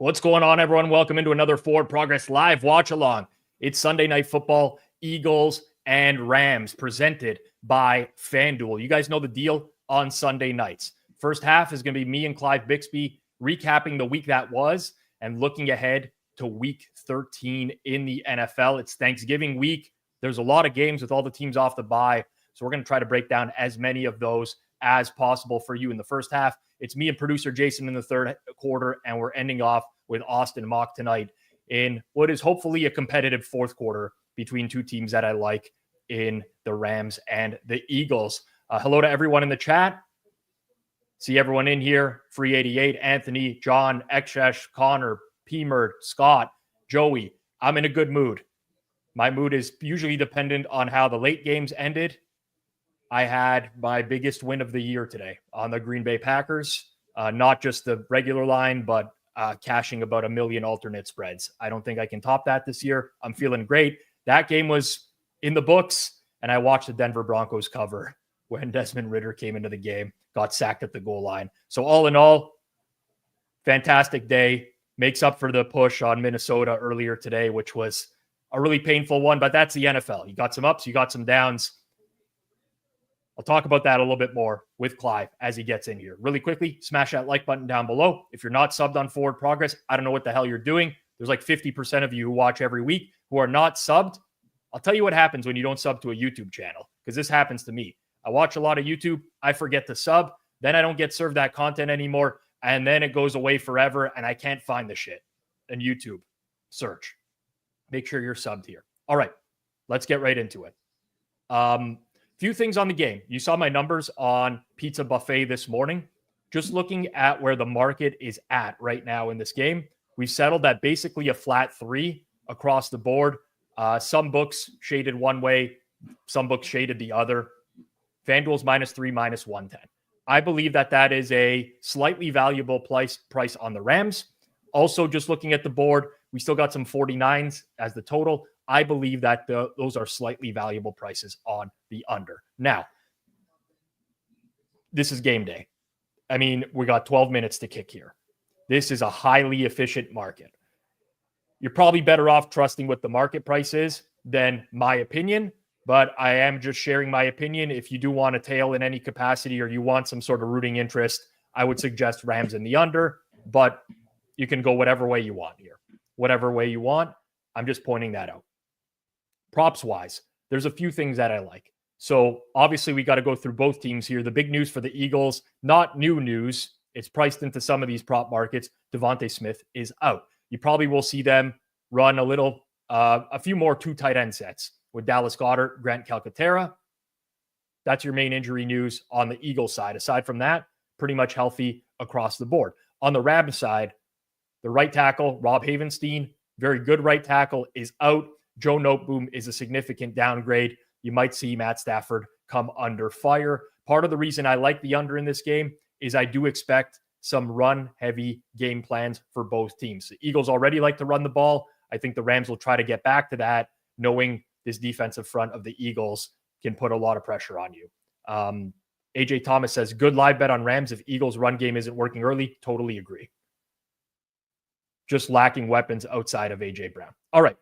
What's going on, everyone? Welcome into another Forward Progress Live watch along. It's Sunday Night Football, Eagles and Rams, presented by Fanduel. You guys know the deal on Sunday nights. First half is going to be me and Clive Bixby recapping the week that was and looking ahead to week 13 in the NFL. It's Thanksgiving week. There's a lot of games with all the teams off the bye, so we're going to try to break down as many of those as possible for you in the first half. It's me and producer Jason in the third quarter, and we're ending off with Austin Mock tonight in what is hopefully a competitive fourth quarter between two teams that I like in the Rams and the Eagles. Hello to everyone in the chat. See everyone in here. Free 88, Anthony, John, Exesh, Connor, Peemer, Scott, Joey. I'm in a good mood. My mood is usually dependent on how the late games ended. I had my biggest win of the year today on the Green Bay Packers. Not just the regular line, but cashing about 1 million alternate spreads. I don't think I can top that this year. I'm feeling great. That game was in the books, and I watched the Denver Broncos cover when Desmond Ridder came into the game, got sacked at the goal line. So all in all, fantastic day. Makes up for the push on Minnesota earlier today, which was a really painful one, but that's the NFL. You got some ups, you got some downs. I'll talk about that a little bit more with Clive as he gets in here. Really quickly, smash that like button down below. If you're not subbed on Forward Progress, I don't know what the hell you're doing. There's like 50% of you who watch every week who are not subbed. I'll tell you what happens when you don't sub to a YouTube channel, because this happens to me. I watch a lot of YouTube. I forget to sub. Then I don't get served that content anymore. And then it goes away forever, and I can't find the shit in YouTube search. Make sure you're subbed here. All right, let's get right into it. Few things on the game. You saw my numbers on Pizza Buffet this morning. Just looking at where the market is at right now in this game, we've settled at basically a flat 3 across the board. Some books shaded one way, some books shaded the other. FanDuel's -3, -110. I believe that is a slightly valuable price on the Rams. Also, just looking at the board, we still got some 49s as the total. I believe that those are slightly valuable prices on the under. Now, this is game day. I mean, we got 12 minutes to kick here. This is a highly efficient market. You're probably better off trusting what the market price is than my opinion, but I am just sharing my opinion. If you do want a tail in any capacity or you want some sort of rooting interest, I would suggest Rams in the under, but you can go whatever way you want here. Whatever way you want. I'm just pointing that out. Props wise, there's a few things that I like. So obviously we got to go through both teams here. The big news for the Eagles, not new news. It's priced into some of these prop markets. Devontae Smith is out. You probably will see them run a few more 2 tight end sets with Dallas Goedert, Grant Calcaterra. That's your main injury news on the Eagles side. Aside from that, pretty much healthy across the board. On the Rams side, the right tackle, Rob Havenstein, very good right tackle, is out. Joe Noteboom is a significant downgrade. You might see Matt Stafford come under fire. Part of the reason I like the under in this game is I do expect some run-heavy game plans for both teams. The Eagles already like to run the ball. I think the Rams will try to get back to that, knowing this defensive front of the Eagles can put a lot of pressure on you. AJ Thomas says, good live bet on Rams if Eagles' run game isn't working early. Totally agree. Just lacking weapons outside of AJ Brown. All right.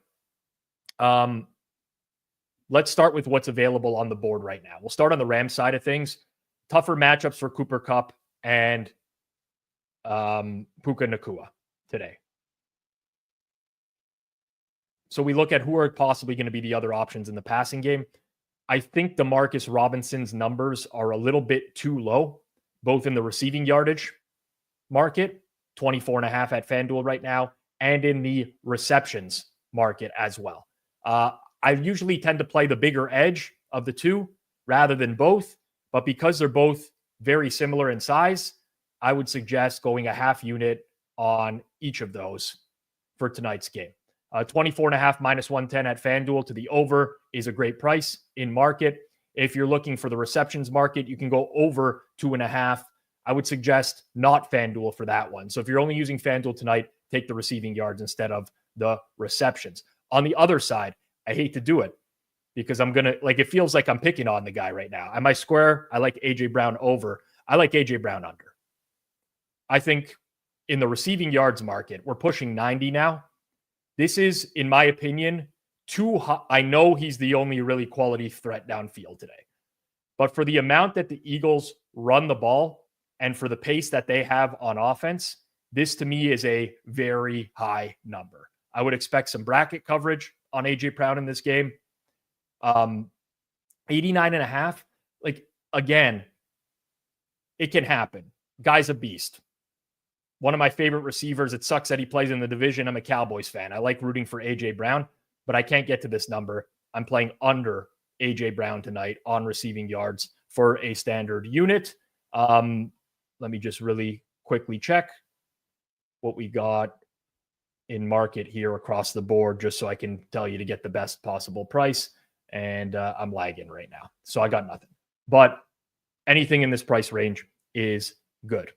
Let's start with what's available on the board right now. We'll start on the Rams side of things. Tougher matchups for Cooper Kupp and Puka Nacua today. So we look at who are possibly going to be the other options in the passing game. I think DeMarcus Robinson's numbers are a little bit too low, both in the receiving yardage market, 24.5 at FanDuel right now, and in the receptions market as well. I usually tend to play the bigger edge of the two rather than both, but because they're both very similar in size, I would suggest going a half unit on each of those for tonight's game. 24.5 -110 at FanDuel to the over is a great price in market. If you're looking for the receptions market, you can go over 2.5. I would suggest not FanDuel for that one. So if you're only using FanDuel tonight, take the receiving yards instead of the receptions. On the other side, I hate to do it because it feels like I'm picking on the guy right now. Am I square? I like AJ Brown over. I like AJ Brown under. I think in the receiving yards market, we're pushing 90 now. This is, in my opinion, too high. I know he's the only really quality threat downfield today. But for the amount that the Eagles run the ball and for the pace that they have on offense, this to me is a very high number. I would expect some bracket coverage on A.J. Brown in this game. 89.5. Like, again, it can happen. Guy's a beast. One of my favorite receivers. It sucks that he plays in the division. I'm a Cowboys fan. I like rooting for A.J. Brown, but I can't get to this number. I'm playing under A.J. Brown tonight on receiving yards for a standard unit. Let me just really quickly check what we got in market here across the board, just so I can tell you to get the best possible price. And I'm lagging right now, so I got nothing. But anything in this price range is good.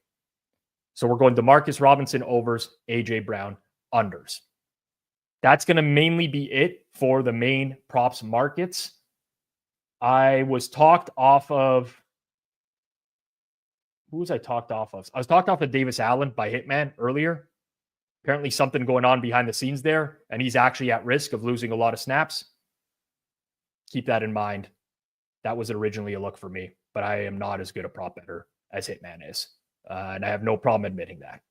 So we're going DeMarcus Robinson overs, A.J. Brown unders. That's going to mainly be it for the main props markets. I was talked off of. Who was I talked off of? I was talked off of Davis Allen by Hitman earlier. Apparently something going on behind the scenes there, and he's actually at risk of losing a lot of snaps. Keep that in mind. That was originally a look for me, but I am not as good a prop better as Hitman is. And I have no problem admitting that.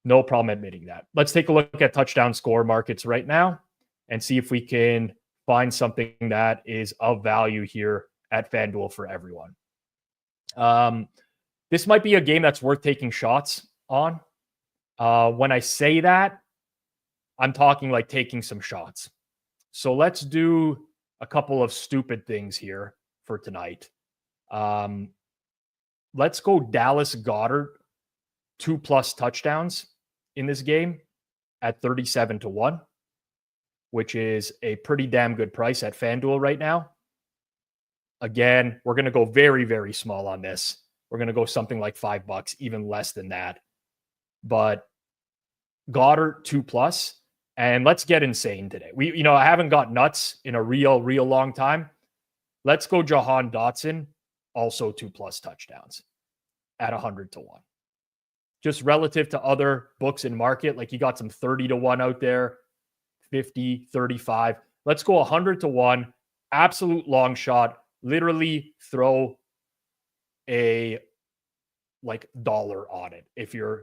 No problem admitting that. Let's take a look at touchdown score markets right now and see if we can find something that is of value here at FanDuel for everyone. This might be a game that's worth taking shots on. When I say that, I'm talking like taking some shots. So let's do a couple of stupid things here for tonight. Let's go Dallas Goedert 2+ touchdowns in this game at 37-1, which is a pretty damn good price at FanDuel right now. Again, we're going to go very, very small on this. We're going to go something like $5, even less than that. But Goddard 2+, and let's get insane today. I haven't got nuts in a real long time. Let's go Jahan Dotson, also 2+ touchdowns at 100-1. Just relative to other books in market, like you got some 30-1 out there, 50, 35. Let's go 100-1, absolute long shot. Literally throw a dollar on it if you're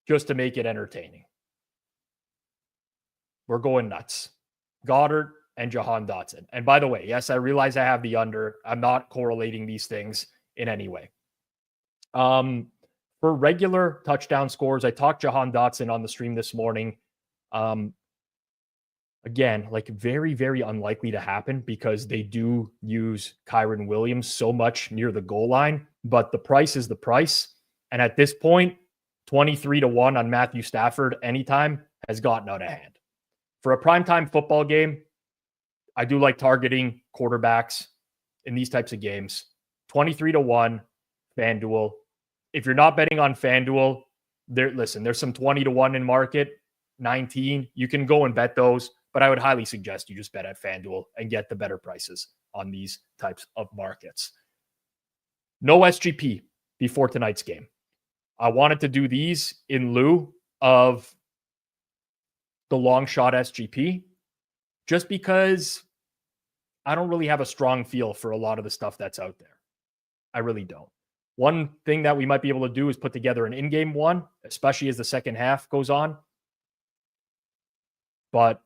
just to make it entertaining. We're going nuts. Goddard and Jahan Dotson. And by the way, yes, I realize I have the under. I'm not correlating these things in any way. For regular touchdown scores, I talked Jahan Dotson on the stream this morning. Again, very, very unlikely to happen because they do use Kyren Williams so much near the goal line, but the price is the price. And at this point, 23-1 on Matthew Stafford anytime has gotten out of hand. For a primetime football game, I do like targeting quarterbacks in these types of games. 23-1, FanDuel. If you're not betting on FanDuel, there's some 20-1 in market, 19. You can go and bet those, but I would highly suggest you just bet at FanDuel and get the better prices on these types of markets. No SGP before tonight's game. I wanted to do these in lieu of the long shot SGP, just because I don't really have a strong feel for a lot of the stuff that's out there. I really don't. One thing that we might be able to do is put together an in-game one, especially as the second half goes on. But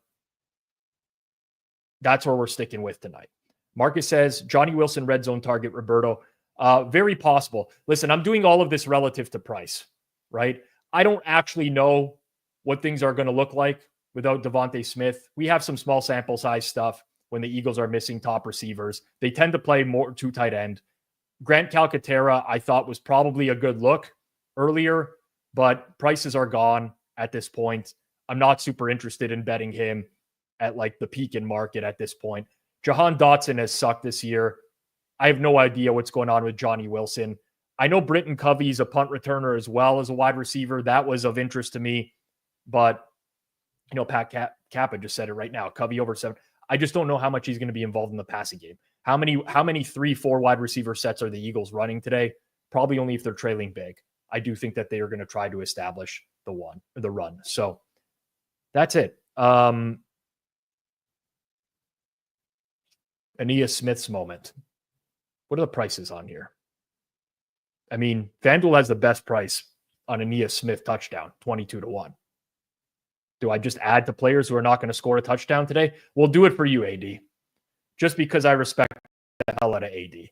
that's where we're sticking with tonight. Marcus says, Johnny Wilson, red zone target, Roberto. Very possible. Listen, I'm doing all of this relative to price, right? I don't actually know what things are going to look like without Devontae Smith. We have some small sample size stuff when the Eagles are missing top receivers. They tend to play more two tight end. Grant Calcaterra, I thought, was probably a good look earlier, but prices are gone at this point. I'm not super interested in betting him at the peak in market at this point. Jahan Dotson has sucked this year. I have no idea what's going on with Johnny Wilson. I know Britton Covey's a punt returner as well as a wide receiver. That was of interest to me. But, Pat Kappa just said it right now. Covey over 7. I just don't know how much he's going to be involved in the passing game. How many 3-4 wide receiver sets are the Eagles running today? Probably only if they're trailing big. I do think that they are going to try to establish the run. So that's it. Aeneas Smith's moment. What are the prices on here? I mean, FanDuel has the best price on Aeneas Smith touchdown, 22-1. Do I just add to players who are not going to score a touchdown today? We'll do it for you, AD. Just because I respect the hell out of AD.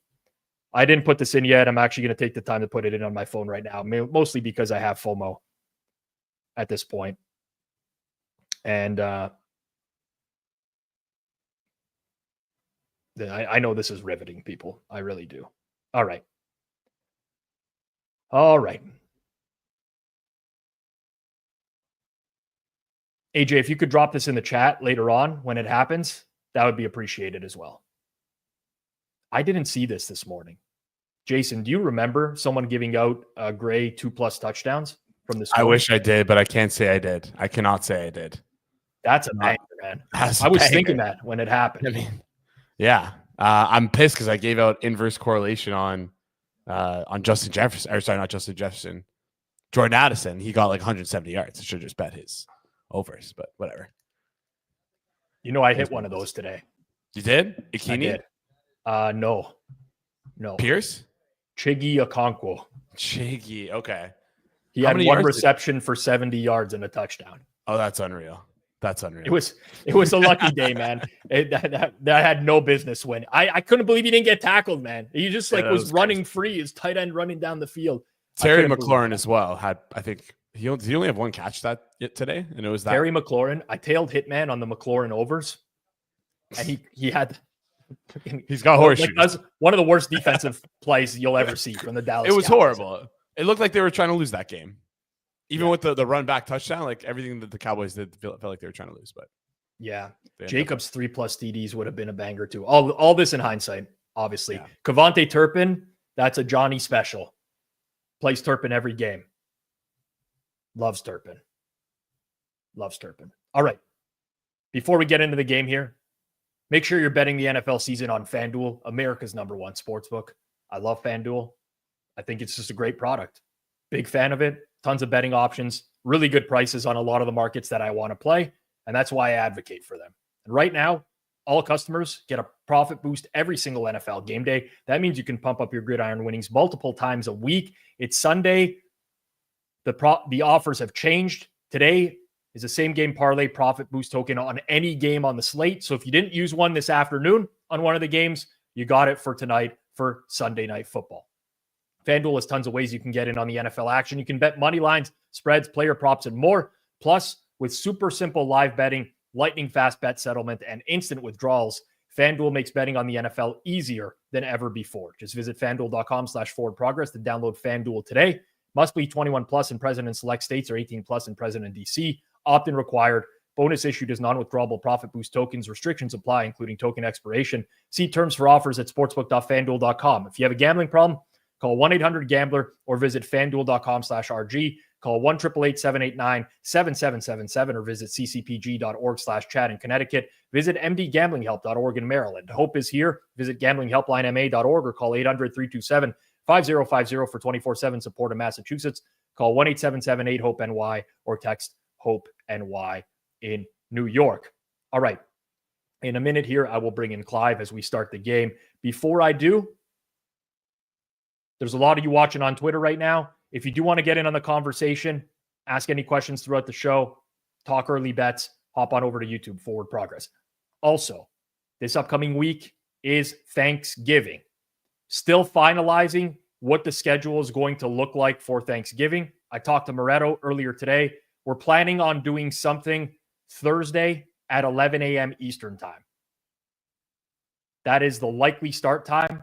I didn't put this in yet. I'm actually going to take the time to put it in on my phone right now, mostly because I have FOMO at this point. And I know this is riveting, people. I really do. All right. AJ, if you could drop this in the chat later on when it happens, that would be appreciated as well. I didn't see this morning. Jason, do you remember someone giving out Gray 2+ touchdowns from this? I wish I did, but I can't say I did. I cannot say I did. That's a banger, man. I was thinking that when it happened. I mean, yeah. I'm pissed because I gave out inverse correlation on Justin Jefferson. Or sorry, not Justin Jefferson. Jordan Addison. He got like 170 yards. I should just bet his overs, but whatever. You know, I hit one of those today. You did? Ikini? I did. No. Pierce? Chiggy Okonkwo. Chiggy, okay. He had one reception for 70 yards and a touchdown. Oh, that's unreal. That's unreal. It was a lucky day, man. That had no business winning. I couldn't believe he didn't get tackled, man. He just was running free. His tight end running down the field. Terry McLaurin as well had, I think, he only have one catch today, and it was that. Terry McLaurin. I tailed Hitman on the McLaurin overs, and he had. He's got horseshoes. One of the worst defensive plays you'll ever see from the Dallas. It was horrible. It looked like they were trying to lose that game. Even with the run back touchdown, like everything that the Cowboys did felt like they were trying to lose. But yeah, Jacobs 3+ TDs would have been a banger too. All this in hindsight, obviously. Yeah. Kevontae Turpin, that's a Johnny special. Plays Turpin every game. Loves Turpin. All right. Before we get into the game here, make sure you're betting the NFL season on FanDuel, America's #1 sportsbook. I love FanDuel. I think it's just a great product. Big fan of it. Tons of betting options, really good prices on a lot of the markets that I want to play. And that's why I advocate for them. And right now, all customers get a profit boost every single NFL game day. That means you can pump up your gridiron winnings multiple times a week. It's Sunday. The offers have changed. Today is a same game parlay profit boost token on any game on the slate. So if you didn't use one this afternoon on one of the games, you got it for tonight for Sunday Night Football. FanDuel has tons of ways you can get in on the NFL action. You can bet money lines, spreads, player props, and more. Plus, with super simple live betting, lightning fast bet settlement, and instant withdrawals, FanDuel makes betting on the NFL easier than ever before. Just visit FanDuel.com/forwardprogress to download FanDuel today. Must be 21 plus and present in select states or 18 plus and present in DC. Opt-in required. Bonus issued as non-withdrawable profit boost tokens. Restrictions apply, including token expiration. See terms for offers at sportsbook.fanduel.com. If you have a gambling problem, call 1-800-GAMBLER or visit fanduel.com/RG. Call 1-888-789-7777 or visit ccpg.org/chat in Connecticut. Visit mdgamblinghelp.org in Maryland. Hope is here. Visit gamblinghelplinema.org or call 800-327-5050 for 24/7 support in Massachusetts. Call 1-877-8-HOPE-NY or text HOPE-NY in New York. All right. In a minute here, I will bring in Clive as we start the game. Before I do, there's a lot of you watching on Twitter right now. If you do want to get in on the conversation, ask any questions throughout the show, talk early bets, hop on over to YouTube, Forward Progress. Also, this upcoming week is Thanksgiving. Still finalizing what the schedule is going to look like for Thanksgiving. I talked to Moretto earlier today. We're planning on doing something Thursday at 11 a.m. Eastern time. That is the likely start time.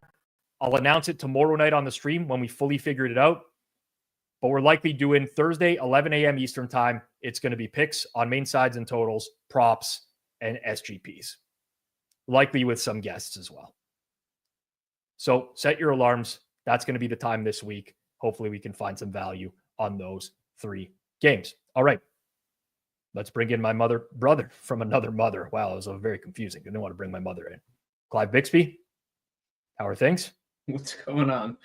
I'll announce it tomorrow night on the stream when we fully figured it out. But we're likely doing Thursday, 11 a.m. Eastern time. It's going to be picks on main sides and totals, props, and SGPs. Likely with some guests as well. So set your alarms. That's going to be the time this week. Hopefully we can find some value on those 3 games. All right. Let's bring in my brother from another mother. Wow, it was very confusing. I didn't want to bring my mother in. Clive Bixby, how are things? What's going on?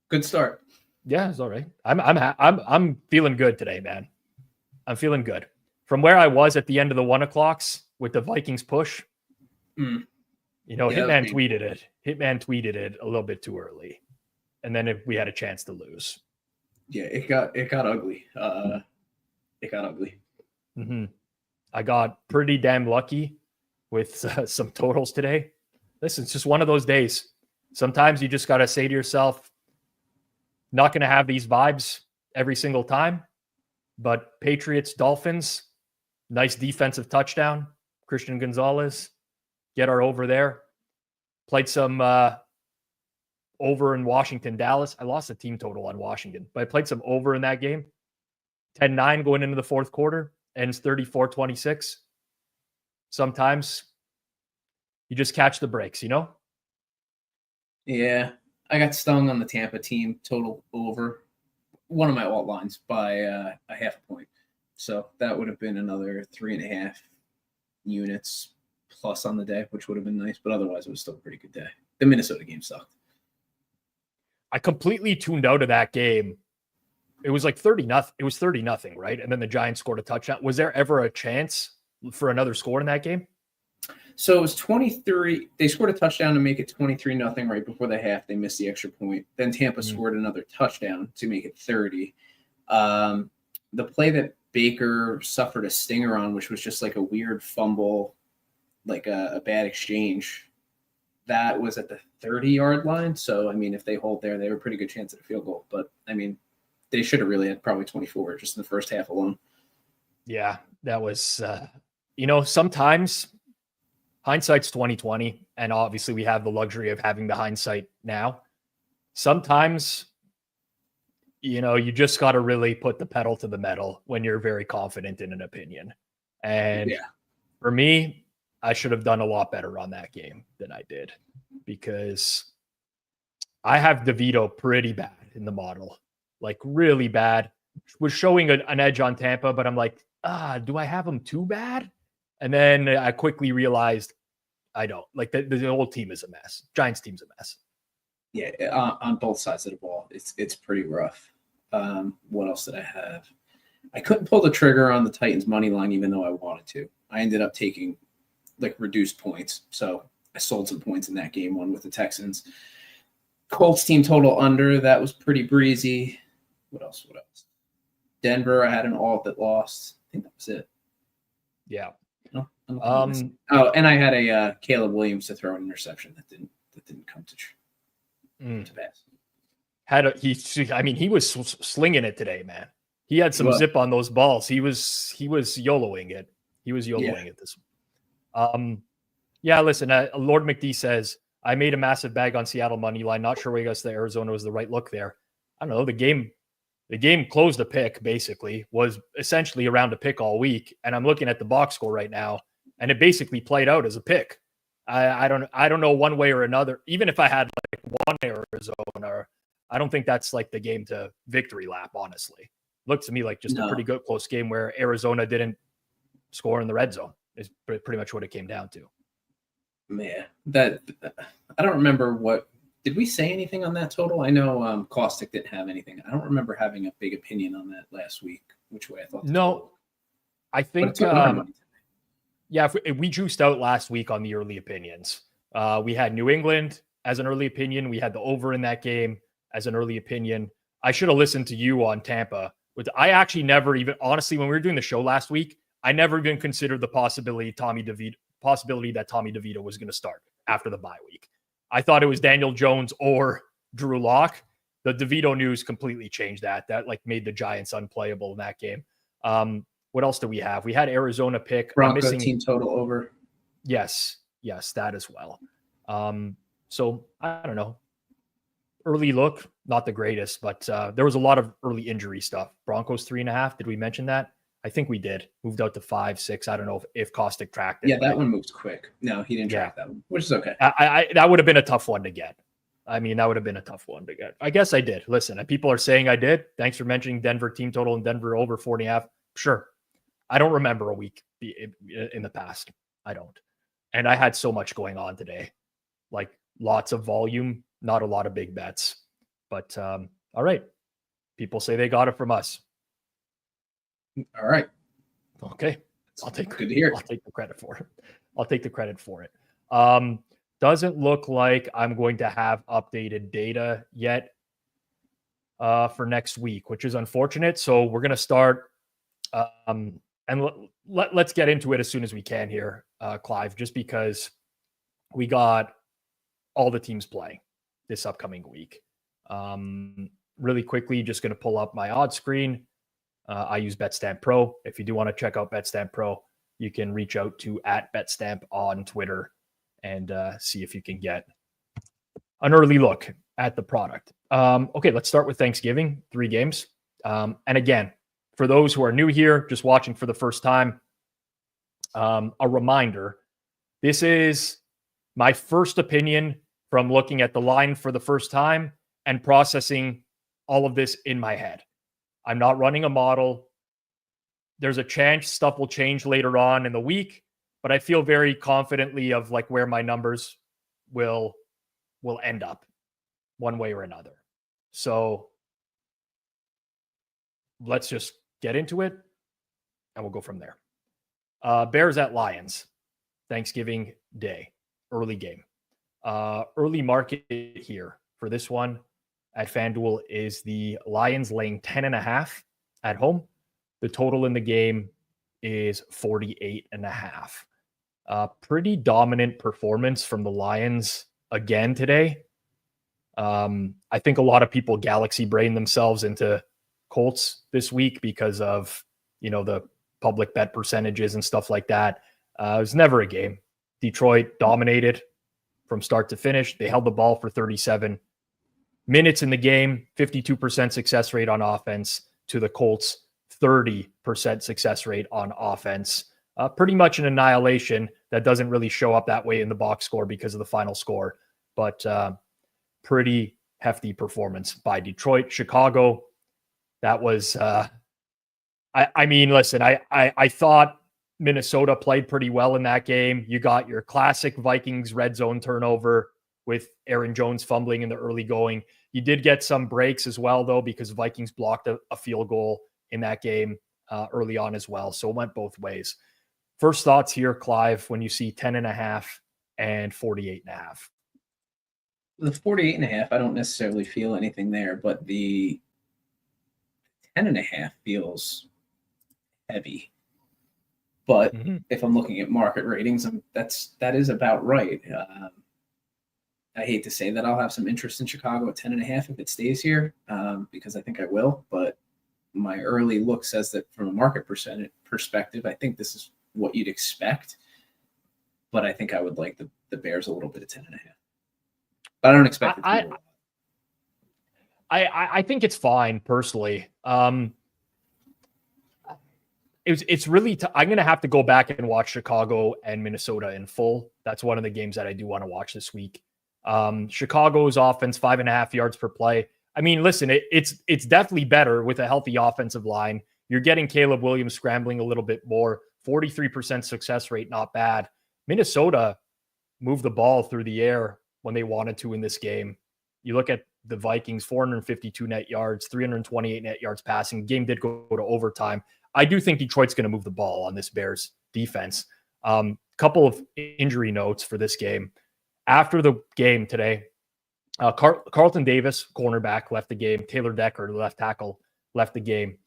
Good start. Yeah, it's all right. I'm feeling good today, man. I'm feeling good. From where I was at the end of the 1 o'clocks with the Vikings push, you know, Hitman tweeted it. Hitman tweeted it a little bit too early, and then we had a chance to lose. Yeah, it got ugly. It got ugly. Mm-hmm. I got pretty damn lucky with some totals today. Listen, it's just one of those days. Sometimes you just got to say to yourself, not going to have these vibes every single time, but Patriots, Dolphins, nice defensive touchdown. Christian Gonzalez, get our over there. Played some over in Washington, Dallas. I lost the team total on Washington, but I played some over in that game. 10-9 going into the fourth quarter, ends 34-26. Sometimes you just catch the breaks, you know? Yeah. I got stung on the Tampa team total over one of my alt lines by a half a point. So that would have been another 3.5 units plus on the day, which would have been nice. But otherwise, it was still a pretty good day. The Minnesota game sucked. I completely tuned out of that game. It was like 30-0. It was 30-0, right? And then the Giants scored a touchdown. Was there ever a chance for another score in that game? So it was 23. They scored a touchdown to make it 23-0 right before the half. They missed the extra point. Then Tampa scored another touchdown to make it 30. The play that Baker suffered a stinger on, which was just like a weird fumble, like a bad exchange, that was at the 30-yard line. So, I mean, if they hold there, they have a pretty good chance at a field goal. But, I mean, they should have really had probably 24 just in the first half alone. Yeah, that was, sometimes hindsight's 20/20, and obviously we have the luxury of having the hindsight now. Sometimes, you just got to really put the pedal to the metal when you're very confident in an opinion. And for me, I should have done a lot better on that game than I did, because I have DeVito pretty bad in the model, like really bad. Was showing an edge on Tampa, but I'm like, do I have him too bad? And then I quickly realized I don't. Like the whole team is a mess. Giants team's a mess. Yeah, on both sides of the ball, it's pretty rough. What else did I have? I couldn't pull the trigger on the Titans money line, even though I wanted to. I ended up taking like reduced points, so I sold some points in that game one with the Texans. Colts team total under, that was pretty breezy. What else? Denver, I had an alt that lost. I think that was it. Yeah. And I had a Caleb Williams to throw an interception that didn't come to pass. He was slinging it today, man. He had some zip on those balls. He was YOLOing it. It this. Listen. Lord McD says I made a massive bag on Seattle money line. Not sure why you guys think Arizona was the right look there. I don't know. The game closed a pick, basically, was essentially around a pick all week. And I'm looking at the box score right now, and it basically played out as a pick. I don't know one way or another. Even if I had like one Arizona, I don't think that's like the game to victory lap, honestly. Looked to me like just a pretty good close game where Arizona didn't score in the red zone is pretty much what it came down to. Man, that I don't remember what. Did we say anything on that total? I know Caustic didn't have anything. I don't remember having a big opinion on that last week, which way I thought. No, I think, we juiced out last week on the early opinions. We had New England as an early opinion. We had the over in that game as an early opinion. I should have listened to you on Tampa. I actually never even, honestly, when we were doing the show last week, I never even considered the possibility that Tommy DeVito was going to start after the bye week. I thought it was Daniel Jones or Drew Lock. The DeVito news completely changed that. That like made the Giants unplayable in that game. What else do we have? We had Arizona pick. Broncos team total over. Yes, that as well. So I don't know. Early look, not the greatest, but there was a lot of early injury stuff. Broncos 3.5. Did we mention that? I think we did. Moved out to 5, 6. I don't know if Caustic tracked it. Yeah, that one moved quick. No, he didn't track that one, which is okay. That would have been a tough one to get. I guess I did. Listen, people are saying I did. Thanks for mentioning Denver team total and Denver over 4.5. Sure. I don't remember a week in the past. I don't. And I had so much going on today. Like lots of volume, not a lot of big bets. But all right. People say they got it from us. All right. Okay. I'll take Good to hear. I'll take the credit for it. I'll take the credit for it. Doesn't look like I'm going to have updated data yet for next week, which is unfortunate. So we're going to start and let's get into it as soon as we can here, Clive, just because we got all the teams playing this upcoming week. Really quickly, just going to pull up my odds screen. I use BetStamp Pro. If you do want to check out BetStamp Pro, you can reach out to @BetStamp on Twitter and see if you can get an early look at the product. Okay, let's start with Thanksgiving, 3 games. And again, for those who are new here, just watching for the first time, a reminder, this is my first opinion from looking at the line for the first time and processing all of this in my head. I'm not running a model. There's a chance stuff will change later on in the week, but I feel very confidently of like where my numbers will end up one way or another. So let's just get into it and we'll go from there. Bears at Lions, Thanksgiving Day, early game. Early market here for this one at Fanduel is the Lions laying 10.5 at home. The total in the game is 48.5. Pretty dominant performance from the Lions again today. I think a lot of people galaxy brain themselves into Colts this week because of, the public bet percentages and stuff like that. It was never a game. Detroit dominated from start to finish. They held the ball for 37 minutes in the game, 52% success rate on offense to the Colts, 30% success rate on offense. Pretty much an annihilation that doesn't really show up that way in the box score because of the final score, but pretty hefty performance by Detroit. Chicago, that was, listen, I thought Minnesota played pretty well in that game. You got your classic Vikings red zone turnover with Aaron Jones fumbling in the early going. You did get some breaks as well, though, because Vikings blocked a field goal in that game early on as well. So it went both ways. First thoughts here, Clive, when you see 10.5 and 48.5. The 48.5, I don't necessarily feel anything there, but the 10.5 feels heavy. But if I'm looking at market ratings, that is about right. I hate to say that I'll have some interest in Chicago at 10.5 if it stays here, because I think I will. But my early look says that from a market perspective, I think this is what you'd expect. But I think I would like the Bears a little bit at 10.5. But I don't expect it to be I think it's fine personally. It's really I'm going to have to go back and watch Chicago and Minnesota in full. That's one of the games that I do want to watch this week. Chicago's offense, 5.5 yards per play. I mean, listen, it's definitely better with a healthy offensive line. You're getting Caleb Williams scrambling a little bit more. 43% success rate, not bad. Minnesota moved the ball through the air when they wanted to in this game. You look at the Vikings, 452 net yards, 328 net yards passing. The game did go to overtime. I do think Detroit's going to move the ball on this Bears defense. Couple of injury notes for this game. After the game today, Carlton Davis, cornerback, left the game. Taylor Decker, left tackle, left the game.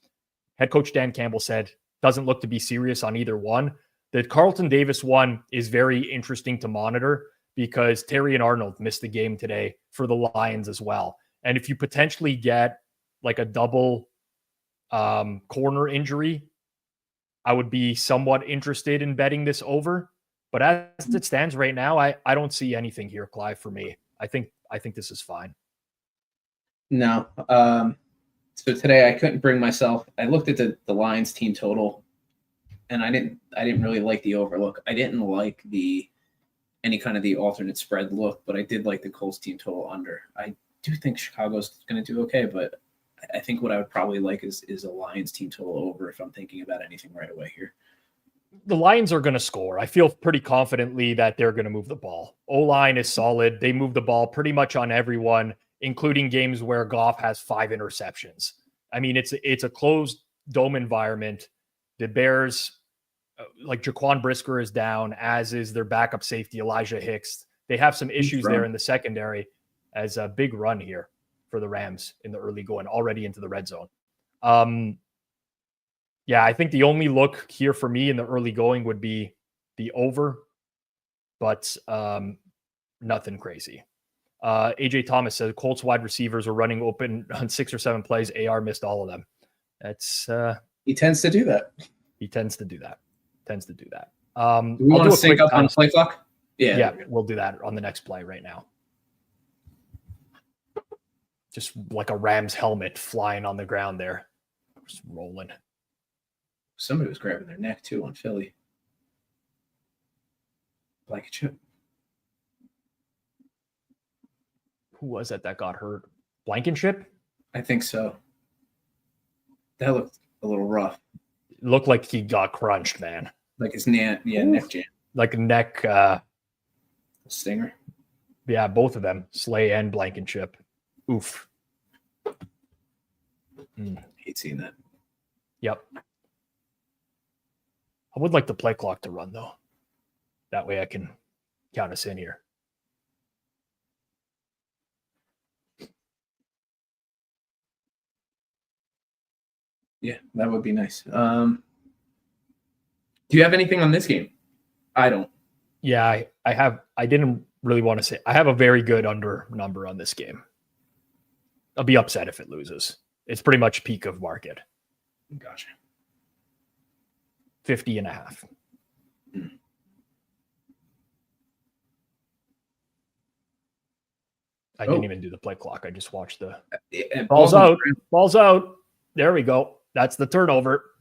Head coach Dan Campbell said, doesn't look to be serious on either one. The Carlton Davis one is very interesting to monitor because Terry and Arnold missed the game today for the Lions as well. And if you potentially get like a double corner injury, I would be somewhat interested in betting this over. But as it stands right now, I don't see anything here, Clive, for me. I think this is fine. No. So today I couldn't bring myself. I looked at the Lions team total, and I didn't really like the overlook. I didn't like any kind of the alternate spread look, but I did like the Colts team total under. I do think Chicago's going to do okay, but I think what I would probably like is a Lions team total over if I'm thinking about anything right away here. The Lions are going to score. I feel pretty confidently that they're going to move the ball. O-line is solid. They move the ball pretty much on everyone, including games where Goff has 5 interceptions. I mean, it's a closed dome environment. The Bears, like Jaquan Brisker is down, as is their backup safety, Elijah Hicks. They have some issues there in the secondary as a big run here for the Rams in the early going, already into the red zone. Yeah, I think the only look here for me in the early going would be the over, but nothing crazy. AJ Thomas said Colts wide receivers are running open on 6 or 7 plays. AR missed all of them. That's he tends to do that. He tends to do that. Do we want to sync up on play clock? Yeah, we'll do that on the next play right now. Just like a Rams helmet flying on the ground there. Just rolling. Somebody was grabbing their neck too on Philly. Blankenship. Who was it that got hurt? Blankenship? I think so. That looked a little rough. It looked like he got crunched, man. Like his neck jam. Like a neck stinger. Yeah, both of them, Slay and Blankenship. Oof. Hate seeing that. Yep. I would like the play clock to run, though. That way I can count us in here. Yeah, that would be nice. Do you have anything on this game? I don't. Yeah, I have. I didn't really want to say. I have a very good under number on this game. I'll be upset if it loses. It's pretty much peak of market. Gotcha. 50.5. I didn't even do the play clock. I just watched the balls out. Balls out. There we go. That's the turnover.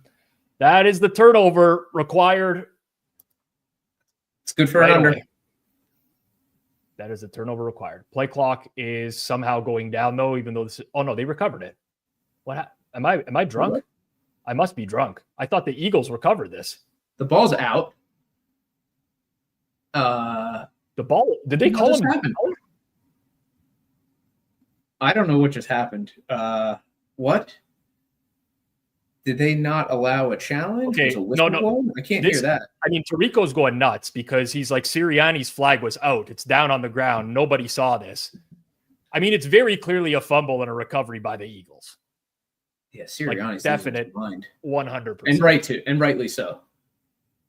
That is the turnover required. It's good for an under. Away. That is the turnover required. Play clock is somehow going down though, even though this. Oh no, they recovered it. What? Am I drunk? What? I must be drunk. I thought the Eagles recovered this. The ball's out. The ball. Did they call him? I don't know what just happened. What? Did they not allow a challenge? Okay, no. I can't hear that. I mean, Tirico's going nuts because he's like, Sirianni's flag was out. It's down on the ground. Nobody saw this. I mean, it's very clearly a fumble and a recovery by the Eagles. Yeah, Sirianni's definite 100%. And rightly so.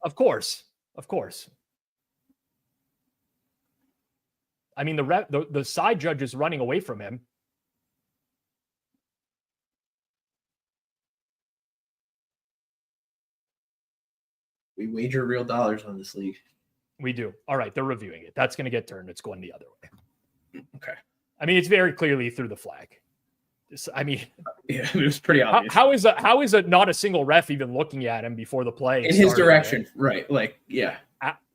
Of course. I mean, the side judge is running away from him. We wager real dollars on this league. We do. All right, they're reviewing it. That's going to get turned. It's going the other way. Okay. I mean, it's very clearly through the flag. Yeah, it was pretty obvious. How is it not a single ref even looking at him before the play? In his direction, right? Like, yeah.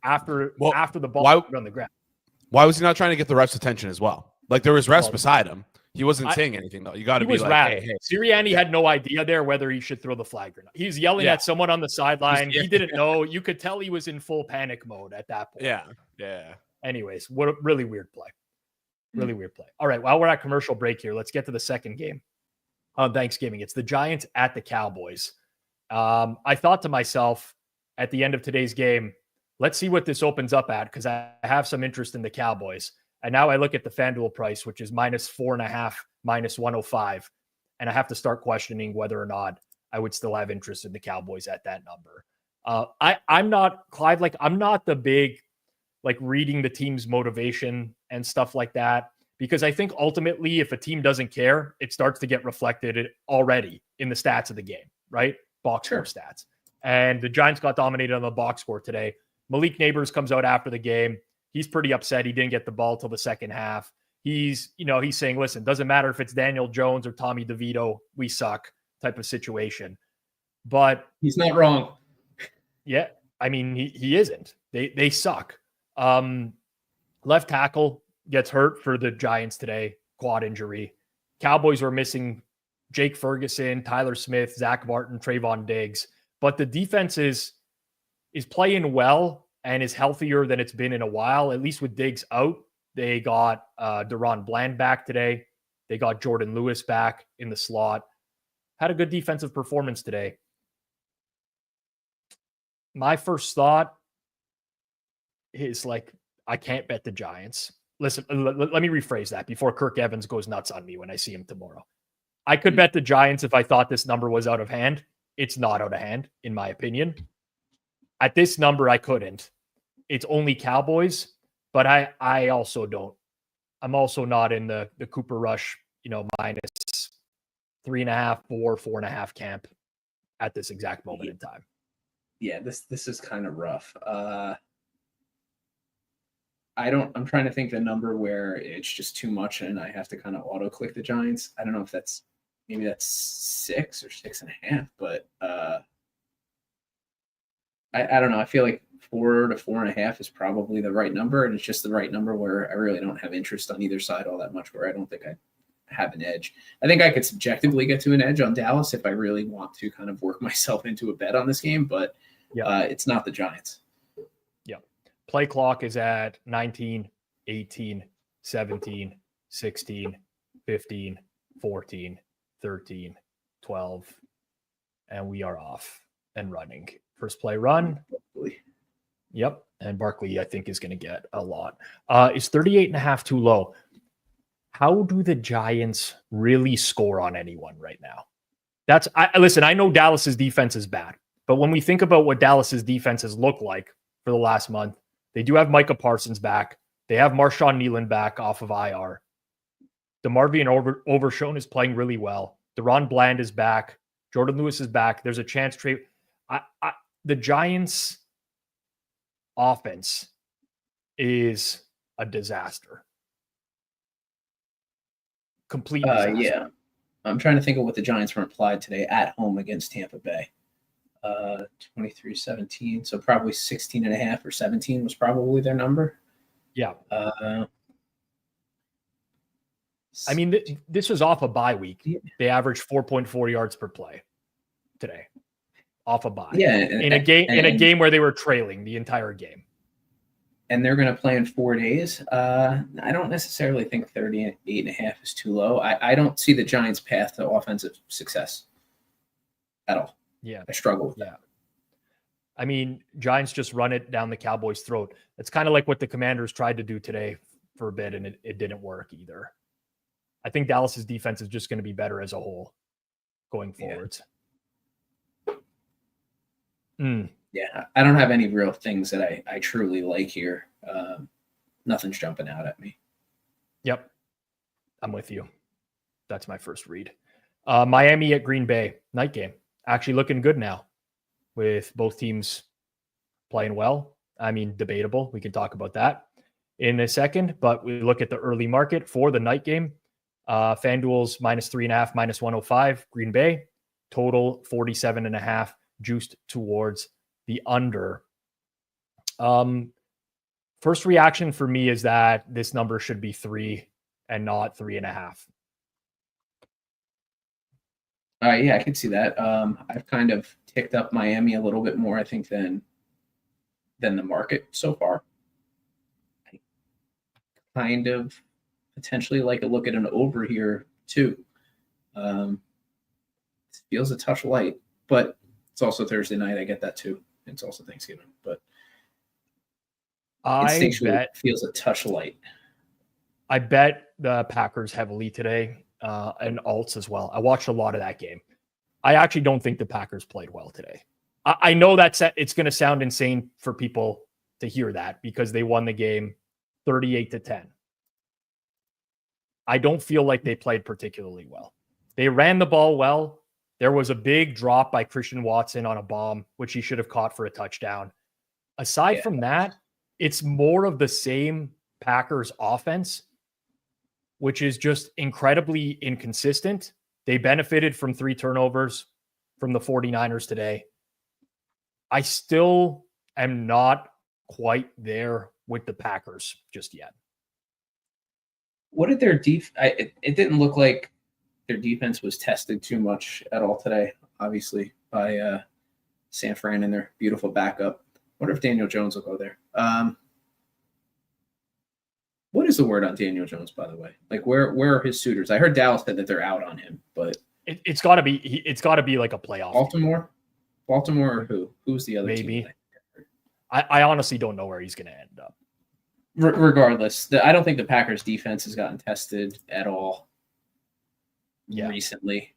After the ball on the ground. Why was he not trying to get the ref's attention as well? Like there was refs beside him. He wasn't saying anything though. You got to be like, hey. Sirianni had no idea there whether he should throw the flag or not. He's yelling at someone on the sideline. He didn't know. You could tell he was in full panic mode at that point. Yeah. Anyways, what a really weird play. Really weird play. All right, while we're at commercial break here, let's get to the second game on Thanksgiving. It's the Giants at the Cowboys. I thought to myself at the end of today's game, let's see what this opens up at because I have some interest in the Cowboys. And now I look at the FanDuel price, which is -4.5, -105. And I have to start questioning whether or not I would still have interest in the Cowboys at that number. I'm not, Clive, I'm not the big, reading the team's motivation and stuff like that. Because I think ultimately, if a team doesn't care, it starts to get reflected already in the stats of the game, right? Box score stats. And the Giants got dominated on the box score today. Malik Neighbors comes out after the game. He's pretty upset. He didn't get the ball till the second half. He's saying, listen, doesn't matter if it's Daniel Jones or Tommy DeVito, we suck type of situation. But he's not wrong. Yeah. I mean, he isn't. They suck. Left tackle gets hurt for the Giants today, quad injury. Cowboys were missing Jake Ferguson, Tyler Smith, Zach Martin, Trayvon Diggs. But the defense is playing well and is healthier than it's been in a while, at least with Diggs out. They got Deron Bland back today. They got Jordan Lewis back in the slot. had a good defensive performance today. My first thought is like, I can't bet the Giants. Listen, let me rephrase that before Kirk Evans goes nuts on me when I see him tomorrow. I could bet the Giants if I thought this number was out of hand. It's not out of hand, in my opinion. At this number, I couldn't. It's only Cowboys, but I also don't. I'm also not in the Cooper Rush, minus 3.5, 4.5 camp at this exact moment in time. Yeah, this is kind of rough. I'm trying to think the number where it's just too much and I have to kind of auto click the Giants. I don't know if maybe that's 6 or 6.5, but I don't know. I feel like 4 to 4.5 is probably the right number, and it's just the right number where I really don't have interest on either side all that much, where I don't think I have an edge. I think I could subjectively get to an edge on Dallas if I really want to kind of work myself into a bet on this game, but it's not the Giants. Play clock is at 19, 18, 17, 16, 15, 14, 13, 12, and we are off and running. First play run. Yep. And Barkley, I think, is going to get a lot. Is 38.5 too low? How do the Giants really score on anyone right now? Listen, I know Dallas's defense is bad, but when we think about what Dallas's defenses look like for the last month, they do have Micah Parsons back. They have Marshawn Nealon back off of IR. DeMarvion Overshown is playing really well. Deron Bland is back. Jordan Lewis is back. There's a chance the Giants' offense is a disaster. Complete disaster. Yeah. I'm trying to think of what the Giants were implied today at home against Tampa Bay. 23-17, so probably 16.5 or 17 was probably their number. Yeah. I mean, this was off a bye week. Yeah. They averaged 4.4 yards per play today, off a bye. Yeah, in a game where they were trailing the entire game. And they're going to play in 4 days. I don't necessarily think 38.5 is too low. I don't see the Giants' path to offensive success at all. Yeah. I struggle with that. I mean, Giants just run it down the Cowboys' throat. It's kind of like what the Commanders tried to do today for a bit, and it didn't work either. I think Dallas's defense is just going to be better as a whole going forwards. Yeah, I don't have any real things that I truly like here. Nothing's jumping out at me. Yep. I'm with you. That's my first read. Miami at Green Bay, night game. Actually looking good now with both teams playing well. I mean, debatable. We can talk about that in a second, but we look at the early market for the night game. Fanduel's -3.5, -105, Green Bay. Total 47.5, juiced towards the under. First reaction for me is that this number should be 3 and not 3.5. Yeah, I can see that. I've kind of ticked up Miami a little bit more, I think, than the market so far. I kind of potentially like a look at an over here too. It feels a touch light, but it's also Thursday night. I get that too. It's also Thanksgiving, but I bet it feels a touch light. I bet the Packers heavily today. And alts as well. I watched a lot of that game. I actually don't think the Packers played well today. I know it's going to sound insane for people to hear that because they won the game 38-10. I don't feel like they played particularly well. They ran the ball well. There was a big drop by Christian Watson on a bomb, which he should have caught for a touchdown. Aside from that, it's more of the same Packers offense, which is just incredibly inconsistent. They benefited from 3 turnovers from the 49ers today. I still am not quite there with the Packers just yet. What did their it didn't look like their defense was tested too much at all today, obviously, by San Fran and their beautiful backup. Wonder if Daniel Jones will go there. What is the word on Daniel Jones, by the way? Like, where are his suitors? I heard Dallas said that they're out on him, but It's got to be. It's got to be like a playoff. Baltimore or who? Who's the other team? I honestly don't know where he's going to end up. Regardless, I don't think the Packers defense has gotten tested at all recently.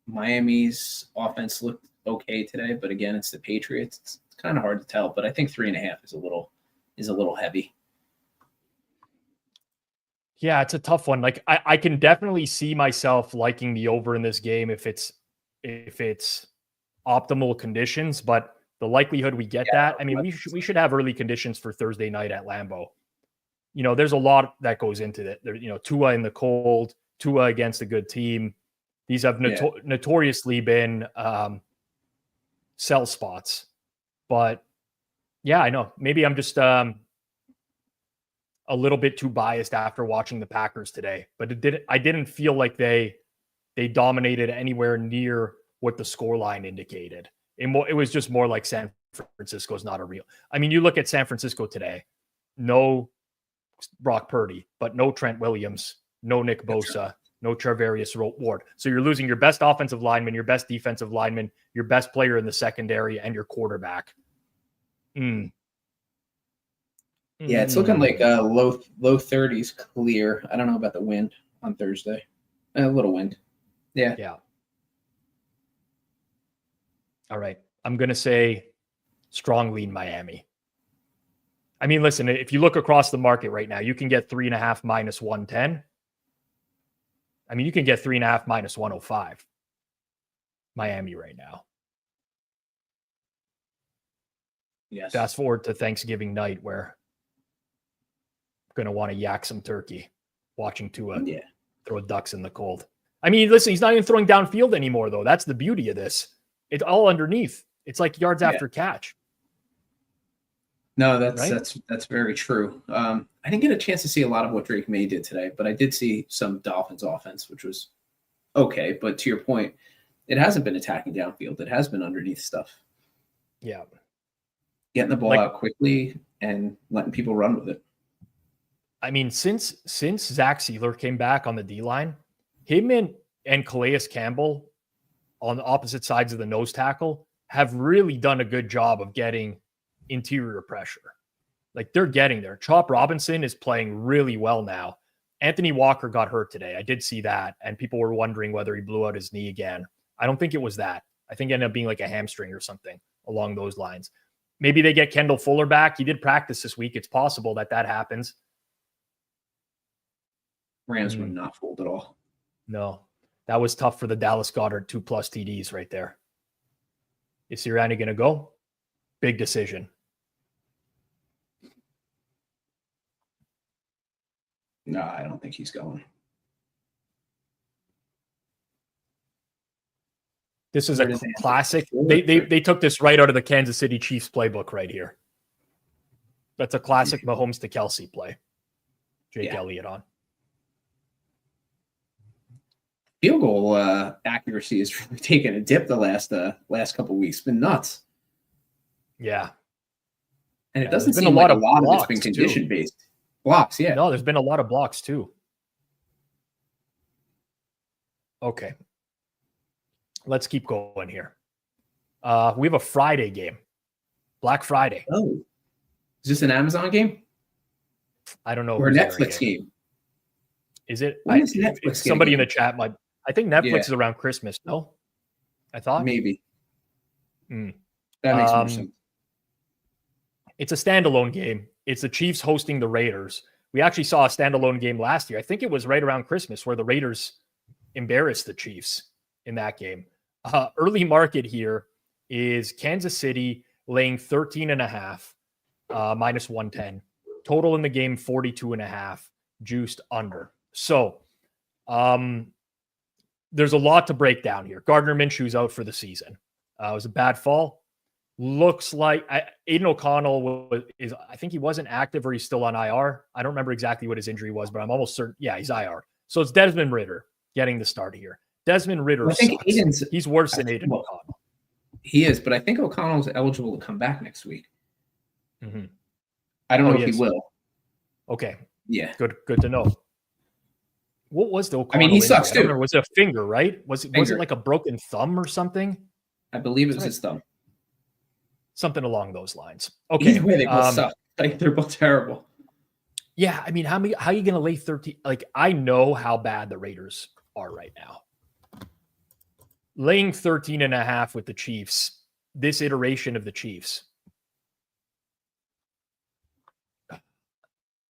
Miami's offense looked okay today, but again, it's the Patriots. It's kind of hard to tell, but I think 3.5 is a little heavy. Yeah, it's a tough one. Like I can definitely see myself liking the over in this game if it's optimal conditions, but the likelihood we get that, I mean, we should have early conditions for Thursday night at Lambeau. You know, there's a lot that goes into it. There, you know, Tua in the cold, Tua against a good team. These have notoriously been sell spots. But yeah, I know. Maybe I'm just a little bit too biased after watching the Packers today. But I didn't feel like they dominated anywhere near what the scoreline indicated. It was just more like San Francisco's not a real. I mean, you look at San Francisco today, no Brock Purdy, but no Trent Williams, no Nick Bosa, no Charvarius Ward. So you're losing your best offensive lineman, your best defensive lineman, your best player in the secondary, and your quarterback. Yeah, it's looking like low 30s clear. I don't know about the wind on Thursday. A little wind. Yeah. Yeah. All right. I'm going to say strong lean Miami. I mean, listen, if you look across the market right now, you can get 3.5 minus 110. I mean, you can get 3.5 minus 105. Miami right now. Yes. Fast forward to Thanksgiving night where I'm going to want to yak some turkey watching Tua throw ducks in the cold. I mean, listen, he's not even throwing downfield anymore, though. That's the beauty of this. It's all underneath. It's like yards after catch. No, that's very true. I didn't get a chance to see a lot of what Drake May did today, but I did see some Dolphins offense, which was okay. But to your point, it hasn't been attacking downfield. It has been underneath stuff. Yeah. Getting the ball out quickly and letting people run with it. I mean, since Zach Sealer came back on the D-line, him and Calais Campbell on the opposite sides of the nose tackle have really done a good job of getting interior pressure. Like they're getting there. Chop Robinson is playing really well now. Anthony Walker got hurt today. I did see that. And people were wondering whether he blew out his knee again. I don't think it was that. I think it ended up being like a hamstring or something along those lines. Maybe they get Kendall Fuller back. He did practice this week. It's possible that happens. Rams were not fooled at all. No, that was tough for the Dallas Goedert 2+ TDs right there. Is Sirianni going to go? Big decision. No, I don't think he's going. This is a classic. They took this right out of the Kansas City Chiefs playbook right here. That's a classic Mahomes to Kelsey play. Jake Elliott on. Field goal accuracy has really taken a dip the last couple of weeks. It's been nuts. Yeah. And it doesn't seem like a lot of it's been condition based. Blocks, yeah. No, there's been a lot of blocks too. Okay. Let's keep going here. We have a Friday game. Black Friday. Oh. Is this an Amazon game? I don't know. Or a Netflix game? Is it? Netflix somebody in the chat might. I think Netflix is around Christmas. No? I thought? Maybe. That makes more sense. It's a standalone game. It's the Chiefs hosting the Raiders. We actually saw a standalone game last year. I think it was right around Christmas where the Raiders embarrassed the Chiefs in that game. Early market here is Kansas City laying 13.5, minus 110. Total in the game, 42.5, juiced under. So there's a lot to break down here. Gardner Minshew's out for the season. It was a bad fall. Looks like Aiden O'Connell I think he wasn't active or he's still on IR. I don't remember exactly what his injury was, but I'm almost certain. Yeah, he's IR. So it's Desmond Ridder getting the start here. Desmond Ridder, I think he's worse than Aiden O'Connell. He is, but I think O'Connell's eligible to come back next week. Mm-hmm. I don't know if he will. Okay. Yeah. Good to know. What was the O'Connell I mean, he injury? sucks I don't too. remember. Was it a finger, right? Was it Finger. like a broken thumb or something? I believe it was his thumb. Something along those lines. Okay. Either way, they both suck. Like, they're both terrible. Yeah, I mean, how are you going to lay 13? Like, I know how bad the Raiders are right now. Laying 13.5 with the Chiefs, this iteration of the Chiefs,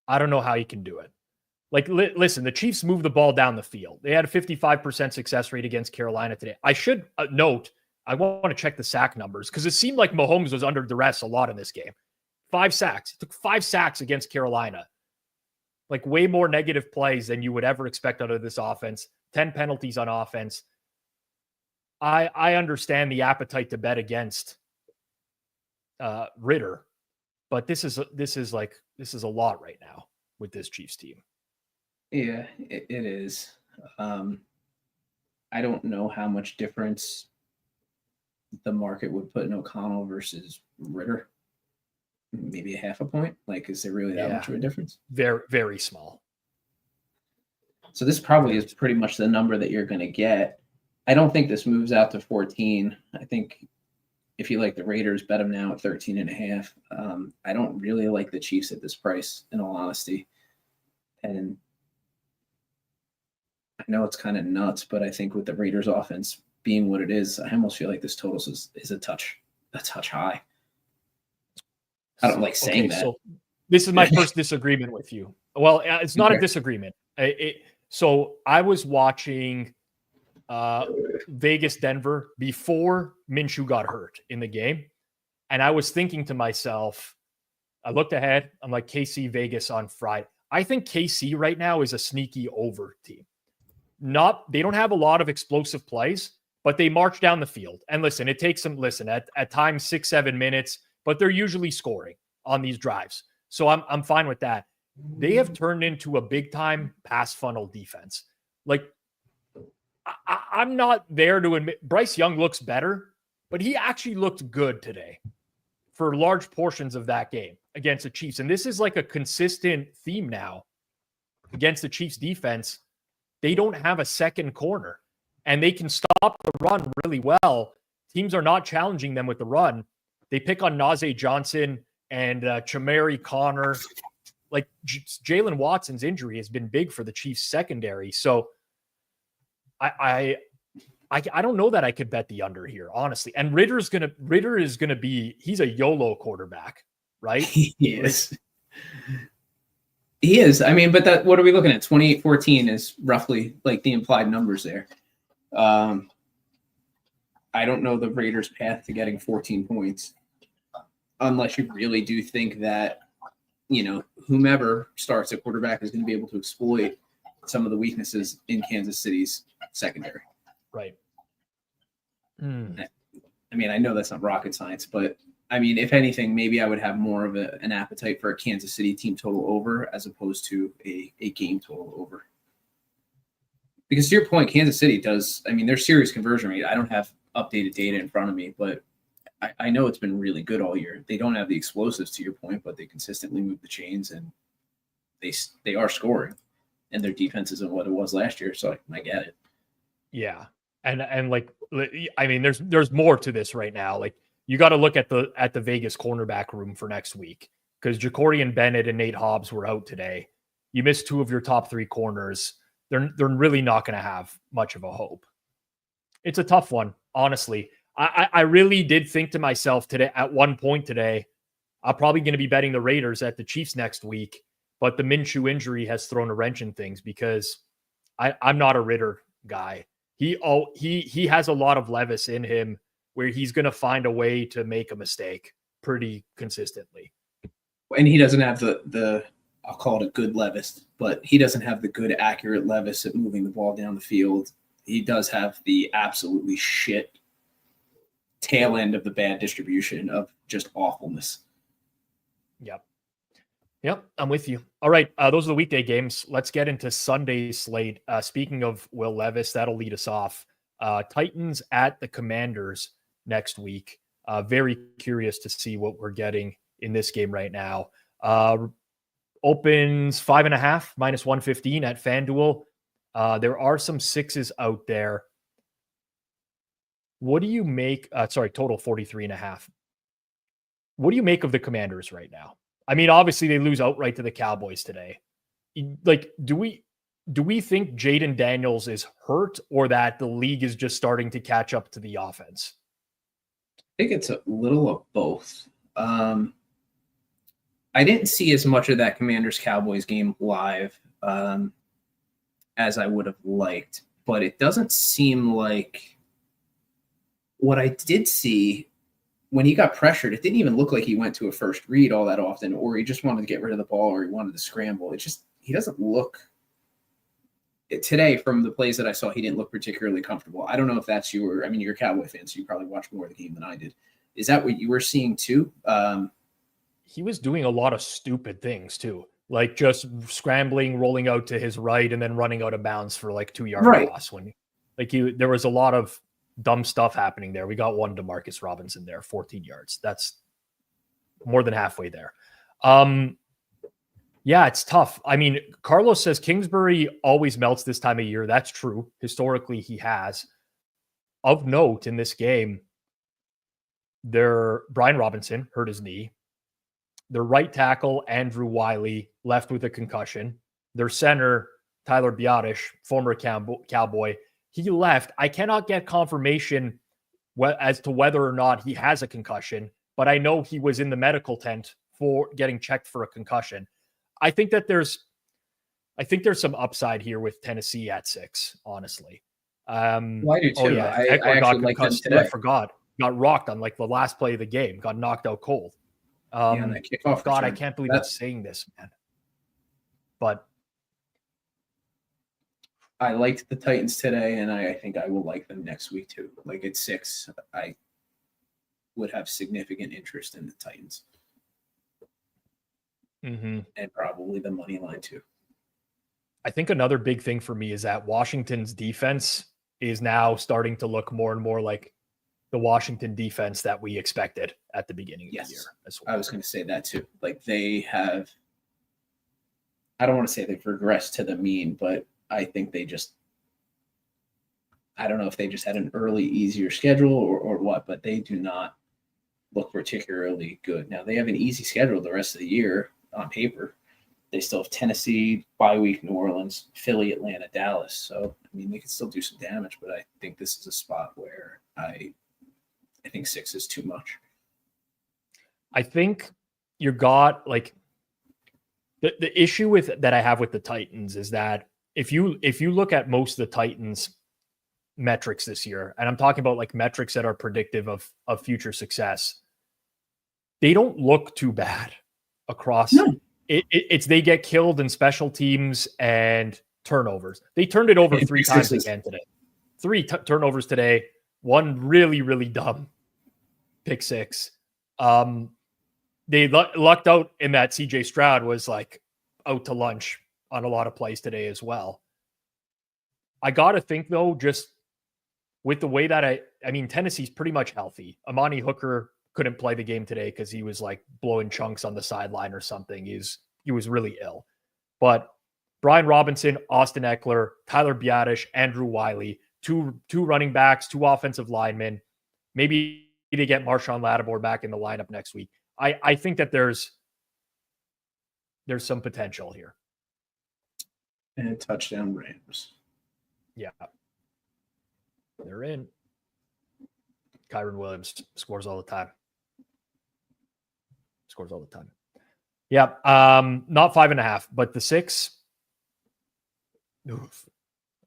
I don't know how you can do it. Like, listen, the Chiefs moved the ball down the field. They had a 55% success rate against Carolina today. I should note, I want to check the sack numbers because it seemed like Mahomes was under duress a lot in this game. 5 sacks. He took 5 sacks against Carolina. Like, way more negative plays than you would ever expect out of this offense. 10 penalties on offense. I understand the appetite to bet against Ritter, but this is a lot right now with this Chiefs team. Yeah, it is. I don't know how much difference the market would put in O'Connell versus Ritter. Maybe a half a point. Like, is there really that much of a difference? Very, very small. So this probably is pretty much the number that you're going to get. I don't think this moves out to 14. I think if you like the Raiders, bet them now at 13.5. I don't really like the Chiefs at this price, in all honesty. And I know it's kind of nuts, but I think with the Raiders offense being what it is, I almost feel like this total is a touch high. I don't like saying that. So this is my first disagreement with you. Well, it's not a disagreement. So I was watching Vegas Denver before Minshew got hurt in the game, and I was thinking to myself, I looked ahead. I'm like, KC Vegas on Friday. I think KC right now is a sneaky over team. They don't have a lot of explosive plays, but they march down the field. And listen, it takes them, at times 6-7 minutes, but they're usually scoring on these drives. So I'm fine with that. They have turned into a big time pass funnel defense. Like, I'm not there to admit Bryce Young looks better, but he actually looked good today for large portions of that game against the Chiefs. And this is like a consistent theme now against the Chiefs defense. They don't have a second corner and they can stop the run really well. Teams are not challenging them with the run. They pick on Najee Johnson and Chamari Connor. Like, Jalen Watson's injury has been big for the Chiefs secondary. So I don't know that I could bet the under here, honestly. And Ritter is gonna be, he's a YOLO quarterback, right? He is. He is. I mean, but what are we looking at? 28-14 is roughly like the implied numbers there. I don't know the Raiders' path to getting 14 points, unless you really do think that, whomever starts at quarterback is going to be able to exploit some of the weaknesses in Kansas City's secondary. Right. I mean, I know that's not rocket science, but I mean, if anything, maybe I would have more of an appetite for a Kansas City team total over as opposed to a game total over. Because to your point, Kansas City does, I mean, their series conversion rate, I don't have updated data in front of me, but I know it's been really good all year. They don't have the explosives to your point, but they consistently move the chains and they are scoring. And their defense isn't what it was last year, so I get it. Yeah. And like, I mean, there's more to this right now. Like, you got to look at the Vegas cornerback room for next week because Jacorian Bennett and Nate Hobbs were out today. You missed 2 of your top 3 corners. They're really not going to have much of a hope. It's a tough one, honestly. I really did think to myself today, at one point today, I'm probably going to be betting the Raiders at the Chiefs next week, but the Minshew injury has thrown a wrench in things because I'm not a Ritter guy. He has a lot of Levis in him where he's going to find a way to make a mistake pretty consistently. And he doesn't have the I'll call it a good Levis, but he doesn't have the good, accurate Levis at moving the ball down the field. He does have the absolutely shit tail end of the bad distribution of just awfulness. Yep, I'm with you. All right, those are the weekday games. Let's get into Sunday's slate. Speaking of Will Levis, that'll lead us off. Titans at the Commanders next week. Very curious to see what we're getting in this game right now. Opens 5.5 minus 115 at Fanduel. There are some 6s out there. What do you make? Total 43.5. What do you make of the Commanders right now? I mean, obviously they lose outright to the Cowboys today. Like, do we think Jaden Daniels is hurt, or that the league is just starting to catch up to the offense? I think it's a little of both. I didn't see as much of that Commanders-Cowboys game live as I would have liked, but it doesn't seem like what I did see when he got pressured. It didn't even look like he went to a first read all that often, or he just wanted to get rid of the ball, or he wanted to scramble. He doesn't look today, from the plays that I saw, he didn't look particularly comfortable. I don't know if that's you're a Cowboy fan, so you probably watched more of the game than I did. Is that what you were seeing too? He was doing a lot of stupid things too, like just scrambling, rolling out to his right, and then running out of bounds for like 2-yard loss. There was a lot of dumb stuff happening there. We got one DeMarcus Robinson there, 14 yards. That's more than halfway there. Yeah, it's tough. I mean, Carlos says Kingsbury always melts this time of year. That's true. Historically, he has. Of note in this game, Brian Robinson hurt his knee. Their right tackle, Andrew Wiley, left with a concussion. Their center, Tyler Biadasz, former Cowboy, he left. I cannot get confirmation as to whether or not he has a concussion, but I know he was in the medical tent for getting checked for a concussion. I think there's some upside here with Tennessee at 6, honestly. I do too. Oh yeah, I actually like them today. I forgot. Got rocked on like the last play of the game. Got knocked out cold. That kickoff God, return. I can't believe I'm saying this, man. But I liked the Titans today, and I think I will like them next week too. Like at 6, I would have significant interest in the Titans. Mm-hmm. And probably the money line too. I think another big thing for me is that Washington's defense is now starting to look more and more like the Washington defense that we expected at the beginning of the year as well. I was going to say that too. Like they have, I don't want to say they've regressed to the mean, but I think I don't know if they just had an early, easier schedule or what, but they do not look particularly good. Now they have an easy schedule the rest of the year on paper. They still have Tennessee, bye week, New Orleans, Philly, Atlanta, Dallas. So, I mean, they can still do some damage, but I think this is a spot where I think 6 is too much. I think you got like the issue that I have with the Titans is that if you look at most of the Titans metrics this year, and I'm talking about like metrics that are predictive of future success, they don't look too bad across. No. It's they get killed in special teams and turnovers. They turned it over 3 times again today. 3 turnovers today. 1 really, really dumb pick 6. They lucked out in that CJ Stroud was like out to lunch on a lot of plays today as well. I got to think though, just with the way that I mean, Tennessee's pretty much healthy. Amani Hooker couldn't play the game today because he was like blowing chunks on the sideline or something. He was really ill. But Brian Robinson, Austin Eckler, Tyler Biadasz, Andrew Wiley, two running backs, 2 offensive linemen. Maybe they get Marshawn Lattimore back in the lineup next week. I think that there's some potential here. And touchdown Rams. Yeah. They're in. Kyron Williams scores all the time. Yeah. Not 5.5, but the 6. Oof.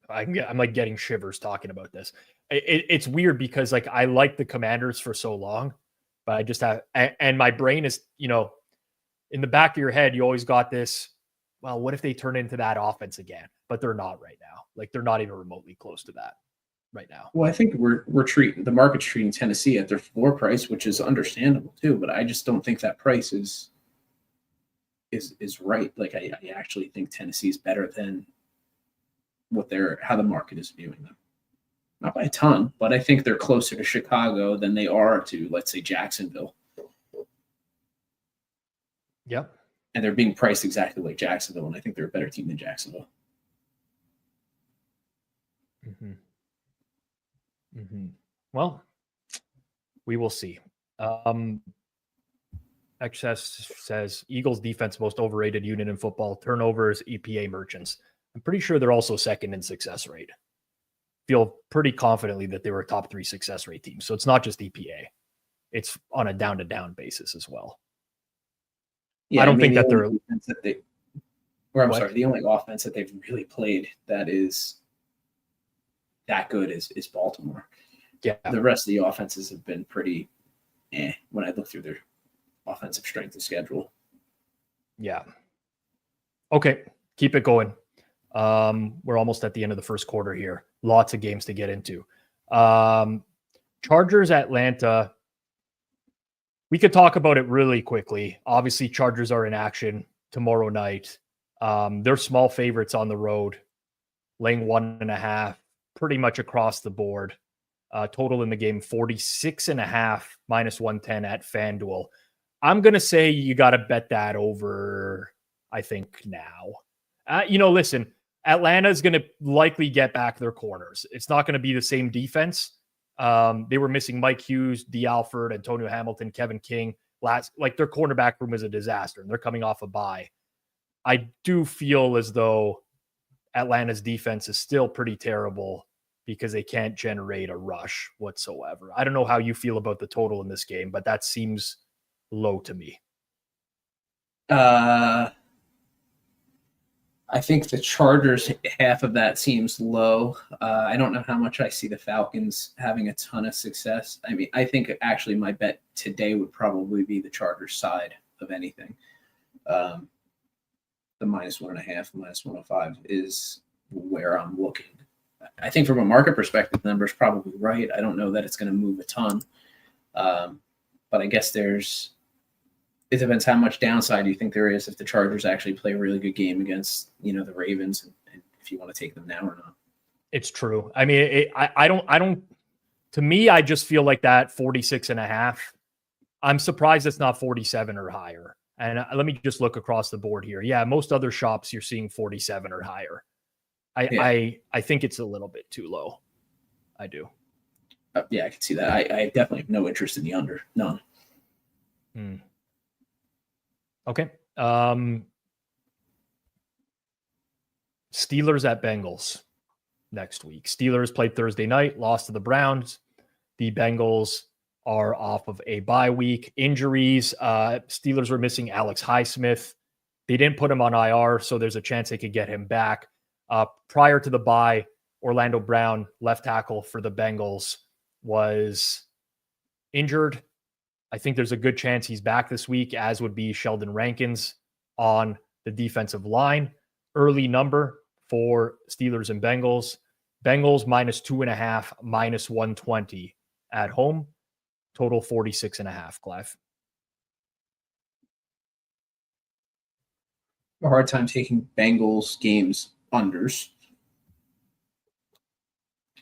I'm like getting shivers talking about this. It's weird because like I like the Commanders for so long, but I just have, and my brain is, in the back of your head, you always got this, well, what if they turn into that offense again? But they're not right now. Like they're not even remotely close to that right now. Well, I think the market's treating Tennessee at their floor price, which is understandable too, but I just don't think that price is right. Like I actually think Tennessee is better than how the market is viewing them. Not by a ton, but I think they're closer to Chicago than they are to, let's say, Jacksonville. Yep. And they're being priced exactly like Jacksonville, and I think they're a better team than Jacksonville. Mm-hmm. Mm-hmm. Well, we will see. XS says Eagles defense most overrated unit in football. Turnovers, EPA merchants. I'm pretty sure they're also second in success rate. Feel pretty confidently that they were a top 3 success rate team. So it's not just EPA. It's on a down to down basis as well. Yeah, I don't think that they're. The only offense that they've really played that is that good is Baltimore. Yeah. The rest of the offenses have been pretty when I look through their offensive strength of schedule. Yeah. Okay. Keep it going. We're almost at the end of the first quarter here. Lots of games to get into. Chargers, Atlanta. We could talk about it really quickly. Obviously, Chargers are in action tomorrow night. They're small favorites on the road, laying 1.5, pretty much across the board. Total in the game, 46.5 minus 110 at Fanduel. I'm going to say you got to bet that over, I think, now. Listen, Atlanta is going to likely get back their corners. It's not going to be the same defense. They were missing Mike Hughes, D. Alford, Antonio Hamilton, Kevin King. Their cornerback room is a disaster, and they're coming off a bye. I do feel as though Atlanta's defense is still pretty terrible because they can't generate a rush whatsoever. I don't know how you feel about the total in this game, but that seems low to me. I think the Chargers, half of that seems low. I don't know how much I see the Falcons having a ton of success. I mean, I think actually my bet today would probably be the Chargers side of anything. The minus 1.5, minus 105 is where I'm looking. I think from a market perspective, the number's probably right. I don't know that it's going to move a ton. But I guess it depends how much downside you think there is if the Chargers actually play a really good game against, the Ravens, and if you want to take them now or not. It's true. I mean, I don't, to me, I just feel like that 46.5. I'm surprised it's not 47 or higher. And let me just look across the board here. Yeah, most other shops you're seeing 47 or higher. I think it's a little bit too low. I do. Yeah, I can see that. I definitely have no interest in the under. None. Okay. Steelers at Bengals next week. Steelers played Thursday night, lost to the Browns. The Bengals are off of a bye week. Injuries. Steelers were missing Alex Highsmith. They didn't put him on IR, so there's a chance they could get him back. Prior to the bye, Orlando Brown, left tackle for the Bengals, was injured. I think there's a good chance he's back this week, as would be Sheldon Rankins on the defensive line. Early number for Steelers and Bengals. Bengals minus 2.5, minus 120 at home. Total 46.5, Clive. A hard time taking Bengals games unders.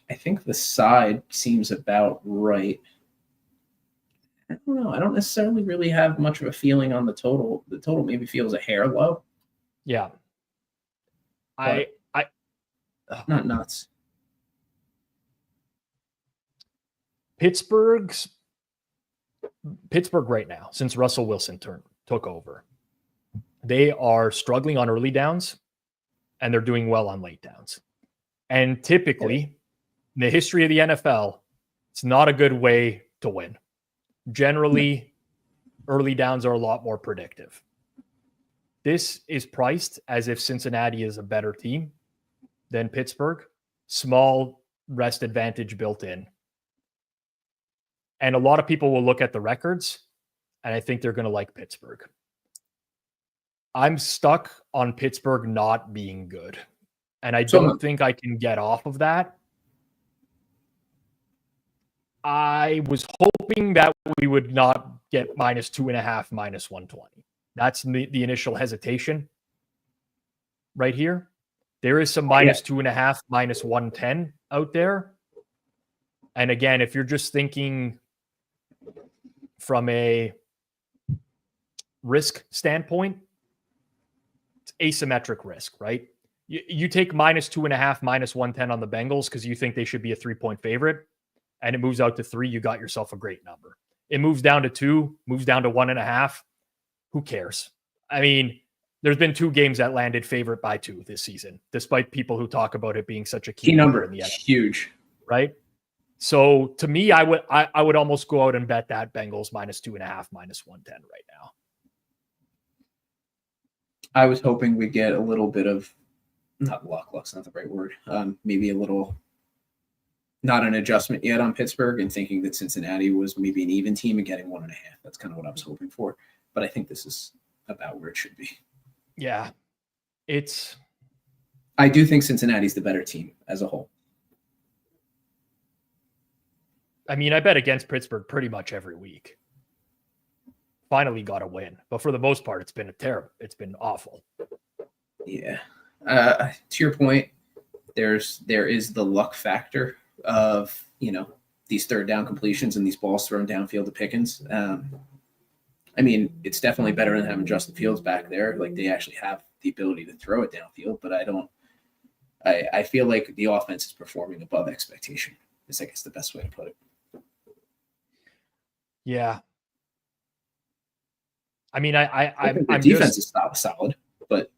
I think the side seems about right. I don't know. I don't necessarily really have much of a feeling on the total. The total maybe feels a hair low. Yeah. Not nuts. Pittsburgh right now, since Russell Wilson took over, they are struggling on early downs and they're doing well on late downs. And typically, in the history of the NFL, it's not a good way to win. Generally, early downs are a lot more predictive. This is priced as if Cincinnati is a better team than Pittsburgh. Small rest advantage built in. And a lot of people will look at the records, and I think they're going to like Pittsburgh. I'm stuck on Pittsburgh not being good. And I don't think I can get off of that. I was hoping that we would not get minus 2.5, minus 120. That's the initial hesitation right here. There is some minus 2.5, minus 110 out there. And again, if you're just thinking from a risk standpoint, it's asymmetric risk, right? You take -2.5, -110 on the Bengals because you think they should be a 3-point favorite, and it moves out to 3. You got yourself a great number. It moves down to 2, moves down to 1.5. Who cares? I mean, there's been 2 games that landed favorite by 2 this season, despite people who talk about it being such a key number in the NFL, huge, right? So to me, I would almost go out and bet that Bengals -2.5, -110 right now. I was hoping we'd get a little bit of not luck. Luck's not the right word. Maybe a little, not an adjustment yet on Pittsburgh, and thinking that Cincinnati was maybe an even team and getting 1.5. That's kind of what I was hoping for. But I think this is about where it should be. Yeah, I do think Cincinnati's the better team as a whole. I mean, I bet against Pittsburgh pretty much every week. Finally got a win, but for the most part, it's been it's been awful. Yeah. To your point, there is the luck factor of, these third down completions and these balls thrown downfield to Pickens. I mean, it's definitely better than having Justin Fields back there. Like, they actually have the ability to throw it downfield, but I feel like the offense is performing above expectation. Is, I guess, the best way to put it. Yeah. I mean, I'm defense is solid, but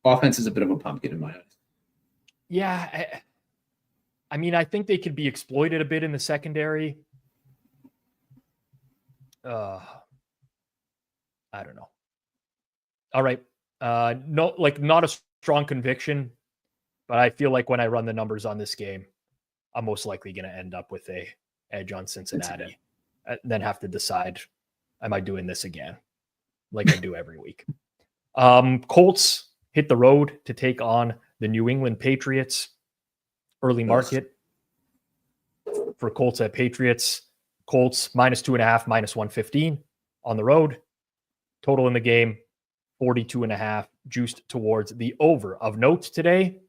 offense is a bit of a pumpkin in my eyes. Yeah. I mean, I think they could be exploited a bit in the secondary. I don't know. All right. No, like, not a strong conviction, but I feel like when I run the numbers on this game, I'm most likely going to end up with a edge on Cincinnati. And then have to decide, am I doing this again? Like I do every week. Colts hit the road to take on the New England Patriots. Early market for Colts at Patriots. Colts -2.5, -115 on the road. Total in the game, 42.5, juiced towards the over. Of note today,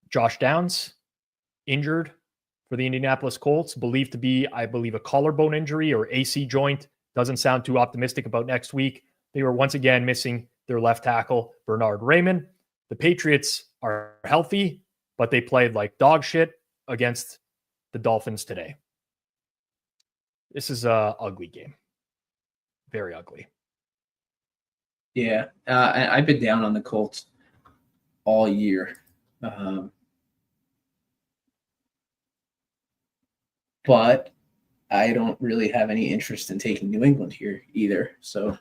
Josh Downs injured for the Indianapolis Colts, believed to be, I believe, a collarbone injury or AC joint. Doesn't sound too optimistic about next week. They were once again missing their left tackle, Bernard Raymond. The Patriots are healthy, but they played like dog shit against the Dolphins today. This is an ugly game. Very ugly. Yeah. I've been down on the Colts all year. But I don't really have any interest in taking New England here either. So,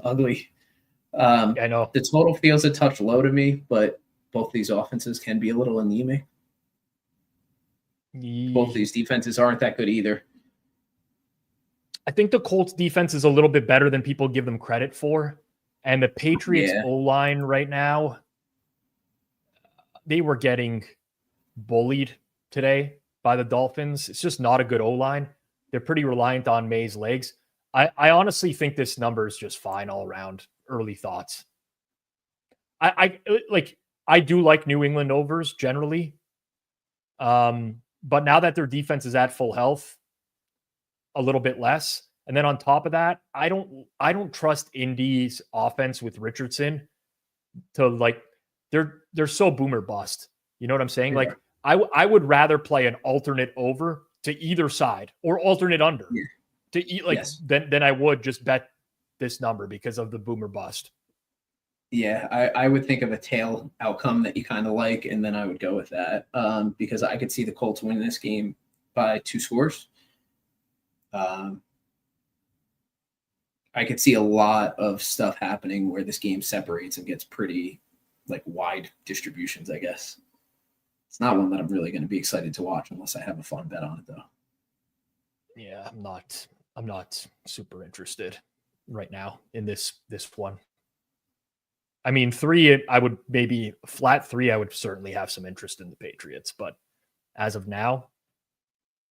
ugly. I know. The total feels a touch low to me, but both these offenses can be a little anemic. Both these defenses aren't that good either. I think the Colts defense is a little bit better than people give them credit for. And the Patriots O-line right now, they were getting bullied today by the Dolphins. It's just not a good O-line. They're pretty reliant on May's legs. I honestly think this number is just fine all around. Early thoughts. I do like New England overs generally. But now that their defense is at full health, a little bit less. And then on top of that, I don't trust Indy's offense with Richardson to, like, they're so boomer bust. You know what I'm saying? Yeah. Like, I would rather play an alternate over to either side or alternate under to eat than I would just bet this number because of the boomer bust. Yeah, I would think of a tail outcome that you kind of like, and then I would go with that because I could see the Colts win this game by 2 scores. I could see a lot of stuff happening where this game separates and gets pretty, like, wide distributions, I guess. It's not one that I'm really going to be excited to watch unless I have a fun bet on it, though. Yeah, I'm not super interested right now in this one. I mean, 3, I would maybe flat 3. I would certainly have some interest in the Patriots, but as of now,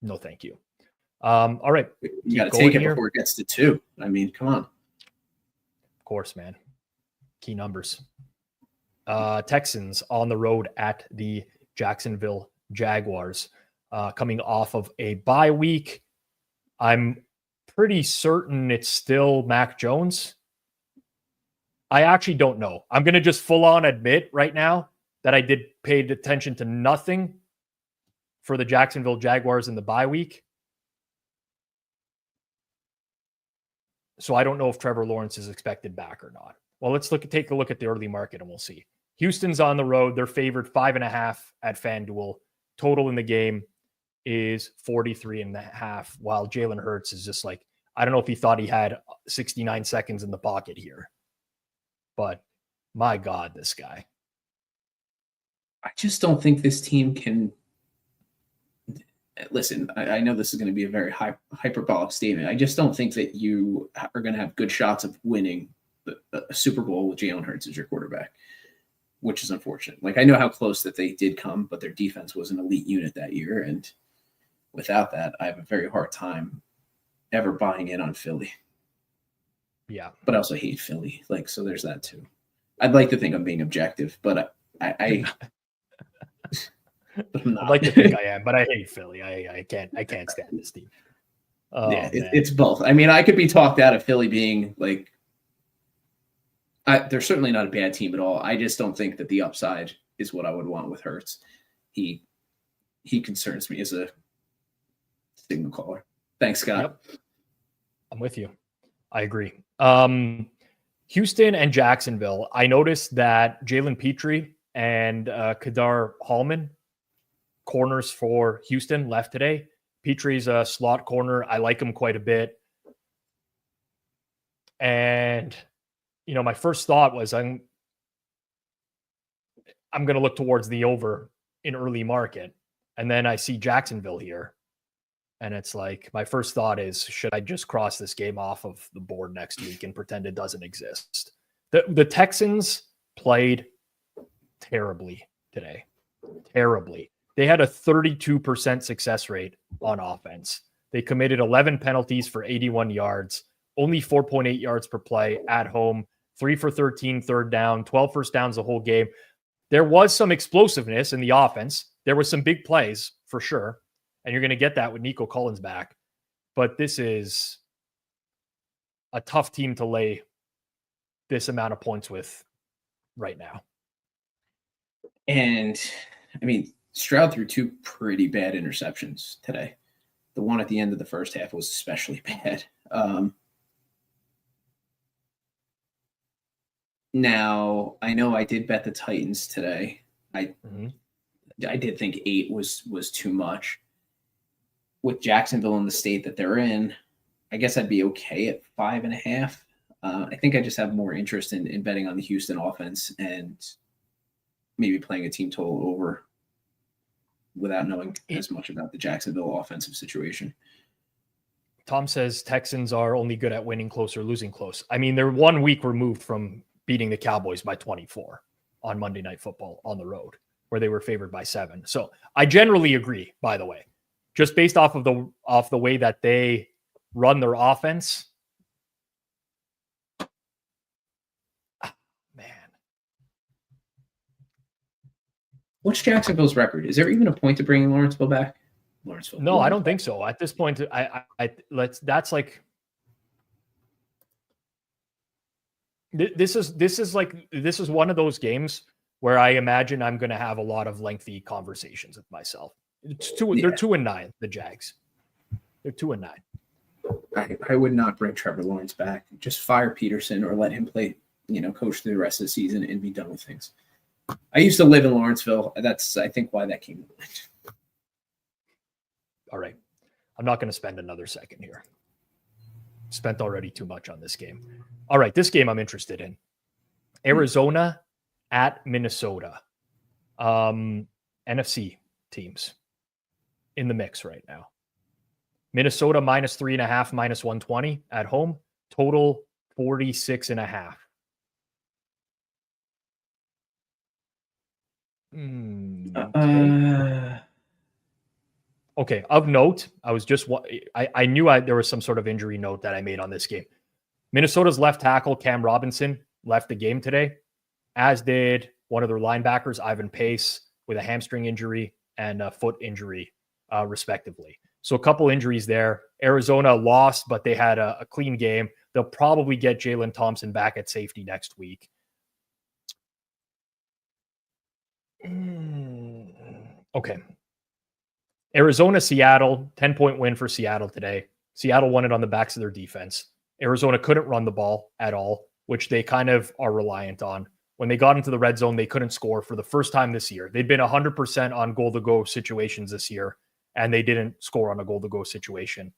no, thank you. All right, you got to take it before it gets to 2. I mean, come on. Of course, man. Key numbers. Texans on the road at the Jacksonville Jaguars, coming off of a bye week. I'm pretty certain it's still Mac Jones. I actually don't know. I'm going to just full on admit right now that I did pay attention to nothing for the Jacksonville Jaguars in the bye week. So I don't know if Trevor Lawrence is expected back or not. Well, let's take a look at the early market and we'll see. Houston's on the road. They're favored 5.5 at Fanduel. Total in the game is 43.5, while Jalen Hurts is just like, I don't know if he thought he had 69 seconds in the pocket here, but my God, this guy. I just don't think this team can. Listen, I know this is going to be a very hyperbolic statement. I just don't think that you are going to have good shots of winning a Super Bowl with Jalen Hurts as your quarterback, which is unfortunate. Like, I know how close that they did come, but their defense was an elite unit that year. And without that, I have a very hard time ever buying in on Philly. Yeah. But I also hate Philly. Like, so there's that too. I'd like to think I'm being objective, but I but I'm not. I'd like to think I am, but I hate Philly. I can't stand this team. Oh, yeah, it's both. I mean, I could be talked out of Philly being like, they're certainly not a bad team at all. I just don't think that the upside is what I would want with Hurts. He concerns me as a signal caller. Thanks, Scott. Yep. I'm with you. I agree. Houston and Jacksonville. I noticed that Jalen Petrie and Kadar Hallman, corners for Houston, left today. Petrie's a slot corner. I like him quite a bit. And, you know, my first thought was I'm going to look towards the over in early market. And then I see Jacksonville here. And it's like, my first thought is, should I just cross this game off of the board next week and pretend it doesn't exist? The Texans played terribly today. Terribly. They had a 32% success rate on offense. They committed 11 penalties for 81 yards, only 4.8 yards per play at home, 3 for 13 third down, 12 first downs the whole game. There was some explosiveness in the offense. There was some big plays for sure. And you're going to get that with Nico Collins back. But this is a tough team to lay this amount of points with right now. And, I mean, Stroud threw 2 pretty bad interceptions today. The one at the end of the first half was especially bad. Now, I know I did bet the Titans today. I did think 8 was too much. With Jacksonville in the state that they're in, I guess I'd be okay at 5.5. I think I just have more interest in betting on the Houston offense and maybe playing a team total over without knowing as much about the Jacksonville offensive situation. Tom says Texans are only good at winning close or losing close. I mean, they're 1 week removed from beating the Cowboys by 24 on Monday Night Football on the road, where they were favored by 7. So I generally agree, by the way. Just based off of the way that they run their offense. Man. What's Jacksonville's record? Is there even a point to bringing Lawrenceville back? No, I don't think so. At this point, that's like this is one of those games where I imagine I'm going to have a lot of lengthy conversations with myself. They're 2-9, the Jags. They're 2-9. I would not bring Trevor Lawrence back. Just fire Peterson or let him play, coach through the rest of the season and be done with things. I used to live in Lawrenceville. That's, I think, why that came. All right. I'm not going to spend another second here. Spent already too much on this game. All right. This game I'm interested in. Arizona at Minnesota. NFC teams in the mix right now. Minnesota -3.5, -120 at home. Total 46.5. Okay. Of note, I knew there was some sort of injury note that I made on this game. Minnesota's left tackle, Cam Robinson, left the game today, as did one of their linebackers, Ivan Pace, with a hamstring injury and a foot injury, respectively. So a couple injuries there. Arizona lost, but they had a clean game. They'll probably get Jalen Thompson back at safety next week. Okay. Arizona, Seattle, 10-point win for Seattle today. Seattle won it on the backs of their defense. Arizona couldn't run the ball at all, which they kind of are reliant on. When they got into the red zone, they couldn't score for the first time this year. They'd been 100% on goal-to-go situations this year, and they didn't score on a goal-to-go situation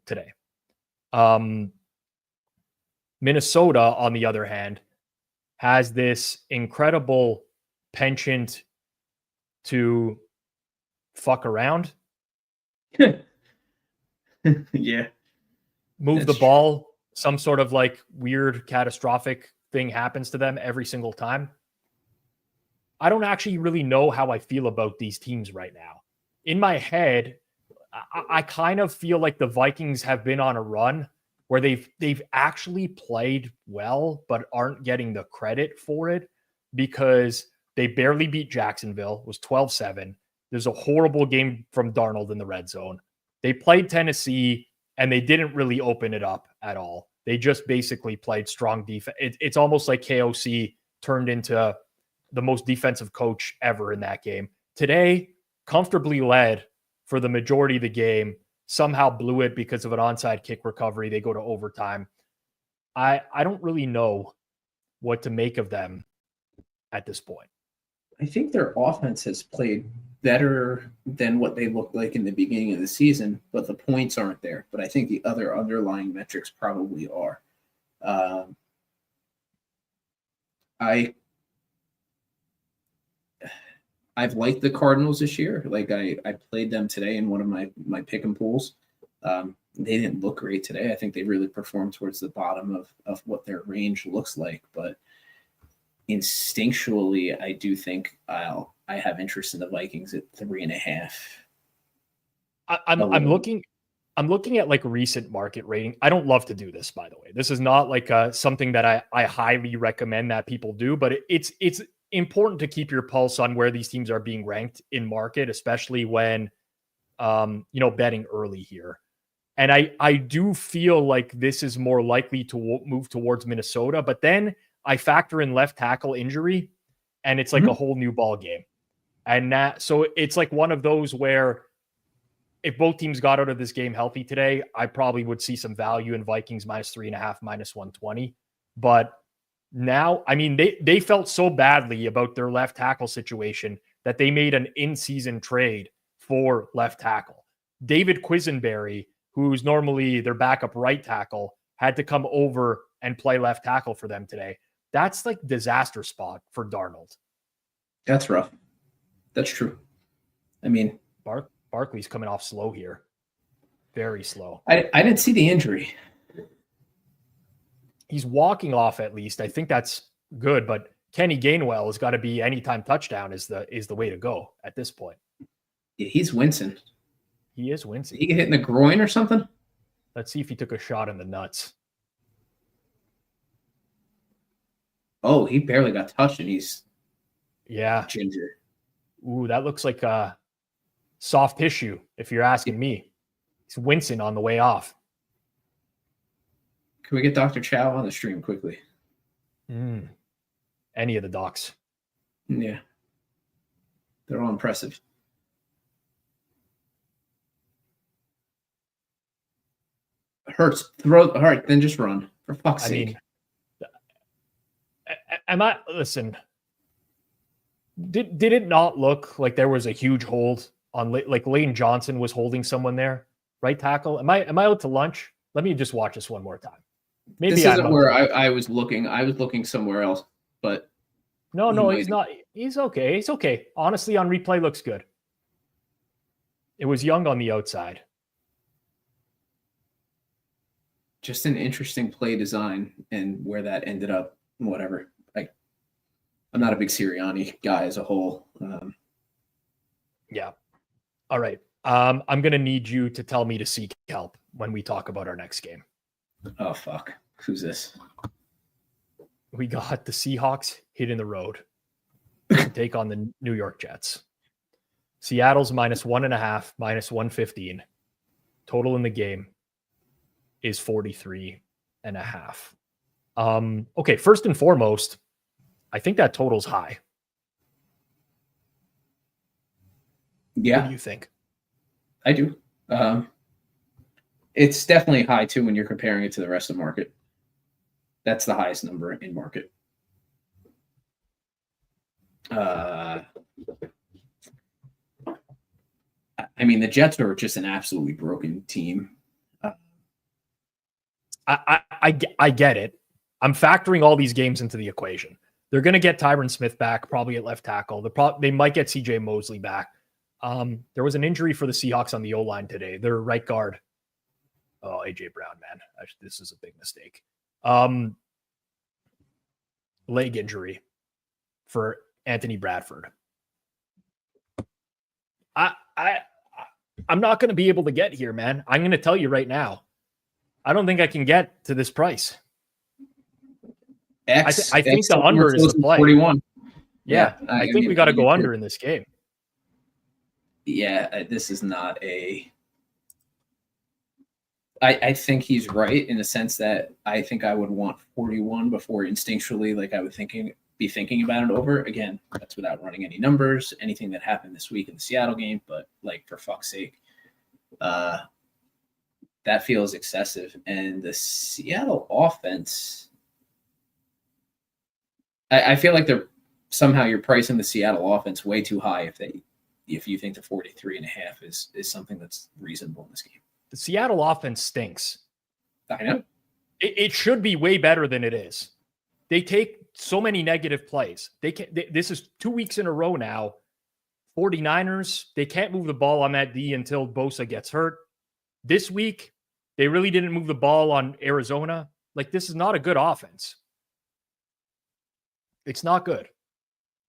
today. Minnesota, on the other hand, has this incredible penchant to fuck around. Yeah. Move the ball. Some sort of like weird catastrophic thing happens to them every single time. I don't actually really know how I feel about these teams right now. In my head, I kind of feel like the Vikings have been on a run where they've actually played well, but aren't getting the credit for it because they barely beat Jacksonville. It was 12-7. There's a horrible game from Darnold in the red zone. They played Tennessee, and they didn't really open it up at all. They just basically played strong defense. It's almost like KOC turned into the most defensive coach ever in that game. Today, comfortably led for the majority of the game, somehow blew it because of an onside kick recovery. They go to overtime. I don't really know what to make of them at this point. I think their offense has played better than what they looked like in the beginning of the season, but the points aren't there. But I think the other underlying metrics probably are. I've liked the Cardinals this year. Like I played them today in one of my pick and pools. They didn't look great today. I think they really performed towards the bottom of what their range looks like. But instinctually, I do think I have interest in the Vikings at 3.5. I'm looking at like recent market rating. I don't love to do this, by the way. This is not like something that I highly recommend that people do, but it's important to keep your pulse on where these teams are being ranked in market, especially when betting early here. And I do feel like this is more likely to move towards Minnesota, but then I factor in left tackle injury, and it's like a whole new ball game. And so it's like one of those where if both teams got out of this game healthy today, I probably would see some value in Vikings -3.5, -120. But now, I mean, they felt so badly about their left tackle situation that they made an in-season trade for left tackle. David Quisenberry, who's normally their backup right tackle, had to come over and play left tackle for them today. That's like disaster spot for Darnold. That's rough. That's true. I mean, Barkley's coming off slow here. Very slow. I didn't see the injury. He's walking off at least. I think that's good, but Kenny Gainwell has got to be anytime touchdown is the way to go at this point. Yeah, he's wincing. He is wincing. He get hit in the groin or something? Let's see if he took a shot in the nuts. Oh, he barely got touched, and he's ginger. Ooh, that looks like soft tissue, if you're asking me. He's wincing on the way off. Can we get Dr. Chow on the stream quickly? Any of the docs. Yeah. They're all impressive. Hurts. Throw. All right, then just run. For fuck's sake. Listen, did it not look like there was a huge hold on, like Lane Johnson was holding someone there, right tackle? Am I out to lunch? Let me just watch this one more time. Maybe this isn't where I was looking. I was looking somewhere else, but no, he's not. He's okay. He's okay. Honestly, on replay, looks good. It was Young on the outside. Just an interesting play design and where that ended up. Whatever. I'm not a big Sirianni guy as a whole. Yeah. All right. I'm going to need you to tell me to seek help when we talk about our next game. Oh, fuck. Who's this? We got the Seahawks hitting the road to take on the New York Jets. Seattle's -1.5, -115. Total in the game is 43.5. Okay, first and foremost, I think that total's high. Yeah. What do you think? I do. It's definitely high too when you're comparing it to the rest of the market. That's the highest number in market. I mean, the Jets are just an absolutely broken team. I get it. I'm factoring all these games into the equation. They're going to get Tyron Smith back, probably at left tackle. They might get CJ Mosley back. There was an injury for the Seahawks on the O-line today. Their right guard. Oh, AJ Brown, man. This is a big mistake. Leg injury for Anthony Bradford. I'm not going to be able to get here, man. I'm going to tell you right now. I don't think I can get to this price. I think the under is the play. 41. Yeah, I think we got to go under in this game. Yeah, this is not a... I think he's right in the sense that I think I would want 41 before instinctually, like I would be thinking about it over. Again, that's without running any numbers, anything that happened this week in the Seattle game, but like for fuck's sake, that feels excessive. And the Seattle offense, I feel like you're pricing the Seattle offense way too high if you think the 43.5 is something that's reasonable in this game. The Seattle offense stinks. I know. It should be way better than it is. They take so many negative plays. This is 2 weeks in a row now. 49ers, they can't move the ball on that D until Bosa gets hurt. This week, they really didn't move the ball on Arizona. Like, this is not a good offense. It's not good.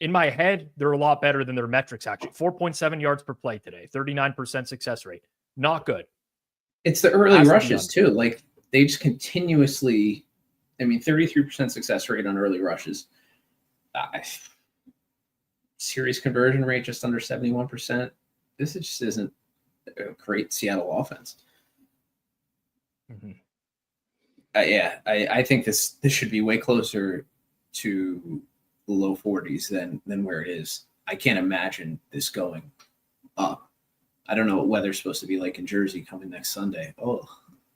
In my head, they're a lot better than their metrics, actually. 4.7 yards per play today, 39% success rate. Not good. It's the early rushes, too. Like, they just continuously, 33% success rate on early rushes. Series conversion rate just under 71%. This just isn't a great Seattle offense. Mm-hmm. I think this should be way closer to the low 40s than where it is. I can't imagine this going up. I don't know what weather's supposed to be like in Jersey coming next Sunday. Oh,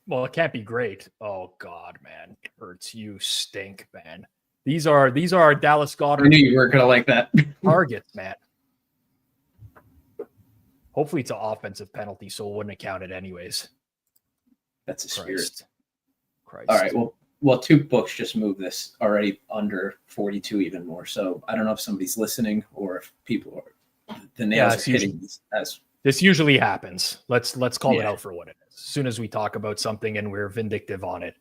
well, it can't be great. Oh God, man, it hurts. You stink, man. These are our Dallas Goddard. I knew you weren't gonna like that. Targets, man. Hopefully, it's an offensive penalty, so it wouldn't have counted anyways. That's a spirit. Christ. All right. Well, two books just moved this already under 42 even more. So I don't know if somebody's listening or if people are the nails are hitting as. This usually happens. Let's call it out for what it is. As soon as we talk about something and we're vindictive on it,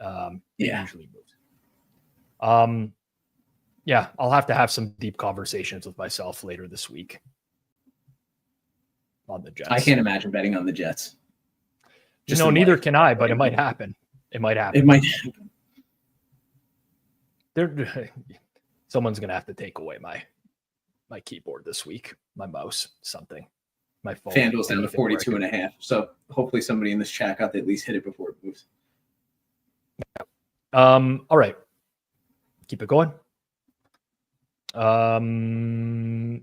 it usually moves. I'll have to have some deep conversations with myself later this week on the Jets. I can't imagine betting on the Jets. Neither can I, but it might happen. It might happen. Someone's gonna have to take away my keyboard this week, my mouse, something. My phone. Fanduel's down to 42.5. So hopefully somebody in this chat got to at least hit it before it moves. All right. Keep it going. NFC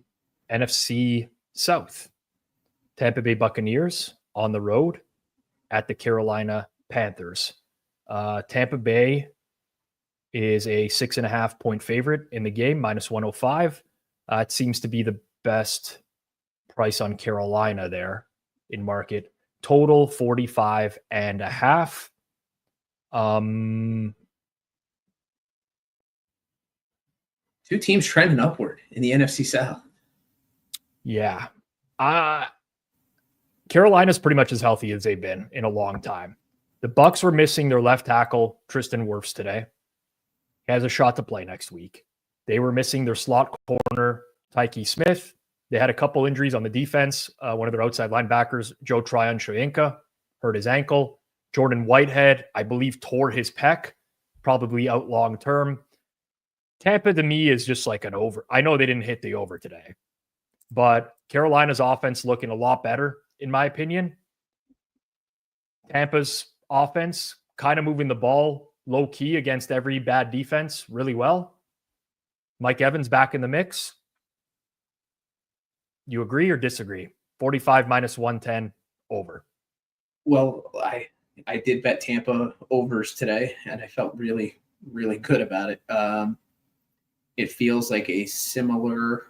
South. Tampa Bay Buccaneers on the road at the Carolina Panthers. Tampa Bay is a 6.5 point favorite in the game, -105. It seems to be the best price on Carolina there in market. Total 45.5. Two teams trending upward in the NFC South. Yeah. Carolina's pretty much as healthy as they've been in a long time. The Bucs were missing their left tackle, Tristan Wirfs, today. He has a shot to play next week. They were missing their slot corner, Tyke Smith. They had a couple injuries on the defense. One of their outside linebackers, Joe Tryon-Shoyinka, hurt his ankle. Jordan Whitehead, I believe, tore his pec, probably out long term. Tampa, to me, is just like an over. I know they didn't hit the over today, but Carolina's offense looking a lot better, in my opinion. Tampa's offense kind of moving the ball low key against every bad defense really well. Mike Evans back in the mix. You agree or disagree? 45 minus 110 over. Well, I did bet Tampa overs today, and I felt really, really good about it. It feels like a similar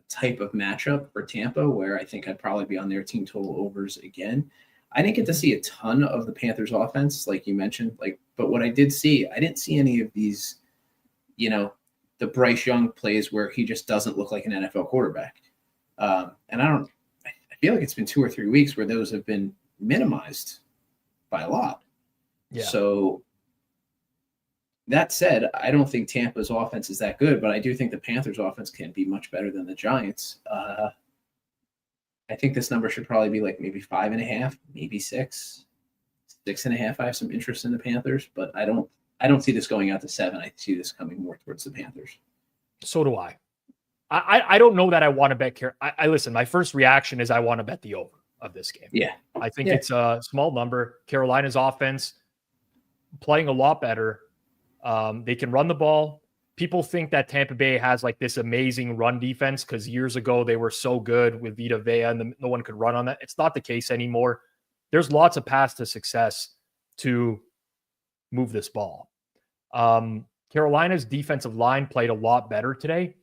type of matchup for Tampa, where I think I'd probably be on their team total overs again. I didn't get to see a ton of the Panthers offense, like you mentioned, but what I did see, I didn't see any of these, the Bryce Young plays where he just doesn't look like an NFL quarterback. And I feel like it's been 2 or 3 weeks where those have been minimized by a lot. Yeah. So that said, I don't think Tampa's offense is that good, but I do think the Panthers offense can be much better than the Giants. I think this number should probably be like maybe 5.5, maybe 6, 6.5. I have some interest in the Panthers, but I don't see this going out to 7. I see this coming more towards the Panthers. So do I. I don't know that I want to bet. I listen. My first reaction is I want to bet the over of this game. Yeah, I think it's a small number. Carolina's offense playing a lot better. They can run the ball. People think that Tampa Bay has like this amazing run defense because years ago they were so good with Vita Vea and no one could run on that. It's not the case anymore. There's lots of paths to success to move this ball. Carolina's defensive line played a lot better today,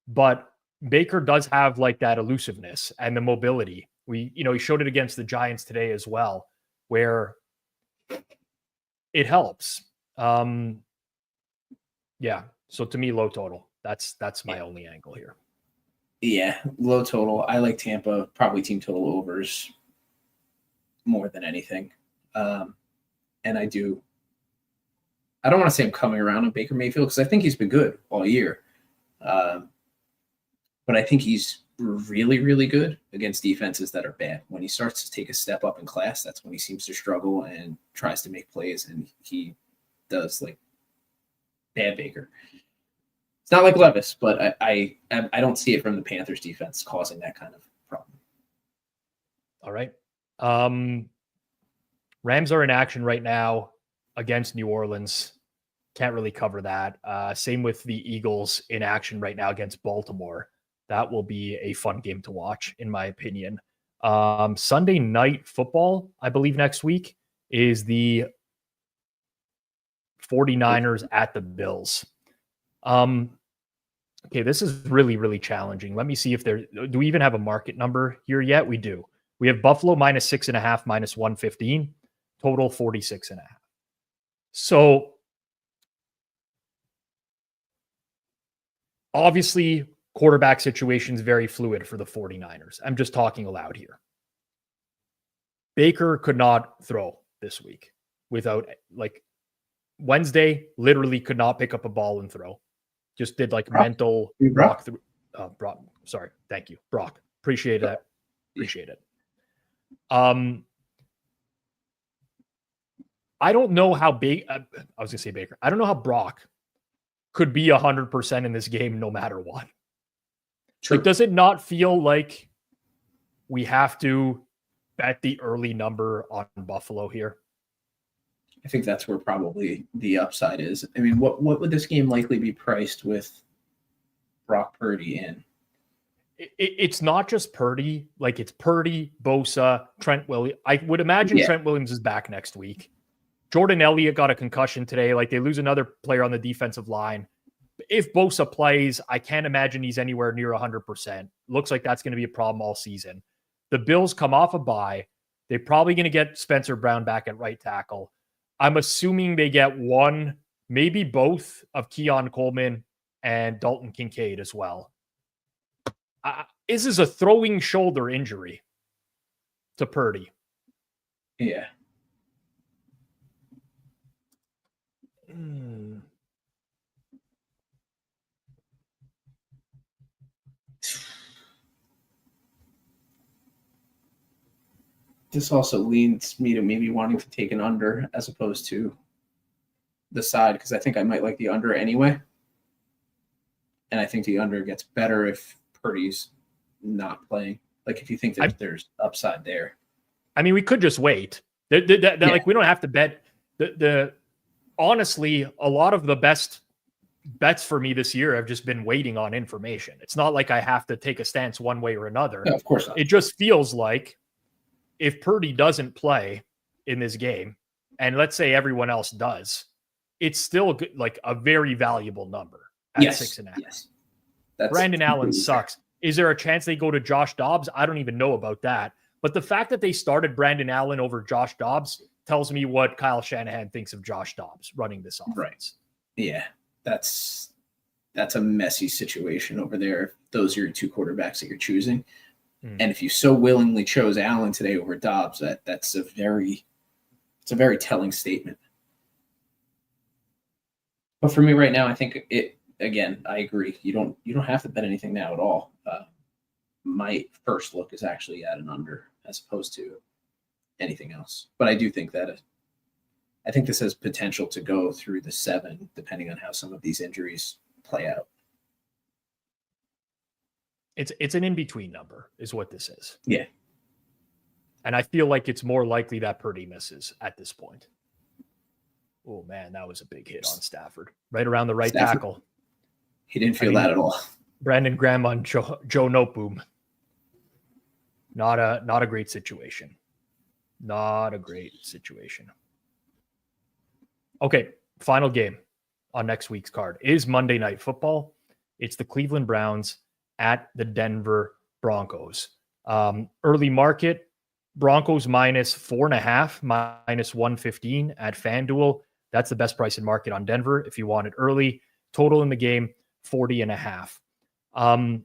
but Baker does have like that elusiveness and the mobility. He showed it against the Giants today as well, where it helps. Yeah. So to me, low total. That's my only angle here. Yeah, low total. I like Tampa, probably team total overs more than anything. And I don't want to say I'm coming around on Baker Mayfield because I think he's been good all year. But I think he's really, really good against defenses that are bad. When he starts to take a step up in class, that's when he seems to struggle and tries to make plays, and he does like bad Baker. It's not like Levis, but I don't see it from the Panthers defense causing that kind of problem. All right. Rams are in action right now against New Orleans. Can't really cover that. Same with the Eagles in action right now against Baltimore. That will be a fun game to watch, in my opinion. Sunday night football, I believe next week, is the 49ers at the Bills. Okay, this is really, really challenging. Let me see if do we even have a market number here yet? We do. We have Buffalo minus 6.5, minus 115, total 46.5. So obviously, quarterback situation is very fluid for the 49ers. I'm just talking aloud here. Baker could not throw this week without, Wednesday, literally could not pick up a ball and throw. Just did mental walk through. Brock, sorry. Thank you, Brock. Appreciate that. Appreciate it. I don't know how big. I was gonna say Baker. I don't know how Brock could be 100% in this game, no matter what. True. Does it not feel like we have to bet the early number on Buffalo here? I think that's where probably the upside is. I mean, what would this game likely be priced with Brock Purdy in? It's not just Purdy. It's Purdy, Bosa, Trent Williams. I would imagine Trent Williams is back next week. Jordan Elliott got a concussion today. They lose another player on the defensive line. If Bosa plays, I can't imagine he's anywhere near 100%. Looks like that's going to be a problem all season. The Bills come off a bye. They're probably going to get Spencer Brown back at right tackle. I'm assuming they get one, maybe both of Keon Coleman and Dalton Kincaid as well. This is a throwing shoulder injury to Purdy. Yeah. This also leans me to maybe wanting to take an under as opposed to the side, because I think I might like the under anyway. And I think the under gets better if Purdy's not playing. Like if you think that there's upside there. I mean, we could just wait. Like we don't have to bet. Honestly, a lot of the best bets for me this year have just been waiting on information. It's not like I have to take a stance one way or another. No, of course not. It just feels like if Purdy doesn't play in this game, and let's say everyone else does, it's still good, like a very valuable number at 6.5. Yes. Brandon Allen sucks. Fair. Is there a chance they go to Josh Dobbs? I don't even know about that. But the fact that they started Brandon Allen over Josh Dobbs tells me what Kyle Shanahan thinks of Josh Dobbs running this offense. Right. Yeah. That's a messy situation over there. Those are your two quarterbacks that you're choosing. And if you so willingly chose Allen today over Dobbs, it's a very telling statement. But for me right now, I think again, I agree. You don't have to bet anything now at all. My first look is actually at an under as opposed to anything else. But I do think that I think this has potential to go through the 7, depending on how some of these injuries play out. It's an in-between number is what this is. Yeah. And I feel like it's more likely that Purdy misses at this point. Oh, man, that was a big hit on Stafford. Right around the right tackle. He didn't feel that at all. Brandon Graham on Joe Noteboom. Not a great situation. Not a great situation. Okay, final game on next week's card is Monday Night Football. It's the Cleveland Browns at the Denver Broncos. Early market, Broncos minus 4.5, minus 115 at Fanduel. That's the best price in market on Denver if you want it early. Total in the game, 40.5.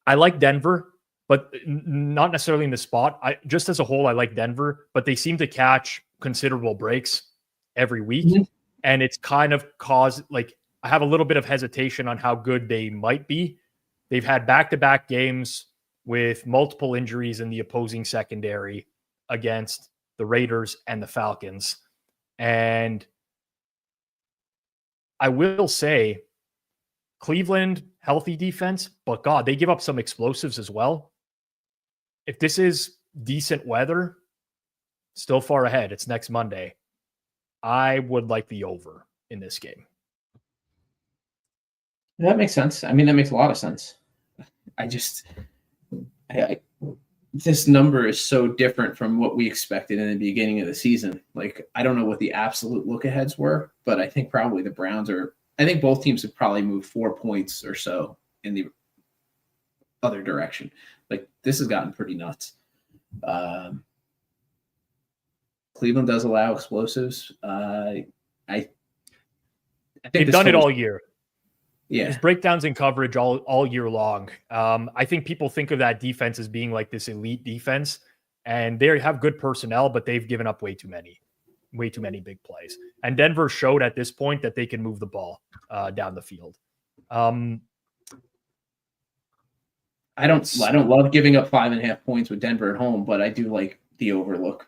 I like Denver, but not necessarily in the spot. Just as a whole, I like Denver, but they seem to catch considerable breaks every week. Mm-hmm. And it's kind of caused, like, I have a little bit of hesitation on how good they might be. They've had back-to-back games with multiple injuries in the opposing secondary against the Raiders and the Falcons. And I will say, Cleveland, healthy defense, but God, they give up some explosives as well. If this is decent weather, still far ahead. It's next Monday. I would like the over in this game. That makes sense. I mean, that makes a lot of sense. This number is so different from what we expected in the beginning of the season. Like, I don't know what the absolute look-aheads were, but I think probably the Browns I think both teams have probably moved 4 points or so in the other direction. Like, this has gotten pretty nuts. Cleveland does allow explosives. I think they've done it all year. Yeah, there's breakdowns in coverage all year long. I think people think of that defense as being like this elite defense, and they have good personnel, but they've given up way too many big plays. And Denver showed at this point that they can move the ball down the field. I don't love giving up 5.5 points with Denver at home, but I do like the overlook.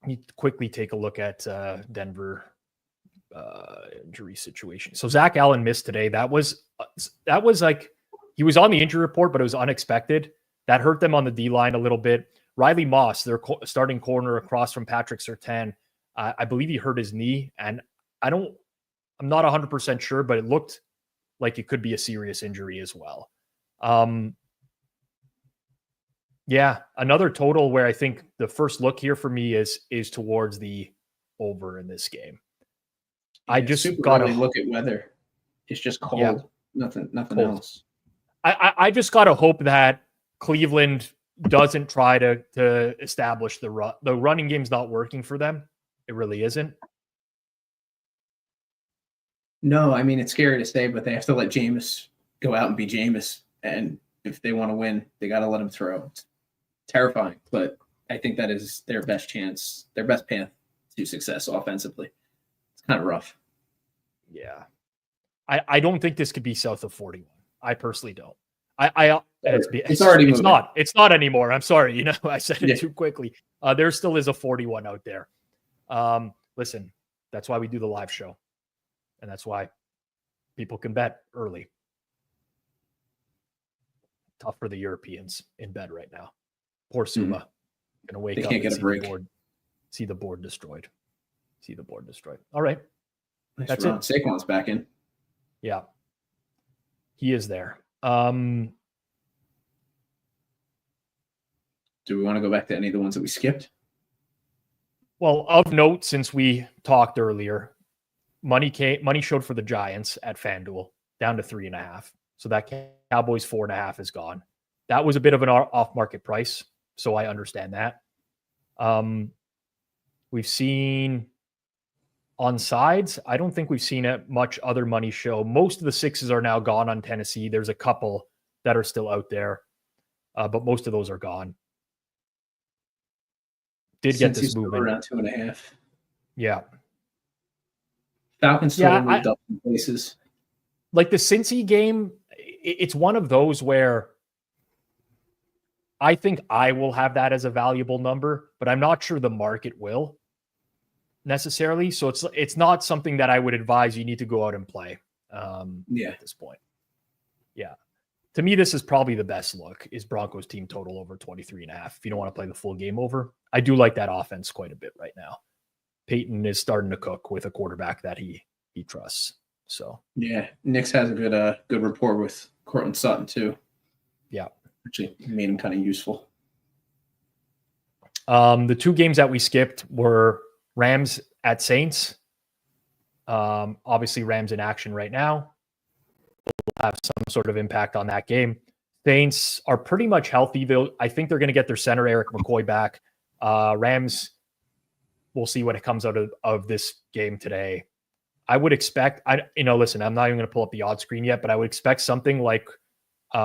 You quickly take a look at Denver injury situation. So Zach Allen missed today. That was like, he was on the injury report, but it was unexpected. That hurt them on the D line a little bit. Riley Moss, their starting corner across from Patrick Surtain, I believe he hurt his knee, and I'm not 100% sure, but it looked like it could be a serious injury as well. Yeah, another total where I think the first look here for me is towards the over in this game. Yeah, I just got to look at weather. It's just cold. Yeah. Nothing cold. Else. I just got to hope that Cleveland doesn't try to establish the run. The running game's not working for them. It really isn't. No, I mean, it's scary to say, but they have to let Jameis go out and be Jameis. And if they want to win, they got to let him throw. It's terrifying, but I think that is their best chance, their best path to success offensively. It's kind of rough. Yeah. I don't think this could be south of 41. I personally don't. It's already moving. It's not anymore. I'm sorry. I said it too quickly. There still is a 41 out there. Listen, that's why we do the live show. And that's why People can bet early. Tough for the Europeans in bed right now. Poor Suma. Gonna wake up and see the board destroyed. All right. Nice That's run. it. Saquon's back in. Yeah. He is there. Do we want to go back to any of the ones that we skipped? Well, of note, since we talked earlier, money showed for the Giants at Fanduel down to 3.5. So that Cowboys 4.5 is gone. That was a bit of an off-market price, so I understand that. We've seen on sides, I don't think we've seen much other money show. Most of the 6s are now gone on Tennessee. There's a couple that are still out there, but most of those are gone. Did get this movement around 2.5. Yeah. Falcons still moved up in places. Like the Cincy game, it's one of those where I think I will have that as a valuable number, but I'm not sure the market will necessarily. So it's not something that I would advise you need to go out and play at this point. Yeah. To me, this is probably the best look is Broncos team total over 23.5. If you don't want to play the full game over, I do like that offense quite a bit right now. Peyton is starting to cook with a quarterback that he trusts. So yeah, Knicks has a good rapport with Cortland Sutton too. Yeah, actually made him kind of useful. The 2 games that we skipped were Rams at Saints. Obviously, Rams in action right now. Will have some sort of impact on that game. Saints are pretty much healthy. I think they're going to get their center Eric McCoy back. Rams, we'll see what comes out of this game today. I would expect, listen, I'm not even going to pull up the odds screen yet, but I would expect something like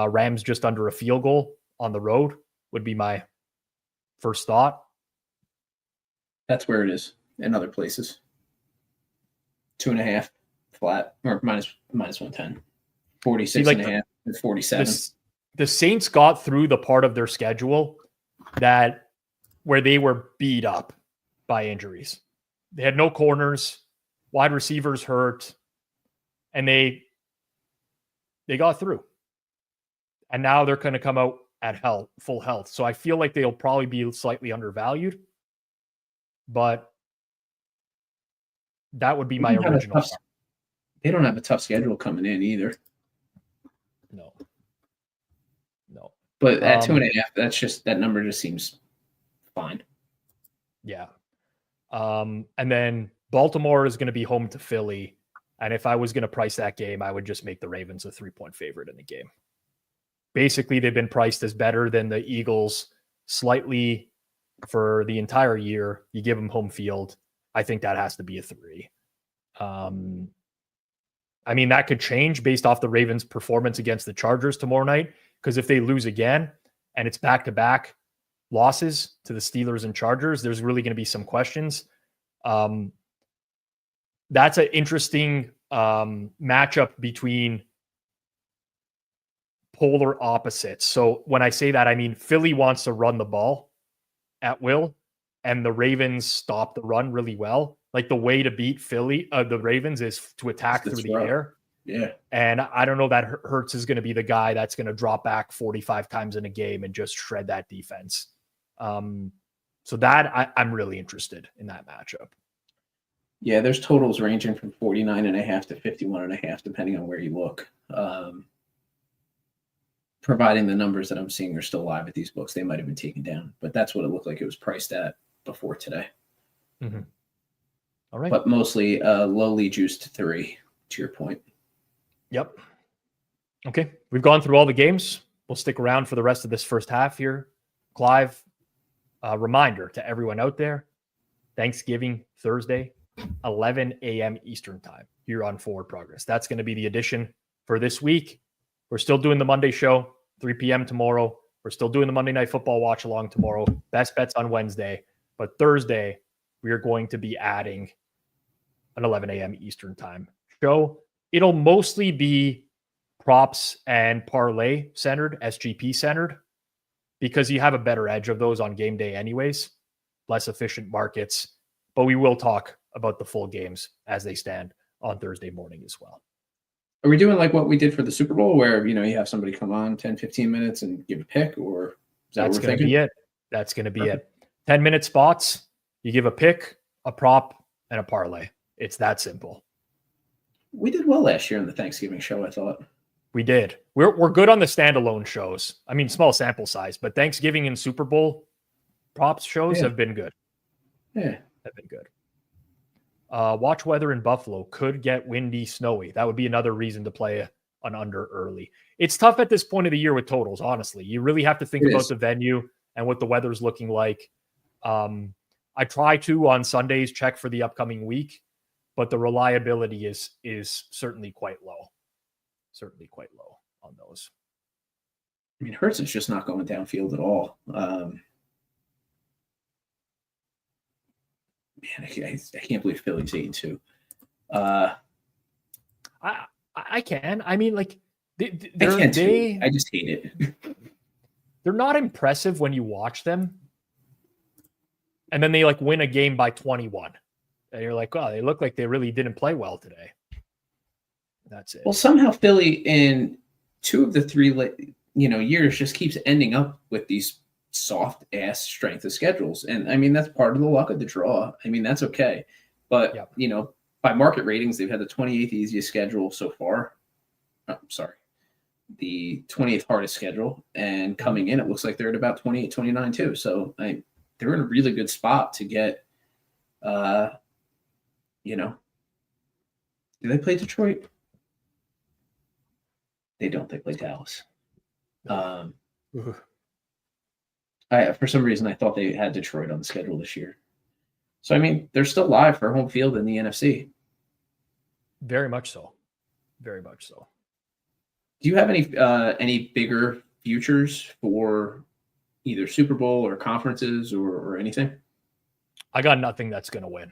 Rams just under a field goal on the road would be my first thought. That's where it is in other places. 2.5 flat or minus 110. 46.5 and 47. The Saints got through the part of their schedule where they were beat up by injuries. They had no corners, wide receivers hurt, and they got through. And now they're going to come out at full health. So I feel like they'll probably be slightly undervalued, but that would be my original. They don't have a tough schedule coming in either. No. But at 2.5, that number just seems fine. Yeah. And then Baltimore is going to be home to Philly. And if I was going to price that game, I would just make the Ravens a 3-point favorite in the game. Basically, they've been priced as better than the Eagles slightly for the entire year. You give them home field. I think that has to be a 3. That could change based off the Ravens' performance against the Chargers tomorrow night. Because if they lose again and it's back-to-back losses to the Steelers and Chargers, there's really going to be some questions. That's an interesting matchup between polar opposites. So when I say that, I mean Philly wants to run the ball at will, and the Ravens stop the run really well. Like the way to beat the Ravens is to attack through the air. Yeah. And I don't know that Hurts is going to be the guy that's going to drop back 45 times in a game and just shred that defense. So that I'm really interested in that matchup. Yeah, there's totals ranging from 49.5 to 51.5, depending on where you look. Providing the numbers that I'm seeing are still live at these books, they might have been taken down, but that's what it looked like it was priced at before today. Mm-hmm. All right. But mostly lowly juiced to 3, to your point. Yep. Okay. We've gone through all the games. We'll stick around for the rest of this first half here. Clive, reminder to everyone out there, Thanksgiving Thursday, 11 a.m. Eastern time here on Forward Progress. That's going to be the edition for this week. We're still doing the Monday show, 3 p.m. tomorrow. We're still doing the Monday Night Football watch along tomorrow. Best bets on Wednesday. But Thursday, we are going to be adding an 11 a.m. Eastern time show. It'll mostly be props and parlay centered, SGP centered, because you have a better edge of those on game day anyways, less efficient markets. But we will talk about the full games as they stand on Thursday morning as well. Are we doing like what we did for the Super Bowl where, you have somebody come on 10, 15 minutes and give a pick, or is that That's what we're going to thinking? be it. That's going to be it. 10-minute spots. You give a pick, a prop, and a parlay. It's that simple. We did well last year on the Thanksgiving show, I thought. We did. We're good on the standalone shows. I mean, small sample size, but Thanksgiving and Super Bowl props shows have been good. Yeah. Have been good. Watch weather in Buffalo. Could get windy, snowy. That would be another reason to play an under early. It's tough at this point of the year with totals, honestly. You really have to think about the venue and what the weather's looking like. I try to, on Sundays, check for the upcoming week, but the reliability is certainly quite low. Certainly quite low on those. I mean, Hurts is just not going downfield at all. Man, I can't believe Philly's 8-2. I can. I mean, like I just hate it. They're not impressive when you watch them, and then they like win a game by 21, and you're like, "Wow, they look like they really didn't play well today." That's it. Well, somehow Philly in 2 of the 3 years just keeps ending up with these soft ass strength of schedules. And I mean, that's part of the luck of the draw. I mean, that's okay. But, by market ratings, they've had the 28th easiest schedule so far. Oh, sorry. The 28th hardest schedule. And coming in, it looks like they're at about 28, 29 too. So they're in a really good spot to get, do they play Detroit? They don't. They play Dallas. For some reason, I thought they had Detroit on the schedule this year. So, I mean, they're still live for home field in the NFC. Very much so. Very much so. Do you have any bigger futures for either Super Bowl or conferences or anything? I got nothing that's going to win.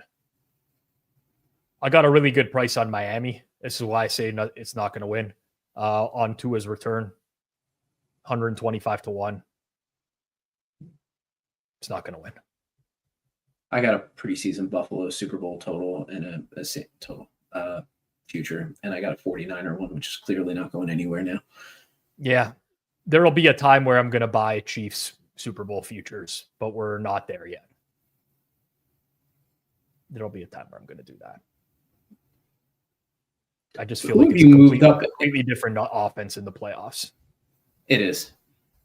I got a really good price on Miami. This is why I say it's not going to win. On Tua's return, 125-1. It's not going to win. I got a preseason Buffalo Super Bowl total and a total future, and I got a 49er one, which is clearly not going anywhere now. Yeah, there will be a time where I'm going to buy Chiefs Super Bowl futures, but we're not there yet. There'll be a time where I'm going to do that. I just feel like it's completely different offense in the playoffs. It is.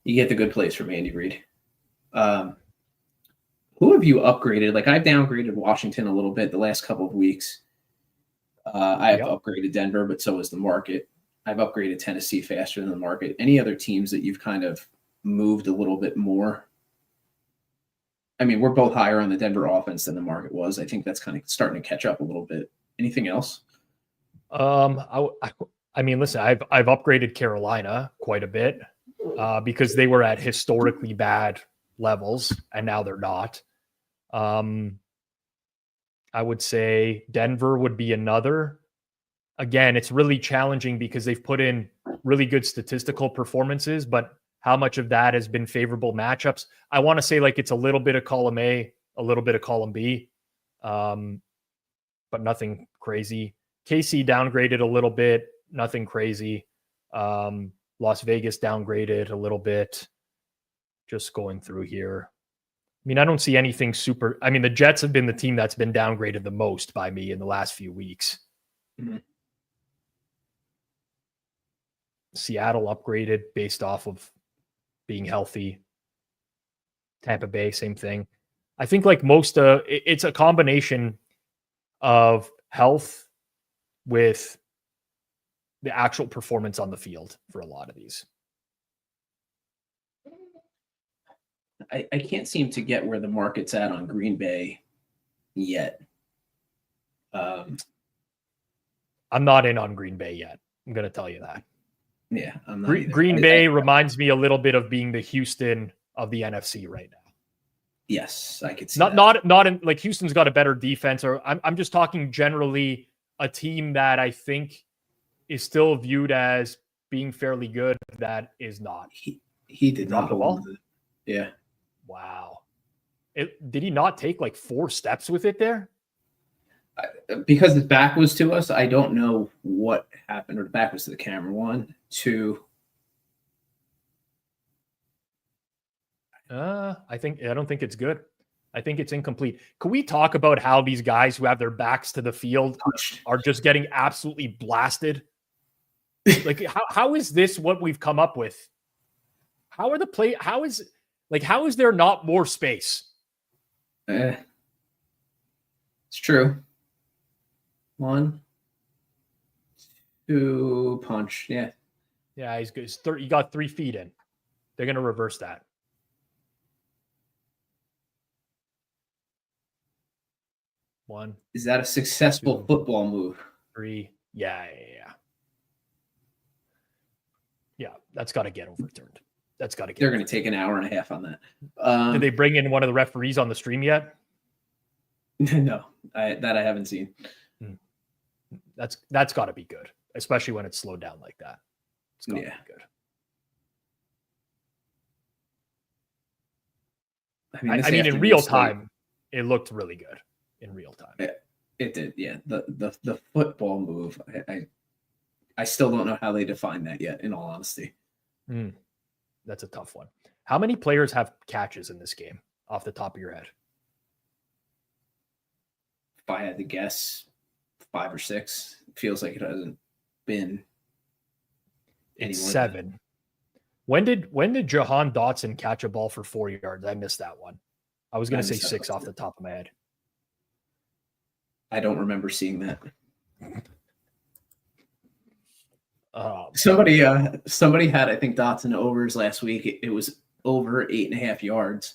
You get the good plays from Andy Reid. Who have you upgraded? Like, I've downgraded Washington a little bit the last couple of weeks. I have upgraded Denver, but so has the market. I've upgraded Tennessee faster than the market. Any other teams that you've kind of moved a little bit more? I mean, we're both higher on the Denver offense than the market was. I think that's kind of starting to catch up a little bit. Anything else? I mean, listen, I've upgraded Carolina quite a bit because they were at historically bad levels and now they're not. I would say Denver would be another. Again, it's really challenging because they've put in really good statistical performances, but how much of that has been favorable matchups? I want to say like it's a little bit of column A, a little bit of column B, but nothing crazy. KC downgraded a little bit, nothing crazy. Las Vegas downgraded a little bit. Just going through here. I mean, I don't see anything super. I mean, the Jets have been the team that's been downgraded the most by me in the last few weeks. Mm-hmm. Seattle upgraded based off of being healthy. Tampa Bay, same thing. I think like most, it's a combination of health with the actual performance on the field for a lot of these. I can't seem to get where the market's at on Green Bay yet. I'm not in on Green Bay yet. I'm going to tell you that. Yeah, I'm not Green Bay reminds me a little bit of being the Houston of the NFC right now. Yes, I could see not in like Houston's got a better defense, or I'm just talking generally a team that I think is still viewed as being fairly good that is not. He did not hold it. Yeah. Wow. Did he not take like 4 steps with it there? because his back was to us, I don't know what happened, or the back was to the camera. 1, 2. I don't think it's good. I think it's incomplete. Can we talk about how these guys who have their backs to the field are just getting absolutely blasted? Like, how is this what we've come up with? How is there not more space? It's true. 1, 2, punch. Yeah. Yeah, he's good. He got 3 feet in. They're going to reverse that. One. Is that a successful 2, football move? 3. Yeah. Yeah, that's got to get overturned. That's got to get. They're going to take an hour and a half on that. Did they bring in one of the referees on the stream yet? No, I haven't seen. That's got to be good, especially when it's slowed down like that. It's got to be good. I mean, in real time, it looked really good. In real time, it did. Yeah, the football move. I still don't know how they define that yet. In all honesty, that's a tough one. How many players have catches in this game, off the top of your head? If I had to guess, 5 or 6. It feels like it hasn't been. It's 7. When did Jahan Dotson catch a ball for 4 yards? I missed that one. I was going to say 6 off the top of my head. I don't remember seeing that. Somebody had, I think, Dotson overs last week. It was over 8.5 yards,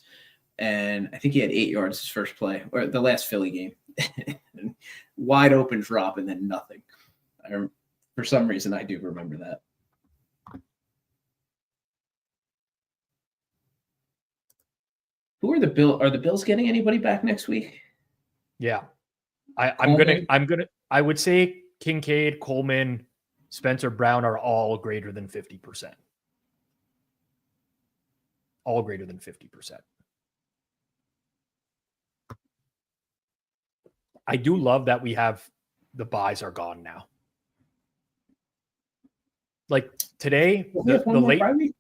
and I think he had 8 yards his first play, or the last Philly game. Wide open drop and then nothing. For some reason, I do remember that. Who are the Bills? Are the Bills getting anybody back next week? Yeah. I would say Kincaid, Coleman, Spencer Brown are all greater than 50%. All greater than 50%. I do love that we have the buys are gone now. Like today, the late.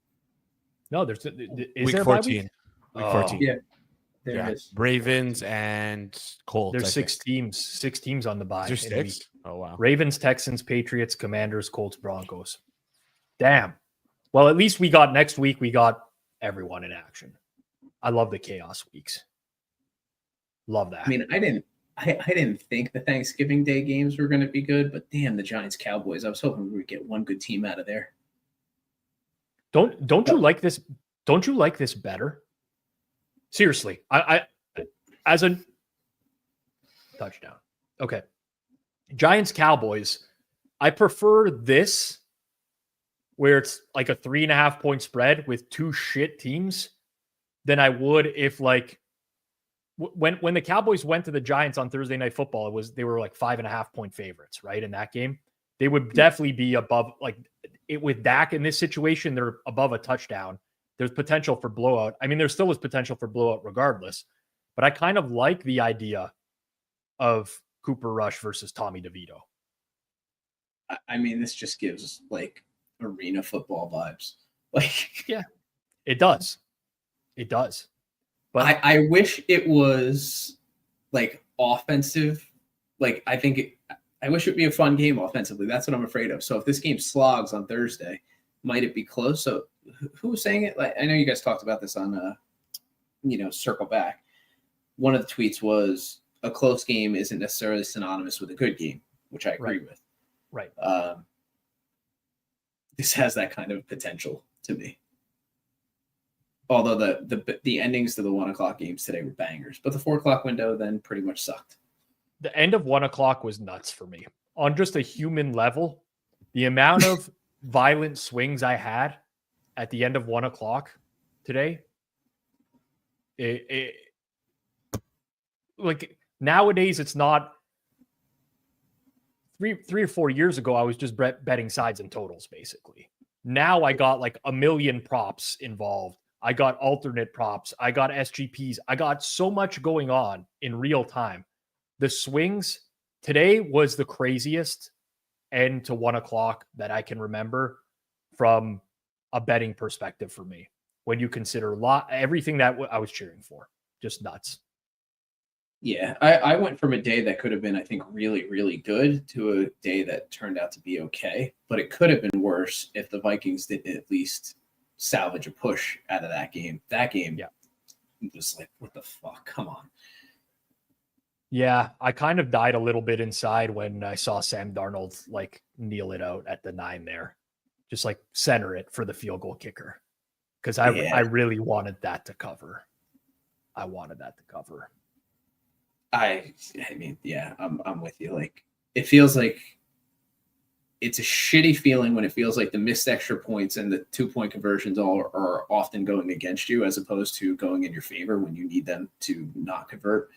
No, there's week 14. Week 14. Yeah. There it is. Ravens and Colts. There's 6 teams on the bye. There's 6? Oh, wow. Ravens, Texans, Patriots, Commanders, Colts, Broncos. Damn. Well, at least we got next week. We got everyone in action. I love the chaos weeks. Love that. I mean, I didn't think the Thanksgiving Day games were going to be good, but damn, the Giants Cowboys. I was hoping we would get one good team out of there. Don't you like this? Don't you like this better? Seriously, I as a touchdown. Okay. Giants Cowboys. I prefer this where it's like a 3.5 point spread with 2 shit teams than I would if like when the Cowboys went to the Giants on Thursday Night Football, they were like 5.5 point favorites, right? In that game, they would definitely be above with Dak in this situation. They're above a touchdown. There's potential for blowout. I mean, there still is potential for blowout regardless, but I kind of like the idea of Cooper Rush versus Tommy DeVito. I mean, this just gives like arena football vibes. Like, yeah, it does. It does. But I wish it was like offensive. Like, I wish it would be a fun game offensively. That's what I'm afraid of. So if this game slogs on Thursday, might it be close? So who was saying it? Like, I know you guys talked about this on, Circle Back. One of the tweets was a close game isn't necessarily synonymous with a good game, which I agree with. Right. This has that kind of potential to me. Although the endings to the 1 o'clock games today were bangers, but the 4 o'clock window then pretty much sucked. The end of 1 o'clock was nuts for me on just a human level. The amount of violent swings I had at the end of 1 o'clock today, like nowadays it's not. 3 or 4 years ago, I was just betting sides and totals basically. Now I got like a million props involved. I got alternate props. I got SGPs. I got so much going on in real time. The swings today was the craziest end to 1 o'clock that I can remember from a betting perspective for me. When you consider everything that I was cheering for, just nuts. Yeah, I went from a day that could have been, I think, really, really good to a day that turned out to be okay. But it could have been worse if the Vikings didn't at least salvage a push out of that game. That game was like, what the fuck? Come on. Yeah, I kind of died a little bit inside when I saw Sam Darnold like kneel it out at the 9 there. Just like center it for the field goal kicker. Because I really wanted that to cover. I wanted that to cover. I mean, yeah, I'm with you. Like, it feels like it's a shitty feeling when it feels like the missed extra points and the 2-point conversions are often going against you as opposed to going in your favor when you need them to not convert.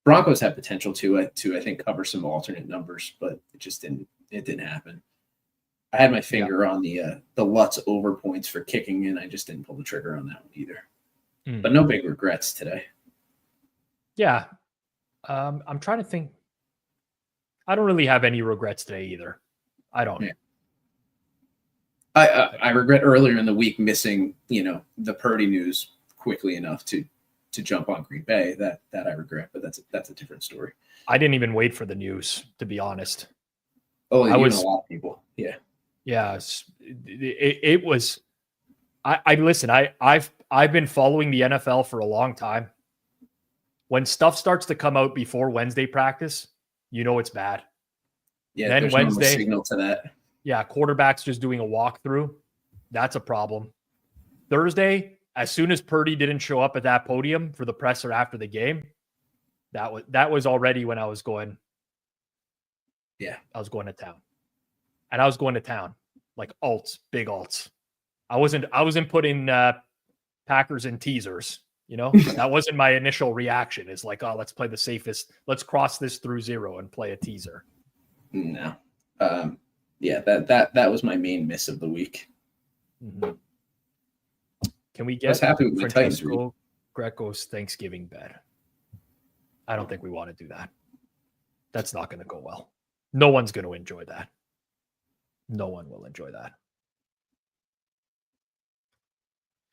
Broncos have potential to I think cover some alternate numbers, but it just didn't happen. I had my finger on the Lutz over points for kicking in. I just didn't pull the trigger on that one either. But no big regrets today. Yeah. I'm trying to think. I don't really have any regrets today either. I don't. Yeah. I regret earlier in the week missing, the Purdy news quickly enough to jump on Green Bay. That I regret, but that's a different story. I didn't even wait for the news, to be honest. Oh, a lot of people. Yeah. Yeah. It was. I listen. I've been following the NFL for a long time. When stuff starts to come out before Wednesday practice, it's bad. Yeah. Then Wednesday, no signal to that. Yeah, quarterback's just doing a walkthrough. That's a problem. Thursday, as soon as Purdy didn't show up at that podium for the presser after the game, that was already when I was going. Yeah, I was going to town, and I was going to town like alts, big alts. I wasn't putting Packers in teasers. That wasn't my initial reaction. It's like, oh, let's play the safest. Let's cross this through 0 and play a teaser. No. Yeah, that was my main miss of the week. Mm-hmm. Can we get Francesco Greco's Thanksgiving bed? I don't think we want to do that. That's not going to go well. No one's going to enjoy that. No one will enjoy that.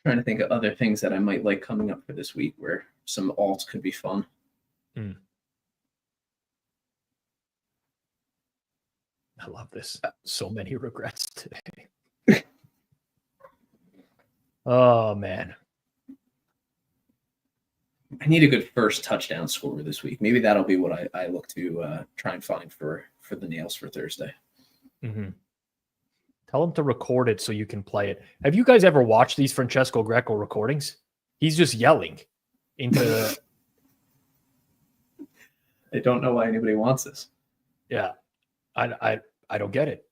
Trying to think of other things that I might like coming up for this week where some alts could be fun. I love this. So many regrets today. Oh, man. I need a good first touchdown scorer this week. Maybe that'll be what I look to try and find for the nails for Thursday. Mm-hmm. Tell him to record it so you can play it. Have you guys ever watched these Francesco Greco recordings? He's just yelling into. I don't know why anybody wants this. Yeah, I don't get it.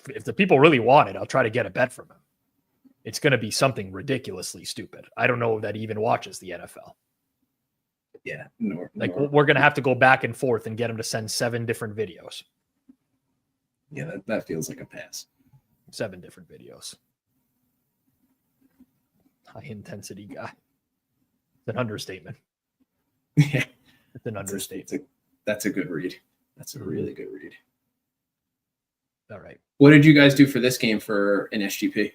If the people really want it, I'll try to get a bet from him. It's going to be something ridiculously stupid. I don't know that he even watches the NFL. Yeah, we're going to have to go back and forth and get him to send 7 different videos. Yeah, that feels like a pass. 7 different videos. High intensity guy. It's an understatement. Yeah, it's an understatement. That's a good read. That's a really good read. All right. What did you guys do for this game for an SGP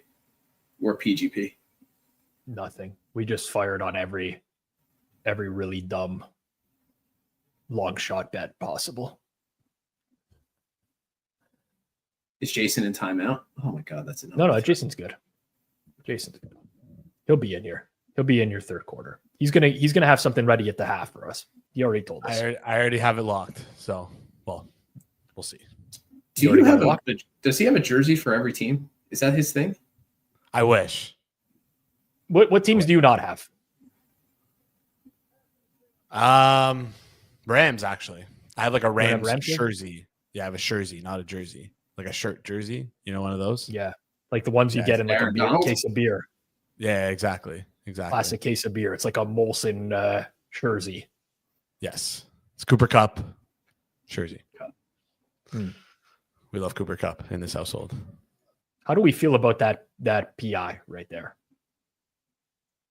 or PGP? Nothing. We just fired on every really dumb long shot bet possible. Is Jason in timeout? Oh my God, that's enough. No, Jason's good. Jason's good. He'll be in here. He'll be in your third quarter. He's gonna have something ready at the half for us. He already told us. I already have it locked. So, well, we'll see. Does he have a jersey for every team? Is that his thing? I wish. What teams do you not have? Rams actually. I have like a Rams jersey. Yeah, I have a jersey, not a jersey. Like a shirt jersey, one of those. Yeah, like the ones you get in like a case of beer. Yeah, exactly. Classic case of beer. It's like a Molson jersey. Yes, it's Cooper Cup jersey. We love Cooper Cup in this household. How do we feel about that PI right there?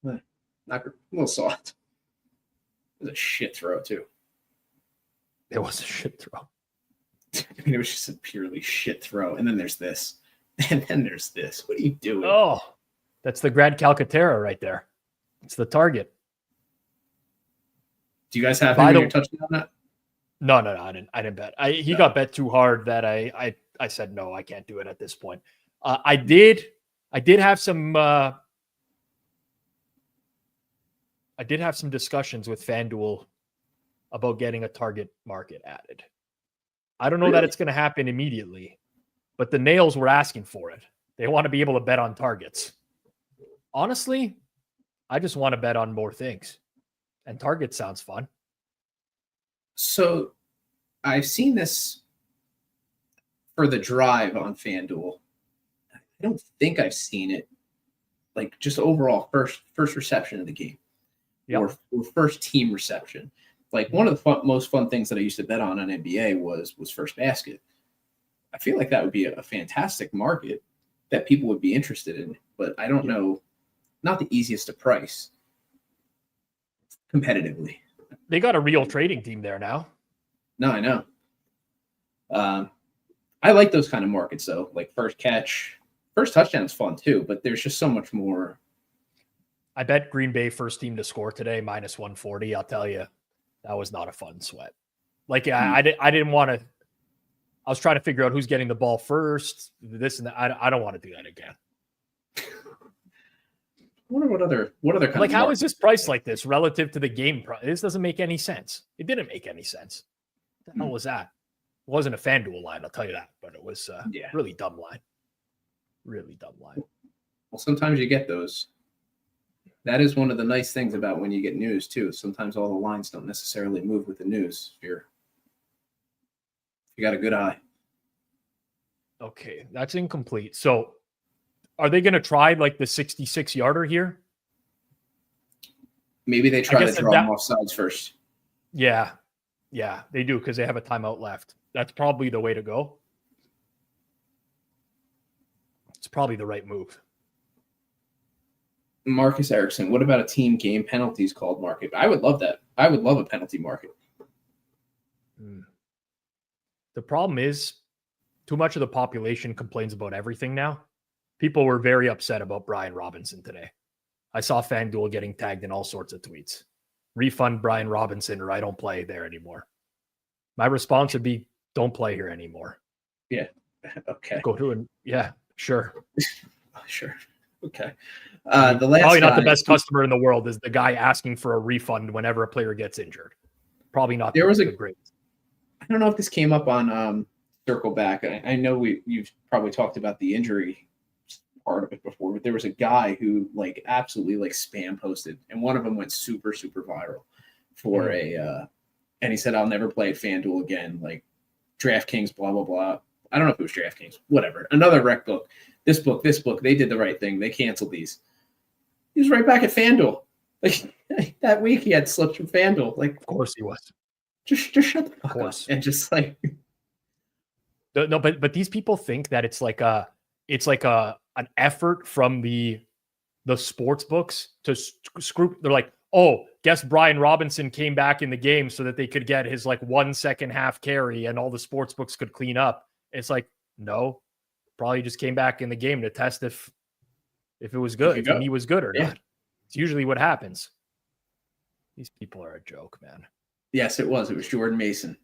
Not a little soft. It was a shit throw, too. It was a shit throw. I mean, it was just a purely shit throw. And then there's this. And then there's this. What are you doing? Oh, that's the Grand Calcaterra right there. It's the target. Do you guys have him in your touchdown on that? No, I didn't bet. He got bet too hard that I said no, I can't do it at this point. I did have some discussions with FanDuel about getting a target market added. I don't know that it's going to happen immediately, but the Nails were asking for it. They want to be able to bet on targets. Honestly, I just want to bet on more things, and target sounds fun. So I've seen this for the drive on FanDuel. I don't think I've seen it like just overall first reception of the game, or first team reception. Like one of the most fun things that I used to bet on NBA was first basket. I feel like that would be a fantastic market that people would be interested in, but I don't know, not the easiest to price competitively. They got a real trading team there now. No, I know. I like those kind of markets though, like first catch, first touchdown is fun too, but there's just so much more. I bet Green Bay first team to score today minus 140. I'll tell you, that was not a fun sweat. Like I didn't want to. I was trying to figure out who's getting the ball first. This and that. I don't want to do that again. I wonder what other kind like of how is this priced like this relative to the game price? This doesn't make any sense. It didn't make any sense. What the hell was that? It wasn't a FanDuel line, I'll tell you that, but it was really dumb line. Really dumb line. Well, sometimes you get those. That is one of the nice things about when you get news too. Sometimes all the lines don't necessarily move with the news. If you got a good eye. Okay, that's incomplete. So are they going to try like the 66-yarder here? Maybe they try to draw them off sides first. Yeah, they do because they have a timeout left. That's probably the way to go. It's probably the right move. Marcus Erickson, what about a team game penalties called market? I would love that. I would love a penalty market. The problem is too much of the population complains about everything now. People were very upset about Brian Robinson today. I saw FanDuel getting tagged in all sorts of tweets. Refund Brian Robinson or I don't play there anymore. My response would be, don't play here anymore. Yeah. Okay. Go to sure. Sure. Okay. The last probably not the best customer in the world is the guy asking for a refund whenever a player gets injured. Probably not. There was a great. I don't know if this came up on Circle Back. I know you've probably talked about the injury part of it before, but there was a guy who like absolutely like spam posted, and one of them went super, super viral for and he said, I'll never play at FanDuel again. Like DraftKings, blah, blah, blah. I don't know if it was DraftKings, whatever. Another rec book. This book, they did the right thing. They canceled these. He was right back at FanDuel. Like that week he had slipped from FanDuel. Like, of course he was. Just shut the fuck up. And just like no, but these people think that it's like an effort from the sports books to screw. They're like, oh, guess Brian Robinson came back in the game so that they could get his like 1 second half carry and all the sports books could clean up. It's like, no, probably just came back in the game to test if it was good, if he was good or not. It's usually what happens. These people are a joke, man. Yes, it was. It was Jordan Mason.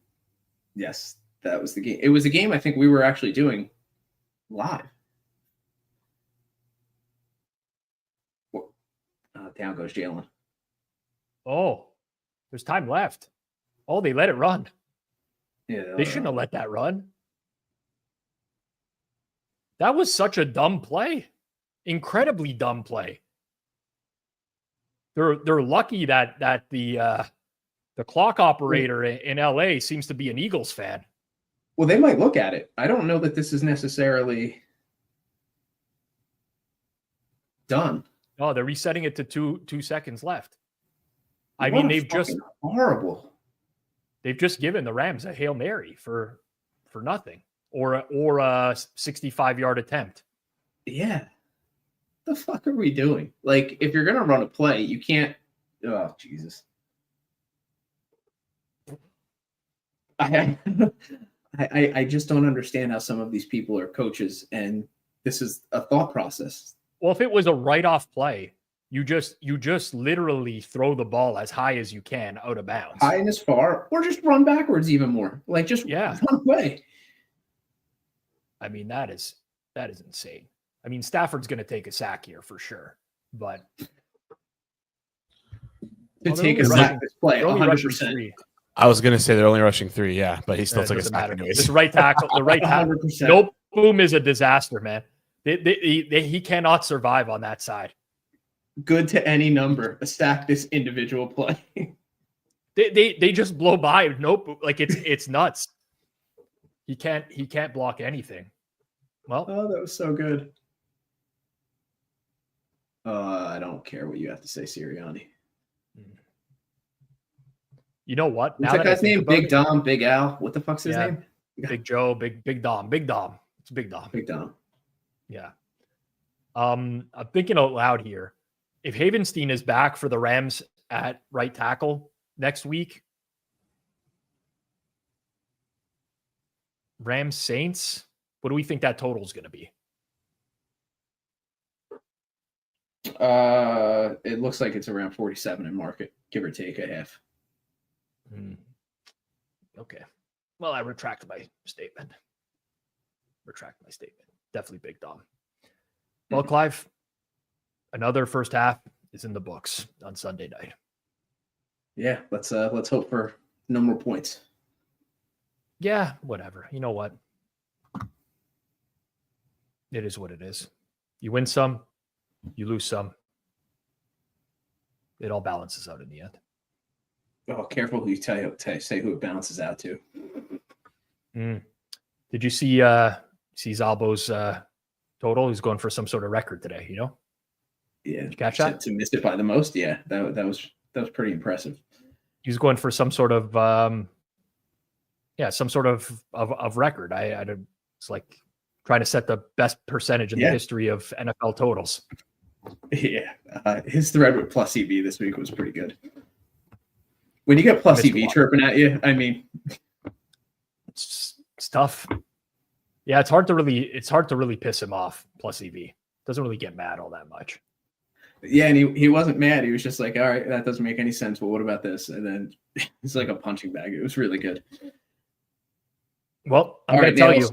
Yes, that was the game. It was a game I think we were actually doing live. Down goes Jalen. Oh, there's time left. Oh, they let it run. Yeah, they shouldn't have let that run. That was such a dumb play. Incredibly dumb play. They're lucky that the clock operator in LA seems to be an Eagles fan. Well, they might look at it. I don't know that this is necessarily done. Oh, they're resetting it to 2 seconds left. I mean, they've just horrible. They've just given the Rams a Hail Mary for nothing or a 65-yard attempt. Yeah. The fuck are we doing? Like, if you're gonna run a play, you can't. Oh, Jesus. I just don't understand how some of these people are coaches, and this is a thought process. Well, if it was a write-off play, you just literally throw the ball as high as you can out of bounds. High and as far, or just run backwards even more. Like just run away. I mean, that is insane. I mean, Stafford's going to take a sack here for sure, but take a sack this play 100%. I was going to say they're only rushing 3, yeah, but he still took a sack anyways. This right tackle, the right tackle. Nope, boom is a disaster, man. He cannot survive on that side. Good to any number. Stack this individual play. They just blow by. Nope, like it's nuts. He can't block anything. Well, oh, that was so good. I don't care what you have to say, Sirianni. You know what? What's that guy's name? Big Dom, Big Al. What the fuck's his name? Big Joe, Big Dom. Big Dom. It's Big Dom. Big Dom. Yeah. I'm thinking out loud here. If Havenstein is back for the Rams at right tackle next week, Rams Saints, what do we think that total is going to be? It looks like it's around 47 in market, give or take a half. Okay. Well, I retract my statement. Definitely Big Dom. Well, Clive, another first half is in the books on Sunday night. Yeah, let's hope for no more points. Yeah, whatever. You know what? It is what it is. You win some, you lose some. It all balances out in the end. Oh, careful who you say who it balances out to. Did you see Zalbo's total? He's going for some sort of record today, you know? Yeah. Did you catch that? To miss it by the most, yeah. That was pretty impressive. He was going for some sort of some sort of record. It's like trying to set the best percentage in the history of NFL totals. Yeah. His thread with plus EV this week was pretty good. When you get plus EV chirping at you, I mean, it's tough. Yeah, it's hard to really piss him off. Plus EV doesn't really get mad all that much. Yeah, and he wasn't mad. He was just like, all right, that doesn't make any sense. But what about this? And then it's like a punching bag. It was really good. Well, I'm going to tell you,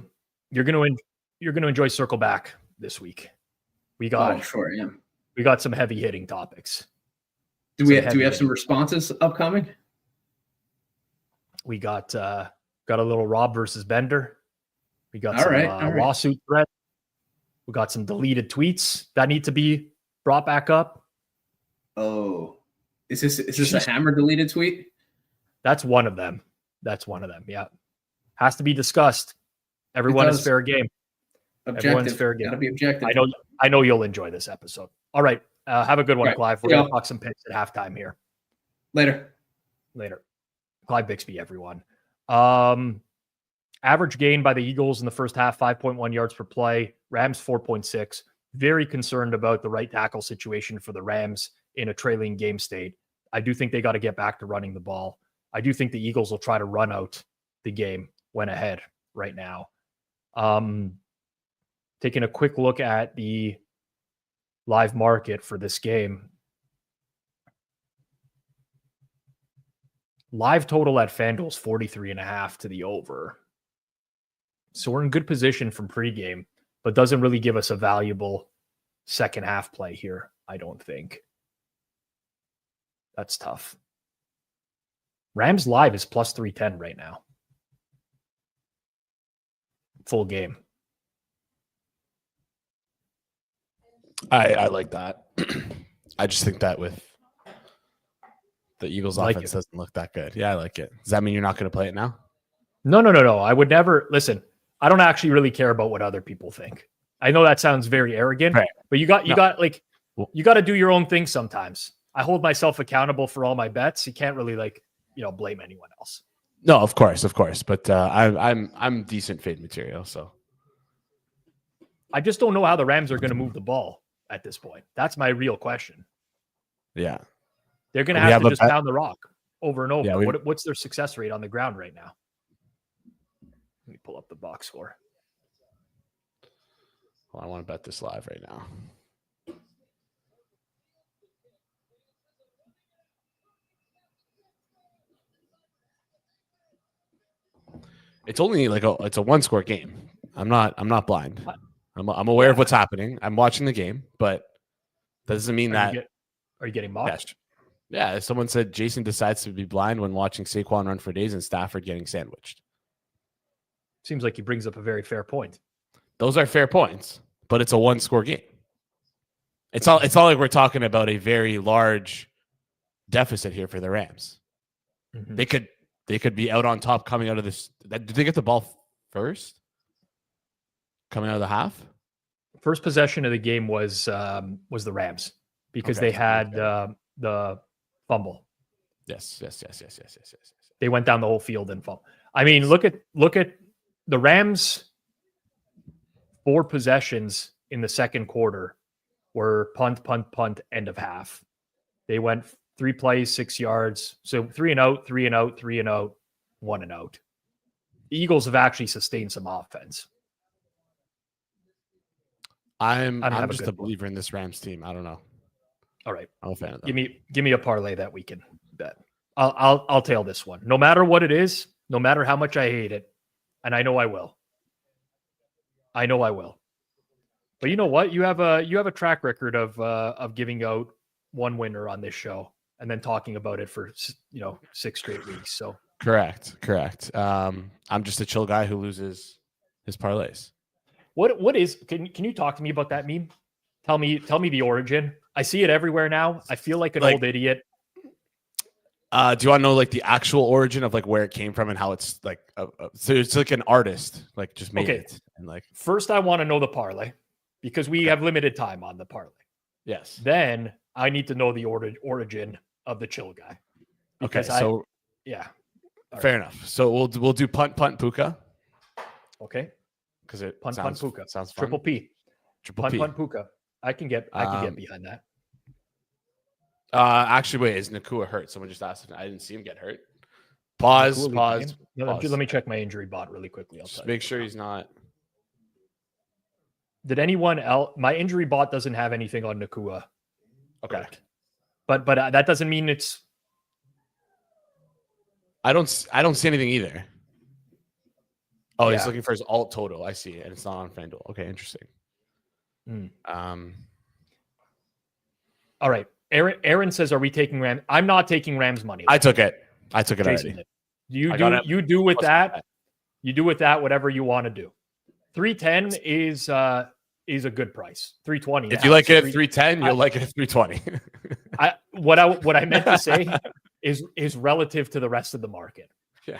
you're going to enjoy Circle Back this week. We got we got some heavy hitting topics. Do we have some responses upcoming? We got a little Rob versus Bender. We got some lawsuit threat. We got some deleted tweets that need to be brought back up. Oh, is this a Hammer deleted tweet? That's one of them. Yeah, has to be discussed. Everyone is fair game. Everyone's fair game. Gotta be objective. I know you'll enjoy this episode. All right, have a good one, Clive. We're gonna talk some picks at halftime here. Later. Clive Bixby, everyone. Average gain by the Eagles in the first half, 5.1 yards per play. Rams 4.6. Very concerned about the right tackle situation for the Rams in a trailing game state. I do think they got to get back to running the ball. I do think the Eagles will try to run out the game when ahead right now. Taking a quick look at the live market for this game. Live total at Fanduel is 43.5 to the over. So we're in good position from pregame, but doesn't really give us a valuable second half play here, I don't think. That's tough. Rams live is plus 310 right now. Full game. I like that. I just think that with the Eagles offense doesn't look that good. Yeah, I like it. Does that mean you're not going to play it now? No. I would never listen. I don't actually really care about what other people think. I know that sounds very arrogant, right, but you got to do your own thing sometimes. I hold myself accountable for all my bets. You can't really blame anyone else. No, of course, but I'm decent fade material, so I just don't know how the Rams are going to move the ball at this point. That's my real question. Yeah, they're going to have to just pound the rock over and over. Yeah, what's their success rate on the ground right now? me pull up the box score. Well, I want to bet this live right now. It's only like it's a 1-score game. I'm not blind. I'm aware of what's happening. I'm watching the game, but that doesn't mean Are you getting mocked? Yeah, someone said Jason decides to be blind when watching Saquon run for days and Stafford getting sandwiched. Seems like he brings up a very fair point. Those are fair points, but it's a 1-score game. It's not like we're talking about a very large deficit here for the Rams. Mm-hmm. They could be out on top coming out of this. Did they get the ball first? Coming out of the half? First possession of the game was the Rams because they had the fumble. Yes. They went down the whole field and fumbled. I mean, look at the Rams. 4 possessions in the second quarter were punt, end of half. They went 3 plays, 6 yards. So 3 and out, 3 and out, 3 and out, 1 and out. The Eagles have actually sustained some offense. I'm just a believer in this Rams team. I don't know. All right. I'm a fan of them. Give me a parlay that we can bet. I'll tail this one. No matter what it is, no matter how much I hate it, and I know I will. But you know what? You have a track record of giving out one winner on this show and then talking about it for 6 straight weeks. So correct. I'm just a chill guy who loses his parlays. What is? Can you talk to me about that meme? Tell me the origin. I see it everywhere now. I feel like an old idiot. Do you want to know like the actual origin of like where it came from and how it's like? So it's like an artist like just made it. And like first, I want to know the parlay because we have limited time on the parlay. Yes. Then I need to know the origin of the chill guy. Okay. So yeah. Fair enough. So we'll do punt puka. Okay. Because it punt puka sounds fun. Triple P. P. Punt puka. I can get behind that. Actually, wait, is Nakua hurt? Someone just asked. I didn't see him get hurt. Pause. Let me check my injury bot really quickly. Just make sure he's not. Did anyone else? My injury bot doesn't have anything on Nakua. Okay, but that doesn't mean it's. I don't see anything either. Oh, he's looking for his alt total. I see, and it's not on Fanduel. Okay, interesting. All right. Aaron says, "Are we taking Rams?" I'm not taking Rams money. I took it. Jason already. You do with that. You do with that whatever you want to do. 310 is a good price. 320. If you like it at 310, you'll like it at 320. What I meant to say is relative to the rest of the market. Yeah.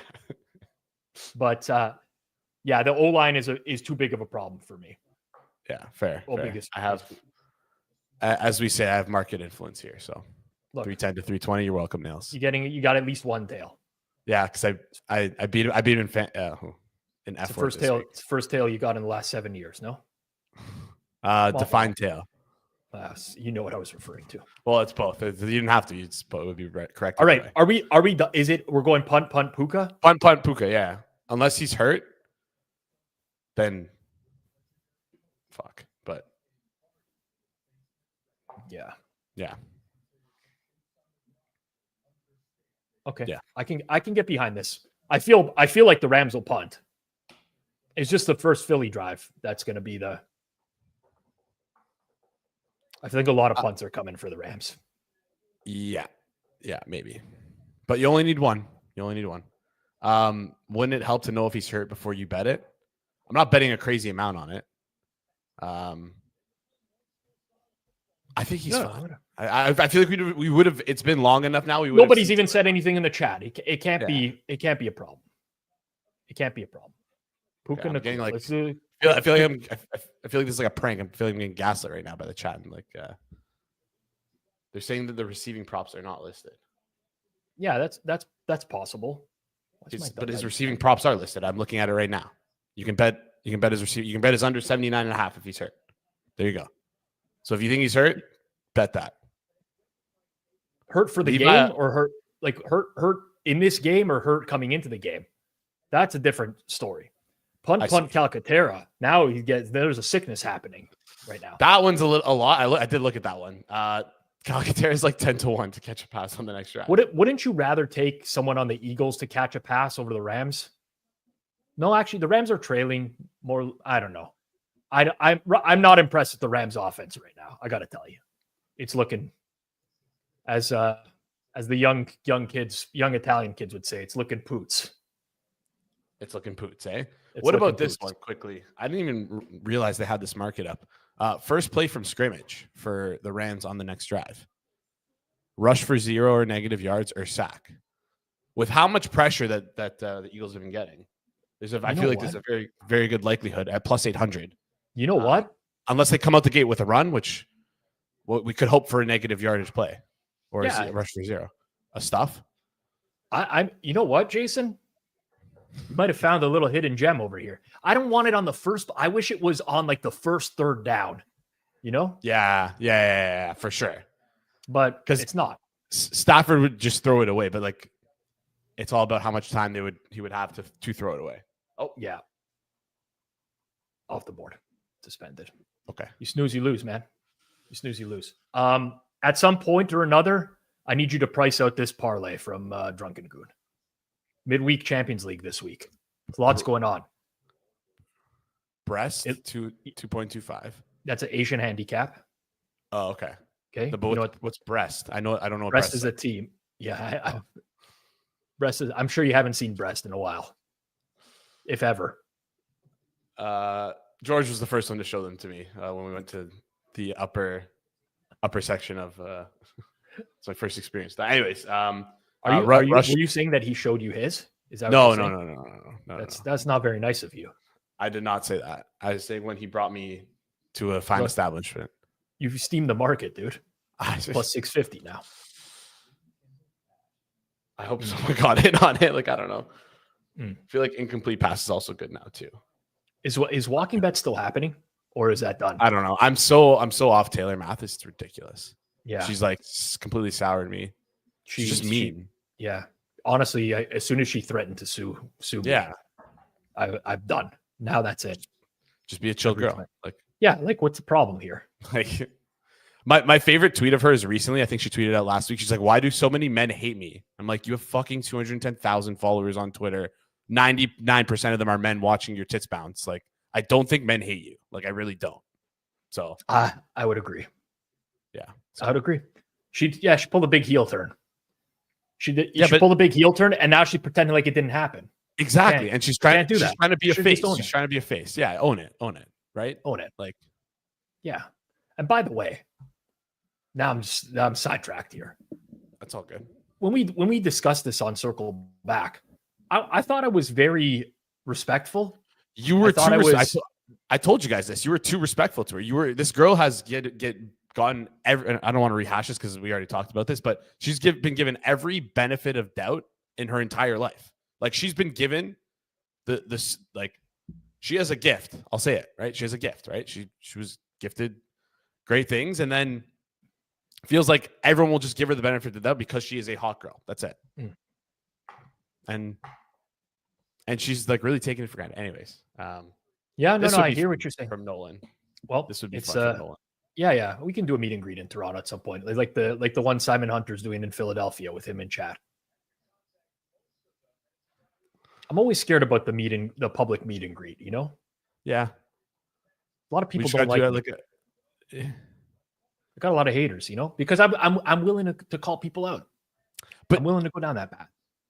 But the O-line is too big of a problem for me. Yeah, fair. Biggest. I have, as we say, I have market influence here. So 310 to 320, you're welcome, Nails. You got at least one tail. Yeah, because I beat him in F. It's the first tail you got in the last 7 years, no? Defined tail. You know what I was referring to. Well, it's both. You didn't have to. It would be correct. All right. Are we? We're going punt puka? Punt puka. Yeah. Unless he's hurt, then fuck. But yeah. Okay. Yeah. I can get behind this. I feel like the Rams will punt. It's just the first Philly drive that's going to be the. I think a lot of punts are coming for the Rams. Yeah, maybe. But you only need one. Wouldn't it help to know if he's hurt before you bet it? I'm not betting a crazy amount on it. I think he's fine. I feel like we would have. It's been long enough now. Nobody's even said anything in the chat. It can't be. It can't be a problem. It can't be a problem. Puka I'm getting like. I feel like this is like a prank. I feel like I'm getting gaslit right now by the chat. And like, they're saying that the receiving props are not listed. Yeah, that's possible. But his receiving props are listed. I'm looking at it right now. You can bet his receiver. You can bet his under 79.5 if he's hurt. There you go. So if you think he's hurt, bet that. Hurt for the game or hurt in this game or hurt coming into the game? That's a different story. Punt Calcaterra. Now there's a sickness happening right now. That one's a lot. I did look at that one. Calcaterra is like 10-1 to catch a pass on the next drive. Wouldn't you rather take someone on the Eagles to catch a pass over the Rams? No, actually, the Rams are trailing more. I don't know. I'm not impressed with the Rams offense right now. I got to tell you, it's looking as the young Italian kids would say, it's looking poots. It's looking poots, eh? What about this one quickly? I didn't even realize they had this market up. First play from scrimmage for the Rams on the next drive. Rush for 0 or negative yards or sack. With how much pressure that the Eagles have been getting, I feel like there's a very, very good likelihood at plus 800. You know what? Unless they come out the gate with a run, which we could hope for a negative yardage play or a rush for 0. A stuff. You know what, Jason? You might have found a little hidden gem over here. I don't want it on the first. I wish it was on like the first third down, you know? Yeah, for sure. But because it's not. Stafford would just throw it away, but like it's all about how much time he would have to throw it away. Oh, yeah. Off the board. Suspended. Okay. You snooze, you lose, man. You snooze, you lose. At some point or another, I need you to price out this parlay from Drunken Goon. Midweek Champions League this week. There's lots going on. Breast 2.25. That's an Asian handicap. Oh, okay. Okay. What's breast? I don't know. What breast is a team. Yeah. Breast is. I'm sure you haven't seen breast in a while, if ever. George was the first one to show them to me when we went to the upper section of. It's my first experience. Anyways, were you saying that he showed you his? Is that no. That's not very nice of you. I did not say that. I was saying when he brought me to a fine establishment. You've steamed the market, dude. Plus 650 now. I hope someone got in on it. Like, I don't know. I feel like incomplete pass is also good now too. Is walking bet still happening, or is that done? I don't know. I'm so off Taylor math. It's ridiculous. Yeah, she's like completely soured me. She's just mean. Yeah, honestly, as soon as she threatened to sue me, I'm done. Now that's it. Just be a chill girl. Like what's the problem here? Like my favorite tweet of hers recently, I think she tweeted out last week. She's like, "Why do so many men hate me?" I'm like, "You have fucking 210,000 followers on Twitter. 99% of them are men watching your tits bounce. Like, I don't think men hate you. Like, I really don't." So I would agree. Yeah, I would agree. She pulled a big heel turn. She pulled a big heel turn, and now she's pretending like it didn't happen. Exactly, and she's trying to be a face. She's trying to be a face. Yeah, own it, right? Own it. Like, yeah. And by the way, now I'm sidetracked here. That's all good. When we discussed this on Circle Back, I thought I was very respectful. You were I told you guys this. You were too respectful to her. This girl has gotten every. I don't want to rehash this because we already talked about this, but she's been given every benefit of doubt in her entire life. Like, she's been given this like she has a gift. I'll say it, right? She has a gift, right? She was gifted great things, and then feels like everyone will just give her the benefit of the doubt because she is a hot girl. That's it. And she's like really taking it for granted. Anyways, I hear what you're saying from Nolan. Well, this would be fun from Nolan. Yeah, we can do a meet and greet in Toronto at some point, like the one Simon Hunter's doing in Philadelphia with him in chat. I'm always scared about the public meet and greet. You know? Yeah. A lot of people don't like it. I got a lot of haters, you know, because I'm willing to call people out. But I'm willing to go down that path.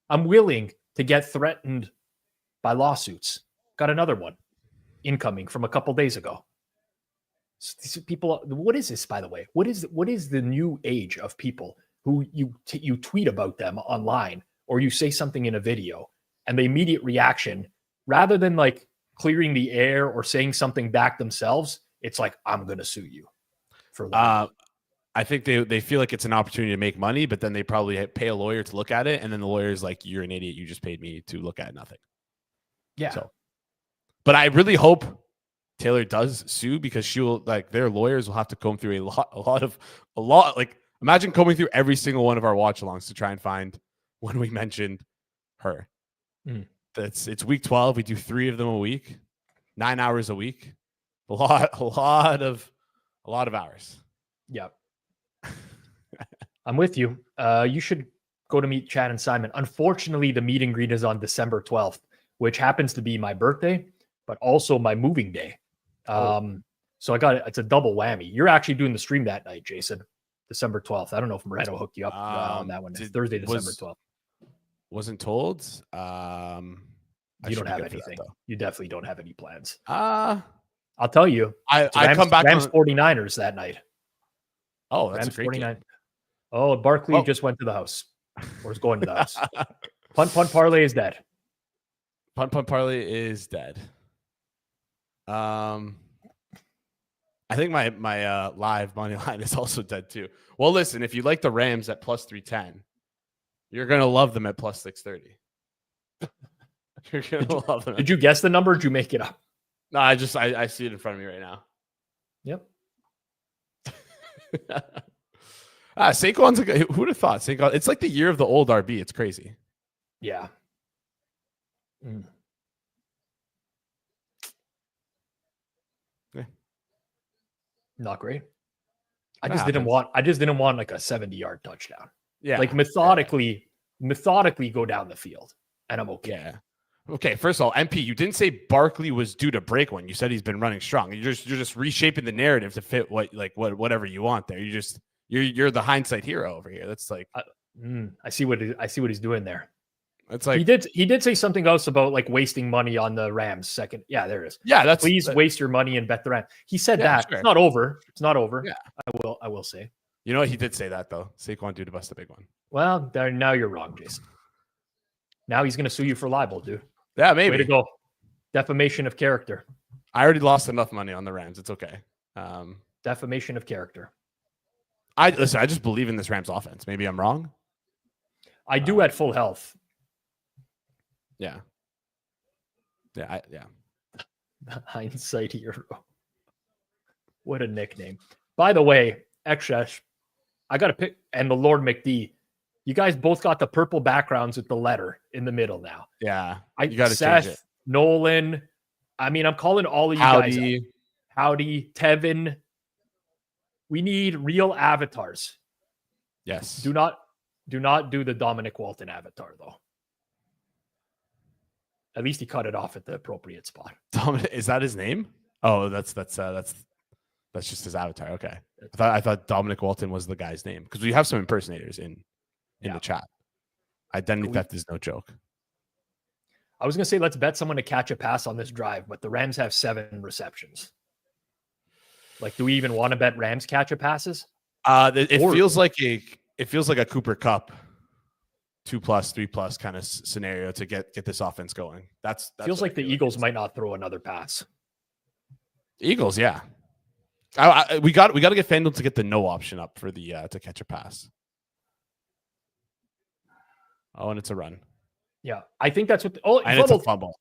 I'm willing to get threatened by lawsuits. Got another one incoming from a couple days ago. These people, what is this, by the way? What is the new age of people who you tweet about them online, or you say something in a video, and the immediate reaction, rather than like clearing the air or saying something back themselves, it's like, I'm going to sue you for that. I think they feel like it's an opportunity to make money, but then they probably pay a lawyer to look at it. And then the lawyer's like, you're an idiot. You just paid me to look at nothing. Yeah. So, but I really hope Taylor does sue, because she will, like, their lawyers will have to comb through a lot. Like, imagine combing through every single one of our watch alongs to try and find when we mentioned her. It's week 12. We do 3 of them a week. 9 hours a week. A lot of hours. Yep. I'm with you. You should go to meet Chad and Simon. Unfortunately, the meet and greet is on December 12th, which happens to be my birthday, but also my moving day. So it's a double whammy. You're actually doing the stream that night, Jason, December 12th. I don't know if Moreno hooked you up on that one. It's Thursday, December 12th. Wasn't told. You don't have anything. You definitely don't have any plans. I'll tell you. I come back Rams 49ers that night. Oh, that's Rams a great 49. Game. Oh, Barkley just went to the house. Or is going to the house. Punt parlay is dead. Punt parlay is dead. I think my live money line is also dead too. Well, listen, if you like the Rams at plus 310, you're gonna love them at plus 630. You're gonna love them. Did you guess the number? Or did you make it up? No, I see it in front of me right now. Yep. Saquon's a good, who would have thought Saquon? It's like the year of the old RB. It's crazy. Yeah. Not great. I just didn't want like a 70-yard touchdown. Yeah. Like methodically go down the field, and I'm okay. Yeah. Okay. First of all, MP, you didn't say Barkley was due to break one. You said he's been running strong. You're just reshaping the narrative to fit whatever you want there. You're the hindsight hero over here. That's like I see what he's doing there. It's like he did say something else about like wasting money on the Rams second. Yeah, there it is. Yeah, please waste your money and bet the Rams. He said that. Sure. It's not over. Yeah, I will say. You know what? He did say that though. Saquon due to bust a big one. Well, now you're wrong, Jason. Now he's going to sue you for libel, dude. Yeah, maybe. Way to go. Defamation of character. I already lost enough money on the Rams. It's okay. Defamation of character. I just believe in this Rams offense. Maybe I'm wrong. I do at full health. Yeah. Yeah. Hindsight hero. What a nickname. By the way, Exesh, I got to pick, and the Lord McD. You guys both got the purple backgrounds with the letter in the middle now. Yeah. You got to Seth, change it. Nolan. I mean, I'm calling all of you guys. Howdy, Tevin. We need real avatars. Yes. Do not do the Dominic Walton avatar though. At least he cut it off at the appropriate spot. Is that his name? Oh, that's just his avatar. Okay. I thought Dominic Walton was the guy's name because we have some impersonators in the chat. Identity theft is no joke. I was gonna say let's bet someone to catch a pass on this drive, but the Rams have 7 receptions. Like, do we even want to bet Rams catch a passes? It feels like a Cooper Kupp 2+, 3+ kind of scenario to get this offense going. That's feels like the Eagles might not throw another pass. Eagles, yeah. We got to get Fanduel to get the no option up for the to catch a pass. Oh, and it's a run. Yeah, I think that's what. And it's a fumble.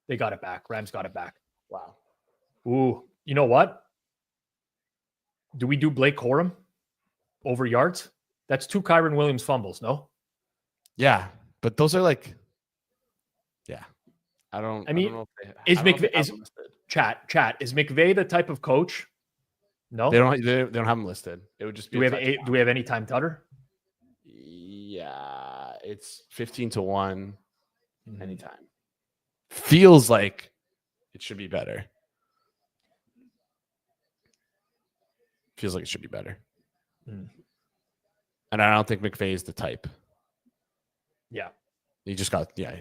They got it back. Rams got it back. Wow. Ooh, you know what? Do we do Blake Corum over yards? That's 2 Kyron Williams fumbles, no? Yeah, but those are like, yeah. I don't know if chat is McVay the type of coach? No, they don't have him listed. It would just be. Do we have any time Tutter? Yeah, it's 15-1 anytime. Feels like it should be better. Feels like it should be better. And I don't think McVay is the type. Yeah. He just got, yeah.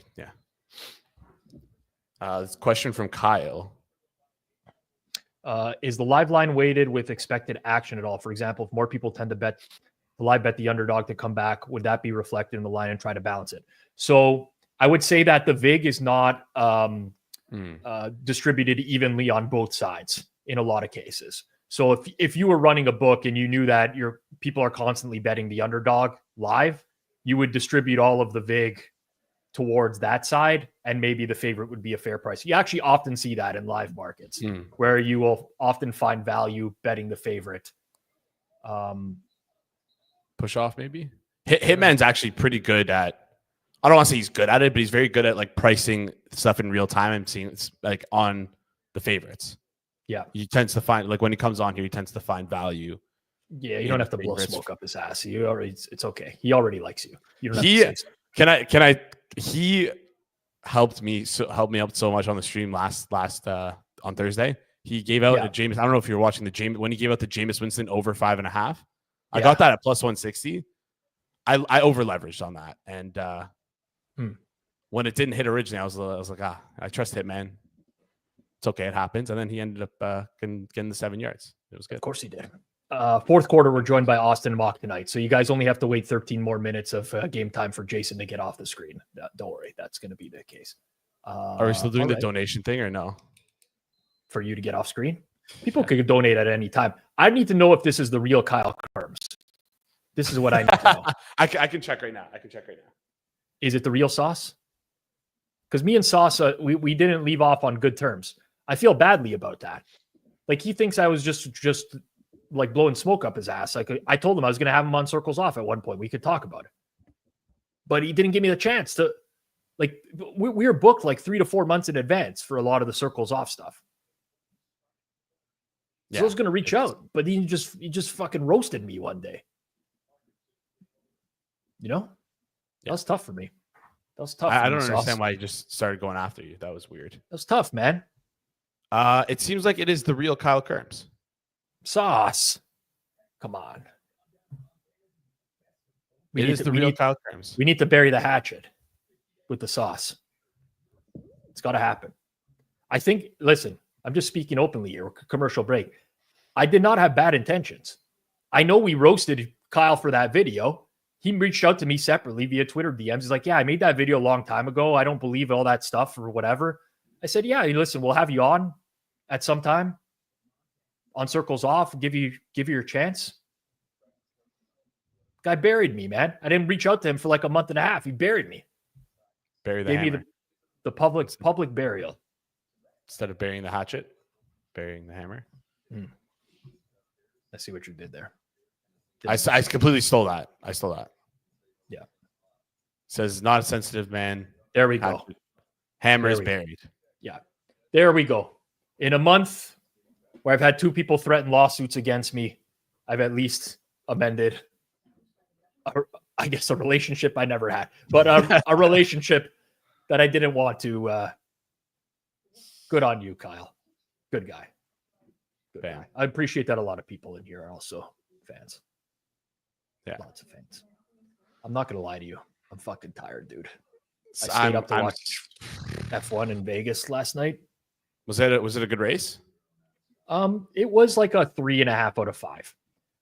This question from Kyle. Is the live line weighted with expected action at all? For example, if more people tend to bet the underdog to come back, would that be reflected in the line and try to balance it? So I would say that the VIG is not distributed evenly on both sides in a lot of cases. So if you were running a book and you knew that your people are constantly betting the underdog live, you would distribute all of the VIG towards that side, and maybe the favorite would be a fair price. You actually often see that in live markets where you will often find value betting the favorite. Push off maybe? Hitman's actually pretty good at, I don't want to say he's good at it, but he's very good at like pricing stuff in real time. I'm seeing it's like on the favorites. Yeah. He tends to find, like when he comes on here, he tends to find value. Yeah, you don't have to blow smoke up his ass. It's okay. He already likes you. You don't have to say so. He helped me out so much on the stream last on Thursday. He gave out a Jameis. I don't know if you were watching the Jameis when he gave out the Jameis Winston over 5.5. I got that at plus 160. I over leveraged on that, and when it didn't hit originally, I was like, I trust Hitman. It's okay, it happens. And then he ended up getting the 7 yards. It was good. Of course he did. Fourth quarter, we're joined by Austin Mock tonight. So you guys only have to wait 13 more minutes of game time for Jason to get off the screen. Don't worry, that's going to be the case. Are we still doing the donation thing or no? For you to get off screen? People could donate at any time. I need to know if this is the real Kyle Kerms. This is what I need to know. I can check right now. Is it the real Sauce? Because me and Sauce, we didn't leave off on good terms. I feel badly about that. Like he thinks I was just like blowing smoke up his ass. Like I told him I was going to have him on Circles Off at one point. We could talk about it, but he didn't give me the chance to. Like we were booked like 3 to 4 months in advance for a lot of the Circles Off stuff. So I was going to reach out, but he just fucking roasted me one day. You know, that was tough for me. That was tough. I don't understand why he just started going after you. That was weird. That was tough, man. It seems like it is the real Kyle Kerms. Sauce. Come on. It is the real Kyle Kerms. We need to bury the hatchet with the Sauce. It's got to happen. I think, listen, I'm just speaking openly here. Commercial break. I did not have bad intentions. I know we roasted Kyle for that video. He reached out to me separately via Twitter DMs. He's like, yeah, I made that video a long time ago. I don't believe all that stuff or whatever. I said, yeah, listen, we'll have you on at some time on Circles Off, give you your chance. Guy buried me, man. I didn't reach out to him for like a month and a half. He buried me. Gave me the public burial. Instead of burying the hatchet, burying the hammer. I see what you did there. I completely stole that. I stole that. Yeah. Says not a sensitive man. There we go. Hammer is buried. Yeah. There we go. In a month where I've had 2 people threaten lawsuits against me, I've at least amended, I guess, a relationship I never had, but a relationship that I didn't want to. Good on you, Kyle. Good guy. Good guy. I appreciate that a lot of people in here are also fans. Yeah. Lots of fans. I'm not going to lie to you. I'm fucking tired, dude. I stayed up to watch F1 in Vegas last night. Was it a good race? It was like a 3.5 out of 5.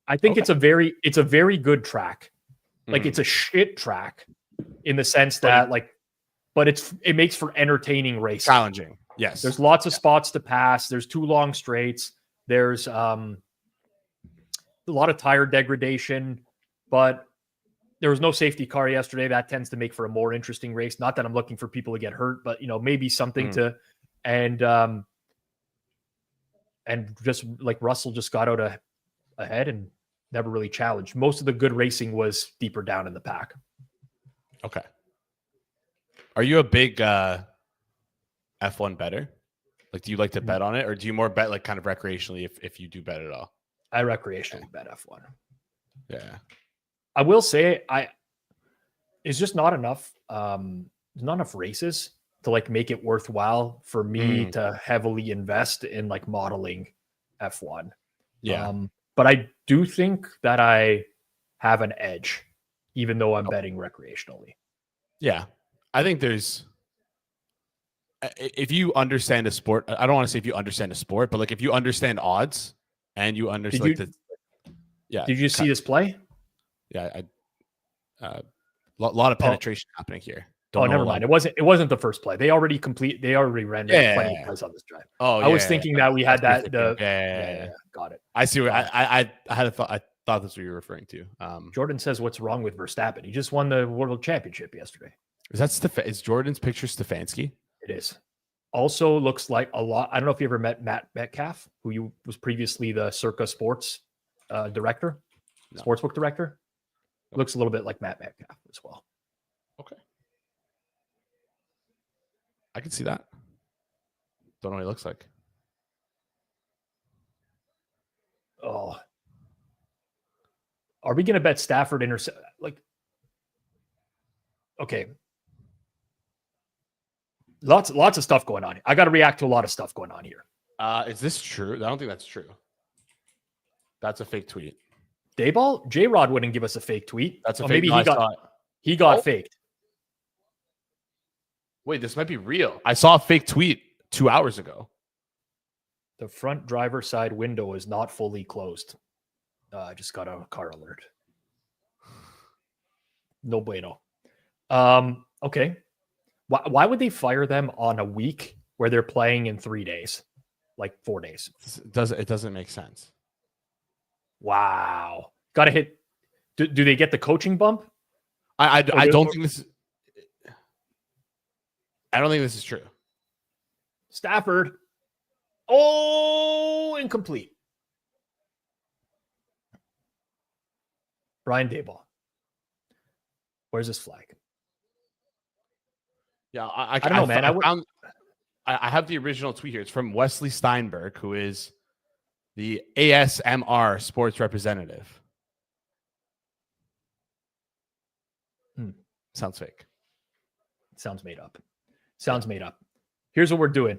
I think it's a very good track. Like it's a shit track in the sense that but it makes for entertaining racing. Challenging. Yes. There's lots of spots to pass. There's 2 long straights. There's a lot of tire degradation, but there was no safety car yesterday. That tends to make for a more interesting race. Not that I'm looking for people to get hurt, but maybe something to and just like Russell just got out ahead and never really challenged. Most of the good racing was deeper down in the pack. Okay. Are you a big F1 better? Like, do you like to bet on it, or do you more bet like kind of recreationally if you do bet at all? I recreationally bet F1. Yeah. I will say it's just not enough. There's not enough races to like make it worthwhile for me to heavily invest in like modeling F1. Yeah. But I do think that I have an edge, even though I'm betting recreationally. Yeah. I think if you understand a sport, I don't want to say if you understand a sport, but like if you understand odds and you understand Did you see this play? Yeah. A lot of penetration happening here. Never mind. It wasn't the first play. They already ran plenty of plays on this drive. I was thinking that we had that. Got it. I see. I thought that's what you were referring to. Jordan says, "What's wrong with Verstappen? He just won the World Championship yesterday." Is Jordan's picture Stefanski? It is. Also looks like a lot. I don't know if you ever met Matt Metcalf, who was previously the Circa Sports director, sportsbook director. Looks a little bit like Matt Metcalf as well. Okay. I can see that. Don't know what he looks like. Oh, are we going to bet Stafford intercept? Like, okay. Lots of stuff going on. I got to react to a lot of stuff going on here. Is this true? I don't think that's true. That's a fake tweet. Dayball? J-Rod wouldn't give us a fake tweet. That's a fake. Maybe No, he got faked. Wait, this might be real. I saw a fake tweet 2 hours ago. The front driver's side window is not fully closed. I just got a car alert. No bueno. Okay. Why would they fire them on a week where they're playing in 3 days? Like 4 days. It doesn't make sense. Wow. Got to hit. Do they get the coaching bump? I don't think this. I don't think this is true. Stafford. Oh, incomplete. Brian Dayball. Where's this flag? Yeah, I don't know, man. I have the original tweet here. It's from Wesley Steinberg, who is the ASMR sports representative. Sounds fake. Sounds made up. Sounds made up. Here's what we're doing.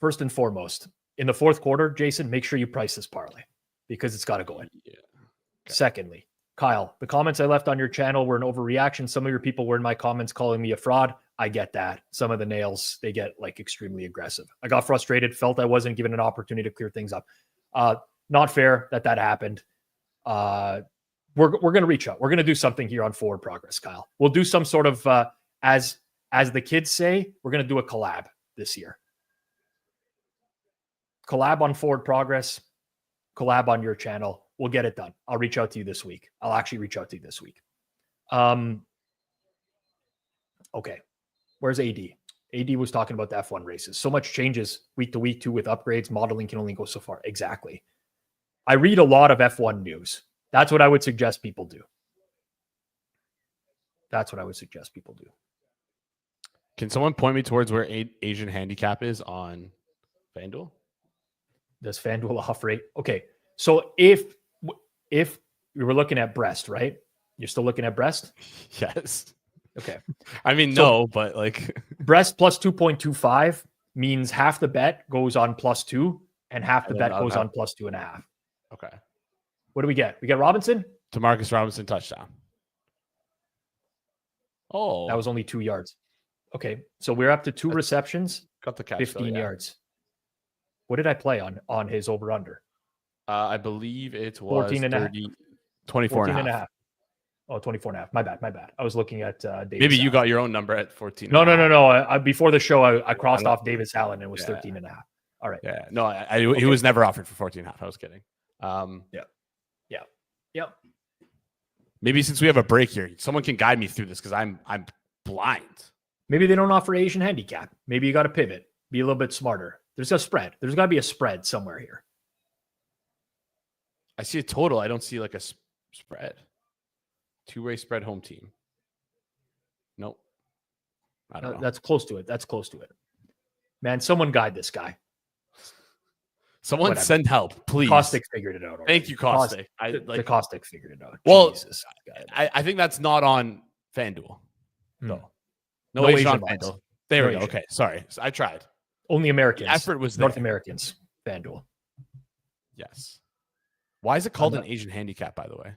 First and foremost, in the fourth quarter, Jason, make sure you price this parlay because it's got to go in. Yeah. Okay. Secondly, Kyle, the comments I left on your channel were an overreaction. Some of your people were in my comments calling me a fraud. I get that. Some of the nails, they get like extremely aggressive. I got frustrated, felt I wasn't given an opportunity to clear things up. Not fair that happened. We're going to reach out. We're going to do something here on Forward Progress, Kyle. We'll do some sort of, as the kids say, we're going to do a collab this year. Collab on Forward Progress, collab on your channel. We'll get it done. I'll reach out to you this week. I'll actually reach out to you this week. Okay. Where's AD? AD was talking about the F1 races. So much changes week to week too with upgrades. Modeling can only go so far. Exactly. I read a lot of F1 news. That's what I would suggest people do. Can someone point me towards where Asian handicap is on FanDuel? Does FanDuel offer rate? Okay. So if we were looking at breast, right? You're still looking at breast? Yes. Okay. I mean, no, but like breast plus 2.25 means half the bet goes on +2 and half the bet goes on +2.5. Okay. What do we get? We got Robinson? Demarcus Robinson touchdown. Oh. That was only 2 yards. Okay. So we're up to 2 receptions. Got the catch. 15 yards. What did I play on his over-under? I believe it was 24 and a half. Oh, 24 and a half. My bad. I was looking at Davis. Maybe you got your own number at 14. No. Before the show, I crossed off Davis Allen and it was 13 and a half. All right. Yeah. No, he was never offered for 14 and a half. I was kidding. Yeah. Maybe since we have a break here, someone can guide me through this because I'm blind. Maybe they don't offer Asian handicap. Maybe you got to pivot. Be a little bit smarter. There's a spread. There's got to be a spread somewhere here. I see a total. I don't see like a spread. 2-way spread home team. Nope. I don't know. That's close to it. Man, someone guide this guy. Someone send help, please. Caustic figured it out already. Thank you, Caustic. The Caustic figured it out. Well, Jesus. I think that's not on FanDuel. No. No Asian on lines. FanDuel. There we go. Asian. Okay, sorry. I tried. Only Americans. The effort was there. North Americans. FanDuel. Yes. Why is it called an Asian handicap, by the way?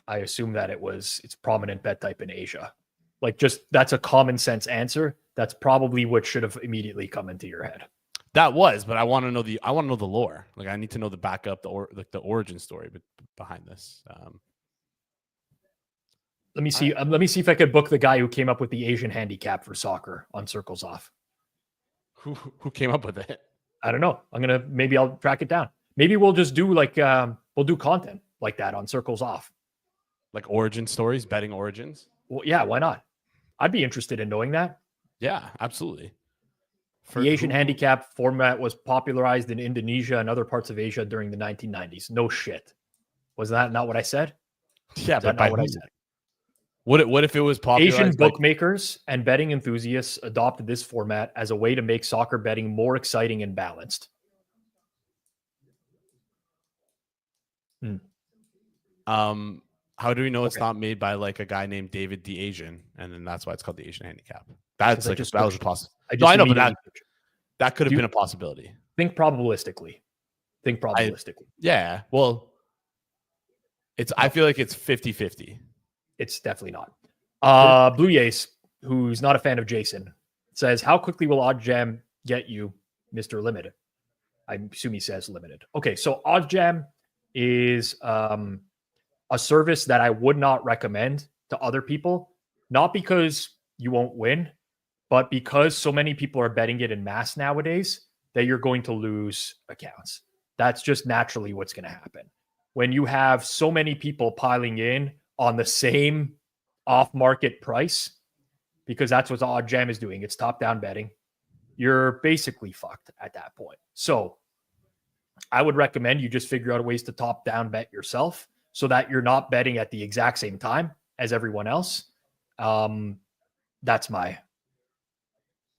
I assume that it's prominent bet type in Asia. Like that's a common sense answer. That's probably what should have immediately come into your head. That was, but I want to know the lore. Like I need to know the backup, the origin story behind this. Let me see. Let me see if I could book the guy who came up with the Asian handicap for soccer on Circles Off. Who came up with it? I don't know. Maybe I'll track it down. Maybe we'll just do we'll do content like that on Circles Off. Like origin stories, betting origins? Well, yeah, why not? I'd be interested in knowing that. Yeah, absolutely. The Asian handicap format was popularized in Indonesia and other parts of Asia during the 1990s. No shit. Was that not what I said? Yeah, but not what I said. What if it was popularized? Asian bookmakers and betting enthusiasts adopted this format as a way to make soccer betting more exciting and balanced. How do we know it's Okay. not made by like a guy named David the Asian, and then that's why it's called the Asian handicap? That's like that was a possibility. No, I know, but that could have been a possibility. Think probabilistically. Yeah. Well, I feel like it's 50-50. It's definitely not. Blue Jays, who's not a fan of Jason, says, how quickly will OddsJam get you, Mr. Limited? I assume he says limited. Okay, so OddsJam is a service that I would not recommend to other people, not because you won't win, but because so many people are betting it in mass nowadays that you're going to lose accounts. That's just naturally what's going to happen. When you have so many people piling in on the same off-market price, because that's what OddsJam is doing, it's top-down betting, you're basically fucked at that point. So I would recommend you just figure out ways to top-down bet yourself so that you're not betting at the exact same time as everyone else. That's my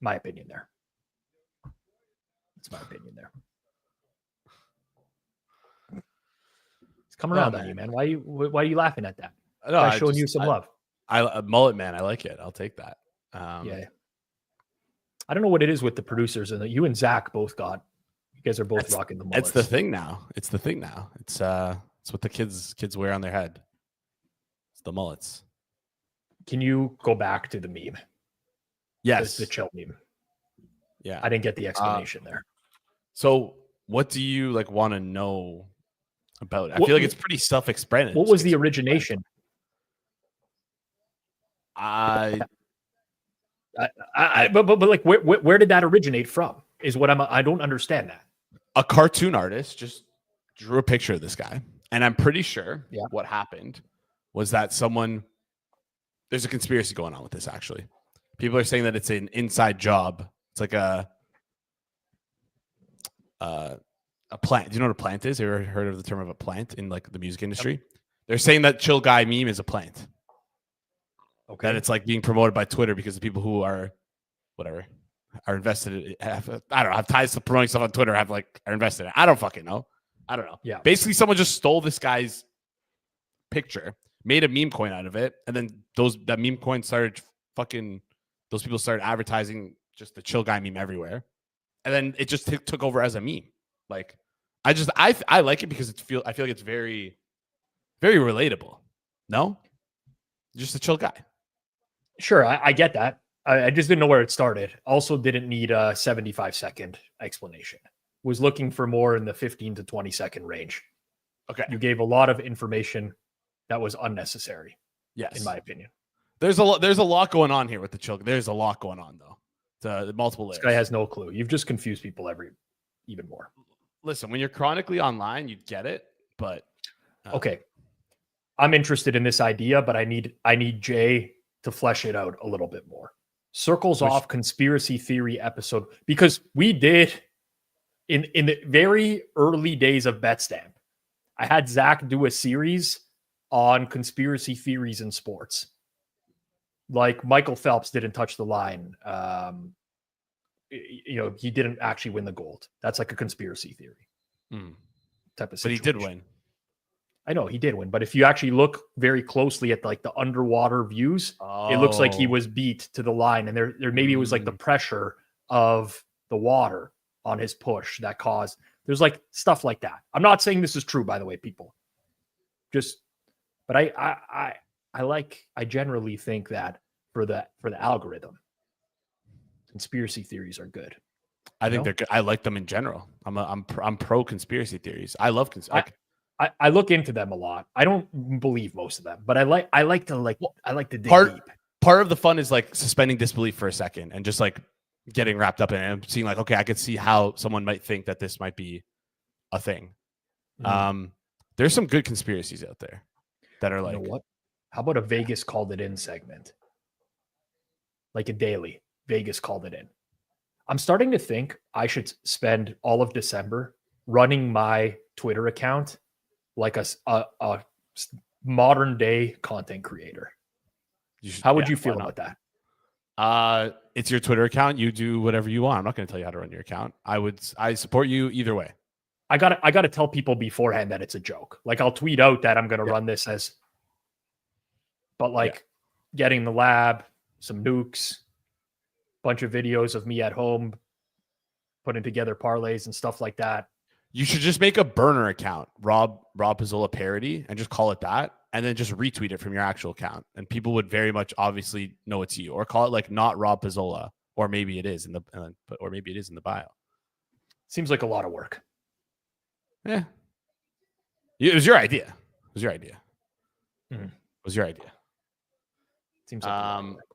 opinion there. That's my opinion there. It's coming around on you, man. Why are you laughing at that? No, I'm showing you some love. Mullet man, I like it. I'll take that. Yeah. I don't know what it is with the producers, and you and Zach both got. You guys are both rocking the mullets. It's the thing now. It's what the kids wear on their head. It's the mullets. Can you go back to the meme? Yes, the chill meme. Yeah, I didn't get the explanation there. So, what do you want to know about it? I feel like it's pretty self-explanatory. What was the origination? But like, where did that originate from? Is what I don't understand that. A cartoon artist just drew a picture of this guy, and I'm pretty sure what happened was that there's a conspiracy going on with this. Actually, people are saying that it's an inside job. It's like a plant. Do you know what a plant is? Have you ever heard of the term of a plant in like the music industry? Yep. They're saying that chill guy meme is a plant. Okay. That it's like being promoted by Twitter because the people who are invested have ties to promoting stuff on Twitter are invested in it. I don't fucking know. I don't know. Yeah. Basically, someone just stole this guy's picture, made a meme coin out of it, and then that meme coin those people started advertising just the chill guy meme everywhere. And then it just took over as a meme. Like, I like it because I feel like it's very, very relatable. No? Just a chill guy. Sure, I get that. I just didn't know where it started. Also didn't need a 75-second explanation. Was looking for more in the 15 to 20-second range. Okay. You gave a lot of information that was unnecessary. Yes. In my opinion. There's a lot going on here with the chill. There's a lot going on, though. The multiple layers. This guy has no clue. You've just confused people even more. Listen, when you're chronically online, you get it, but okay. I'm interested in this idea, but I need Jay to flesh it out a little bit more. Circles off conspiracy theory episode, because we did in the very early days of BetStamp. I had Zach do a series on conspiracy theories in sports. Like Michael Phelps didn't touch the line. He didn't actually win the gold. That's like a conspiracy theory type of situation. But he did win. I know he did win, but if you actually look very closely at like the underwater views, it looks like he was beat to the line, and there maybe it was like the pressure of the water on his push that caused. There's like stuff like that. I'm not saying this is true, by the way, people. But I generally think that for the algorithm, conspiracy theories are good. I think they're good. I like them in general. I'm pro conspiracy theories. I love conspiracy. I look into them a lot. I don't believe most of them, but I like to dig deep. Part of the fun is like suspending disbelief for a second and just like getting wrapped up in it and seeing like, okay, I could see how someone might think that this might be a thing. Mm-hmm. There's some good conspiracies out there that are like, you know what? How about a Vegas called it in segment? Like a daily Vegas called it in. I'm starting to think I should spend all of December running my Twitter account like a modern day content creator. How would you feel about that? It's your Twitter account. You do whatever you want. I'm not going to tell you how to run your account. I support you either way. I gotta tell people beforehand that it's a joke. Like I'll tweet out that I'm gonna run this as, but like getting the lab, some nukes, bunch of videos of me at home, putting together parlays and stuff like that. You should just make a burner account, Rob Pizzola parody, and just call it that, and then just retweet it from your actual account, and people would very much obviously know it's you. Or call it like not Rob Pizzola, or maybe it is in the bio. Seems like a lot of work. Yeah, it was your idea. It was your idea. Mm-hmm. It was your idea. Seems like a lot of work.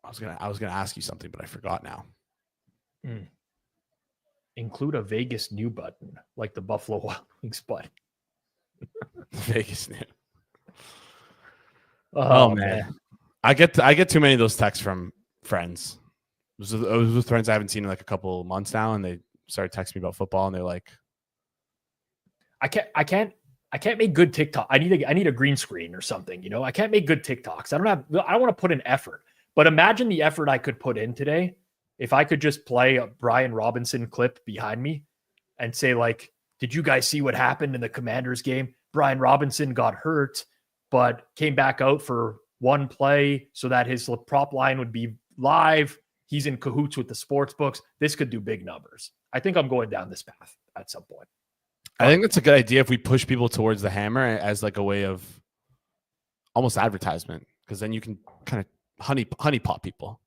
I was gonna ask you something, but I forgot now. Include a Vegas new button, like the Buffalo Wild Wings button. Vegas new. Oh man. I get too many of those texts from friends. It was with friends I haven't seen in like a couple months now, and they started texting me about football, and they're like, I can't make good TikTok. I need a green screen or something, you know. I can't make good TikToks. I don't want to put in effort. But imagine the effort I could put in today if I could just play a Brian Robinson clip behind me and say, like, did you guys see what happened in the Commanders game? Brian Robinson got hurt, but came back out for one play so that his prop line would be live. He's in cahoots with the sports books. This could do big numbers. I think I'm going down this path at some point. I think that's a good idea if we push people towards the hammer as like a way of almost advertisement, because then you can kind of honey pot people.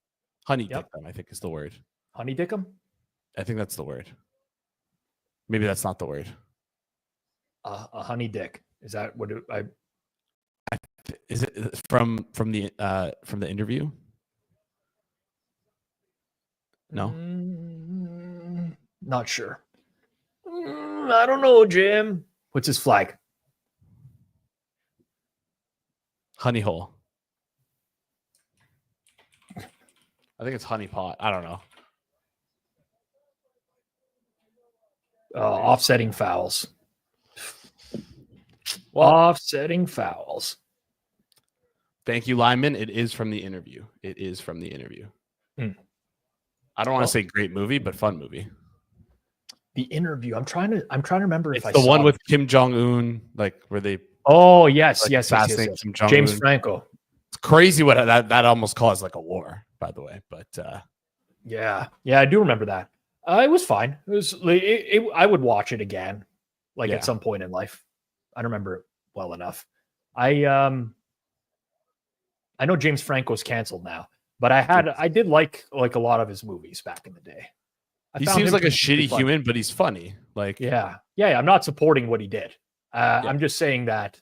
Honey dick them, I think is the word. Honey dick them? I think that's the word. Maybe that's not the word. A honey dick. Is that what is it from the interview? No. Not sure. I don't know, Jim. What's his flag? Honey hole. I think it's honey pot. I don't know. Offsetting fouls. Offsetting fouls. Thank you, Lyman. It is from the interview. It is from the interview. I don't want to say great movie, but fun movie. The interview. I'm trying to remember if I saw the one it. with Kim Jong-un, like where they. Oh yes, like, yes. James Franco. It's crazy what that almost caused like a war, by the way. But yeah, I do remember that. It was fine. It was. I would watch it again, at some point in life. I don't remember it well enough. I know James Franco's canceled now, but I did like a lot of his movies back in the day. He seems like a shitty human, but he's funny. Yeah. I'm not supporting what he did. I'm just saying that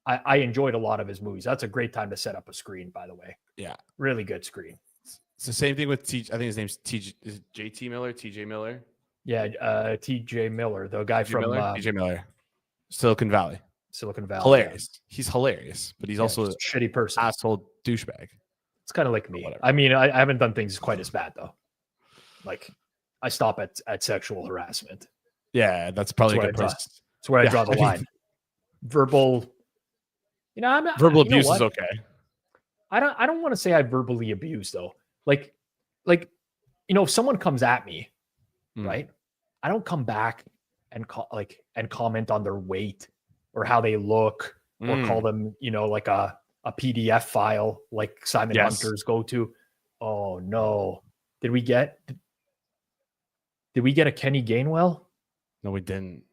I enjoyed a lot of his movies. That's a great time to set up a screen, by the way. Yeah, really good screen. It's the same thing with I think his name's JT Miller, TJ Miller. Yeah, TJ Miller, the guy from TJ Miller, Silicon Valley. Yeah. Hilarious. He's hilarious, but he's also a shitty person, asshole douchebag. It's kind of like me. I mean, I haven't done things quite as bad though. Like, I stop at sexual harassment. Yeah, that's probably a good place. That's where I draw the line. Verbal, verbal abuse is okay. I don't want to say I verbally abuse though. Like, if someone comes at me, right? I don't come back and comment on their weight or how they look or call them, like a PDF file like Simon Hunter's go to. Oh no. Did we get a Kenny Gainwell? No, we didn't.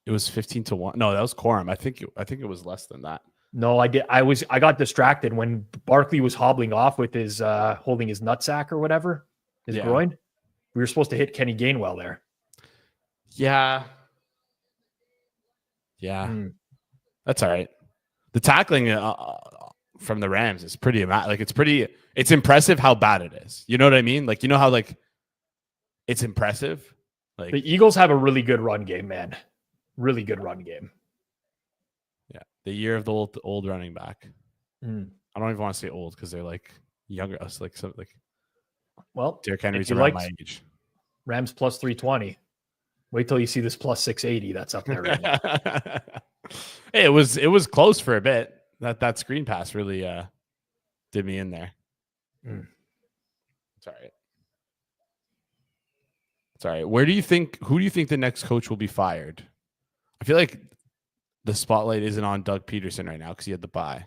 It was 15-1. No, that was Corum. I think it was less than that. No, I did. I got distracted when Barkley was hobbling off with his holding his nutsack or whatever, his groin. We were supposed to hit Kenny Gainwell there. Yeah. That's all right. The tackling from the Rams is pretty it's impressive how bad it is. You know what I mean? Like, you know how it's impressive. Like, the Eagles have a really good run game, man. Really good run game. Yeah, the year of the old running back. I don't even want to say old because they're like younger. Us well, Derrick Henry's around my age. Rams plus 320. Wait till you see this plus 680. That's up there right now. Hey, it was close for a bit. That screen pass really did me in there. It's all right. Sorry. Who do you think the next coach will be fired? I feel like the spotlight isn't on Doug Peterson right now because he had the bye.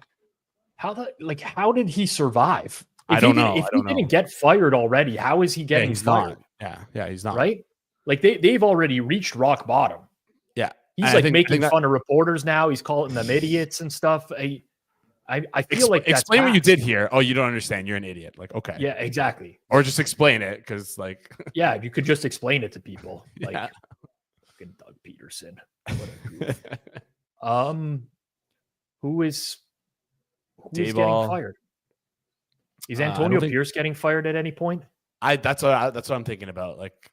How did he survive? I don't know. If he didn't get fired already, how is he getting he's fired? Not. Yeah, he's not. Right? Like they've already reached rock bottom. Yeah. He's making fun of reporters now. He's calling them idiots and stuff. I feel like that's explain what you did here. Oh, you don't understand. You're an idiot. Like, okay. Yeah, exactly. Or just explain it because, like, yeah, you could just explain it to people. Like, yeah. fucking Doug Peterson. Who's getting fired? Is Antonio Pierce getting fired at any point? That's what I'm thinking about. Like,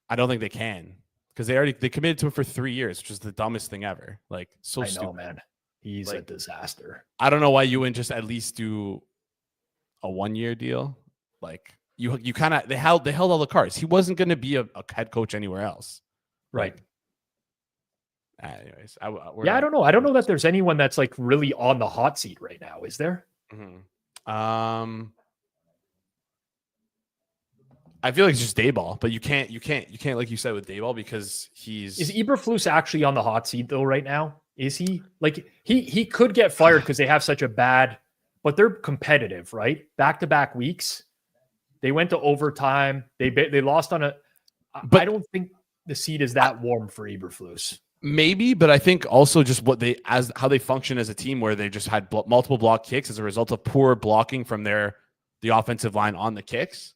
I don't think they can because they committed to it for 3 years, which is the dumbest thing ever. Like, so I stupid. know, man. He's a disaster. I don't know why you wouldn't just at least do a 1-year deal. Like, you kind of they held all the cards. He wasn't going to be a head coach anywhere else, right? Anyways, I don't know. I don't know that there's anyone that's like really on the hot seat right now. Is there? Mm-hmm. I feel like it's just Dayball, but you can't like you said with Dayball because is Eberflus actually on the hot seat though right now? Is he like he could get fired because they have such a bad, but they're competitive, right? Back-to-back weeks, they went to overtime. They lost on a. But I don't think the seat is that warm for Eberflus. Maybe, but I think also just how they function as a team, where they just had multiple block kicks as a result of poor blocking from the offensive line on the kicks,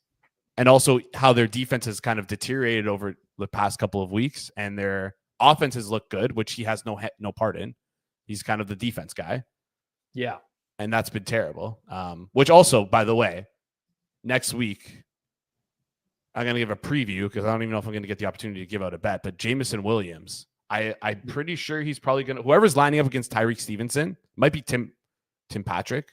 and also how their defense has kind of deteriorated over the past couple of weeks, and their offenses look good, which he has no part in. He's kind of the defense guy. Yeah, and that's been terrible. Which also, by the way, next week I'm going to give a preview because I don't even know if I'm going to get the opportunity to give out a bet. But Jameson Williams. I'm pretty sure he's probably going to, whoever's lining up against Tyreek Stevenson, might be Tim Patrick.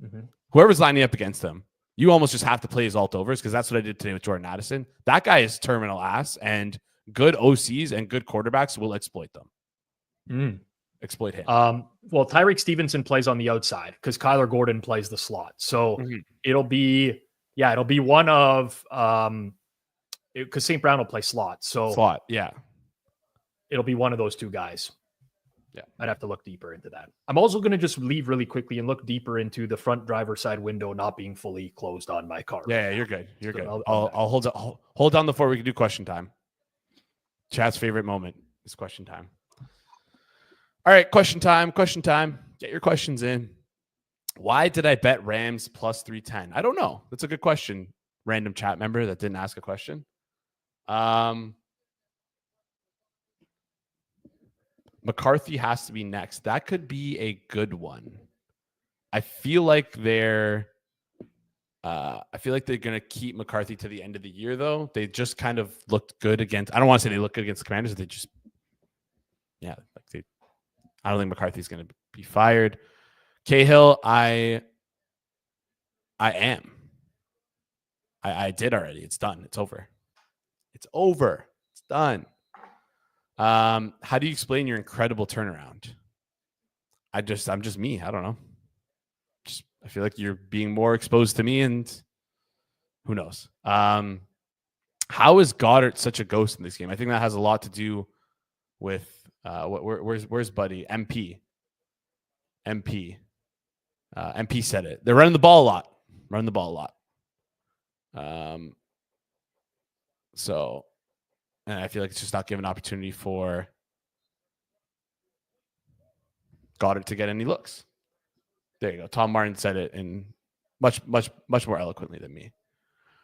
Mm-hmm. Whoever's lining up against him, you almost just have to play his alt overs because that's what I did today with Jordan Addison. That guy is terminal ass, and good OCs and good quarterbacks will exploit them. Exploit him. Well, Tyreek Stevenson plays on the outside because Kyler Gordon plays the slot. So it'll be one of, because St. Brown will play slot. So slot, yeah. It'll be one of those two guys. Yeah. I'd have to look deeper into that. I'm also going to just leave really quickly and look deeper into the front driver's side window not being fully closed on my car. Yeah, you're good. You're good. I'll hold down before we can do question time. Chat's favorite moment is question time. All right, question time. Get your questions in. Why did I bet Rams plus 310? I don't know. That's a good question. Random chat member that didn't ask a question. McCarthy has to be next. That could be a good one. I feel like they're going to keep McCarthy to the end of the year, though. They just kind of looked good against. I don't want to say they looked good against the Commanders. They just, I don't think McCarthy's going to be fired. Cahill, I am. I did already. It's done. It's over. It's done. How do you explain your incredible turnaround? I'm just me. I don't know. I feel like you're being more exposed to me, and who knows? How is Goddard such a ghost in this game? I think that has a lot to do with where's Buddy? MP said it. They're running the ball a lot. And I feel like it's just not giving opportunity for Goddard to get any looks. There you go. Tom Martin said it in much more eloquently than me.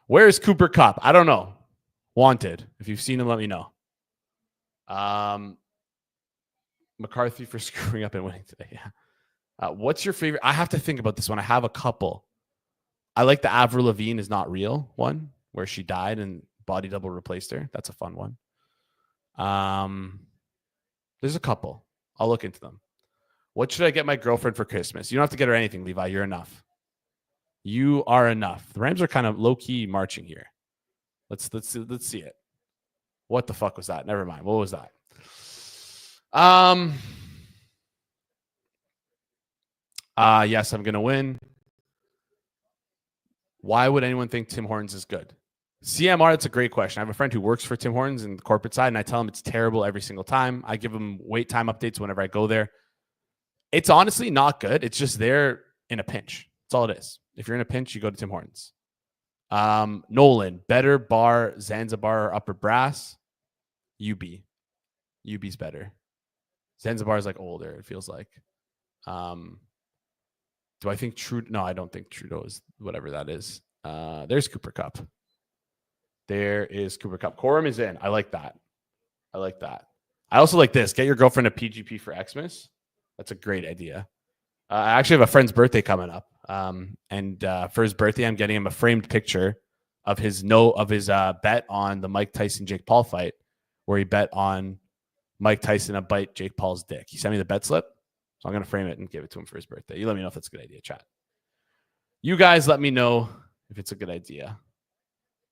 Where is Cooper Kupp? I don't know. Wanted. If you've seen him, let me know. McCarthy for screwing up and winning today. Yeah. What's your favorite? I have to think about this one. I have a couple. I like the Avril Lavigne is not real one where she died and body double replaced her. That's a fun one. There's a couple. I'll look into them. What should I get my girlfriend for Christmas? You don't have to get her anything, Levi. You're enough. You are enough. The Rams are kind of low-key marching here. Let's see it. What the fuck was that? Never mind. What was that? Yes, I'm gonna win. Why would anyone think Tim Hortons is good? CMR, that's a great question. I have a friend who works for Tim Hortons in the corporate side, and I tell him it's terrible every single time. I give him wait time updates whenever I go there. It's honestly not good. It's just there in a pinch. That's all it is. If you're in a pinch, you go to Tim Hortons. Nolan, better bar, Zanzibar or Upper Brass? UB. UB's better. Zanzibar is like older, it feels like. Do I think Trudeau? No, I don't think Trudeau is whatever that is. There's Cooper Cup. There is Cooper Cup. Quorum is in. I like that. I like that. I also like this. Get your girlfriend a PGP for Xmas. That's a great idea. I actually have a friend's birthday coming up. And for his birthday, I'm getting him a framed picture of his bet on the Mike Tyson Jake Paul fight, where he bet on Mike Tyson to bite Jake Paul's dick. He sent me the bet slip, so I'm gonna frame it and give it to him for his birthday. You let me know if that's a good idea, chat. You guys let me know if it's a good idea.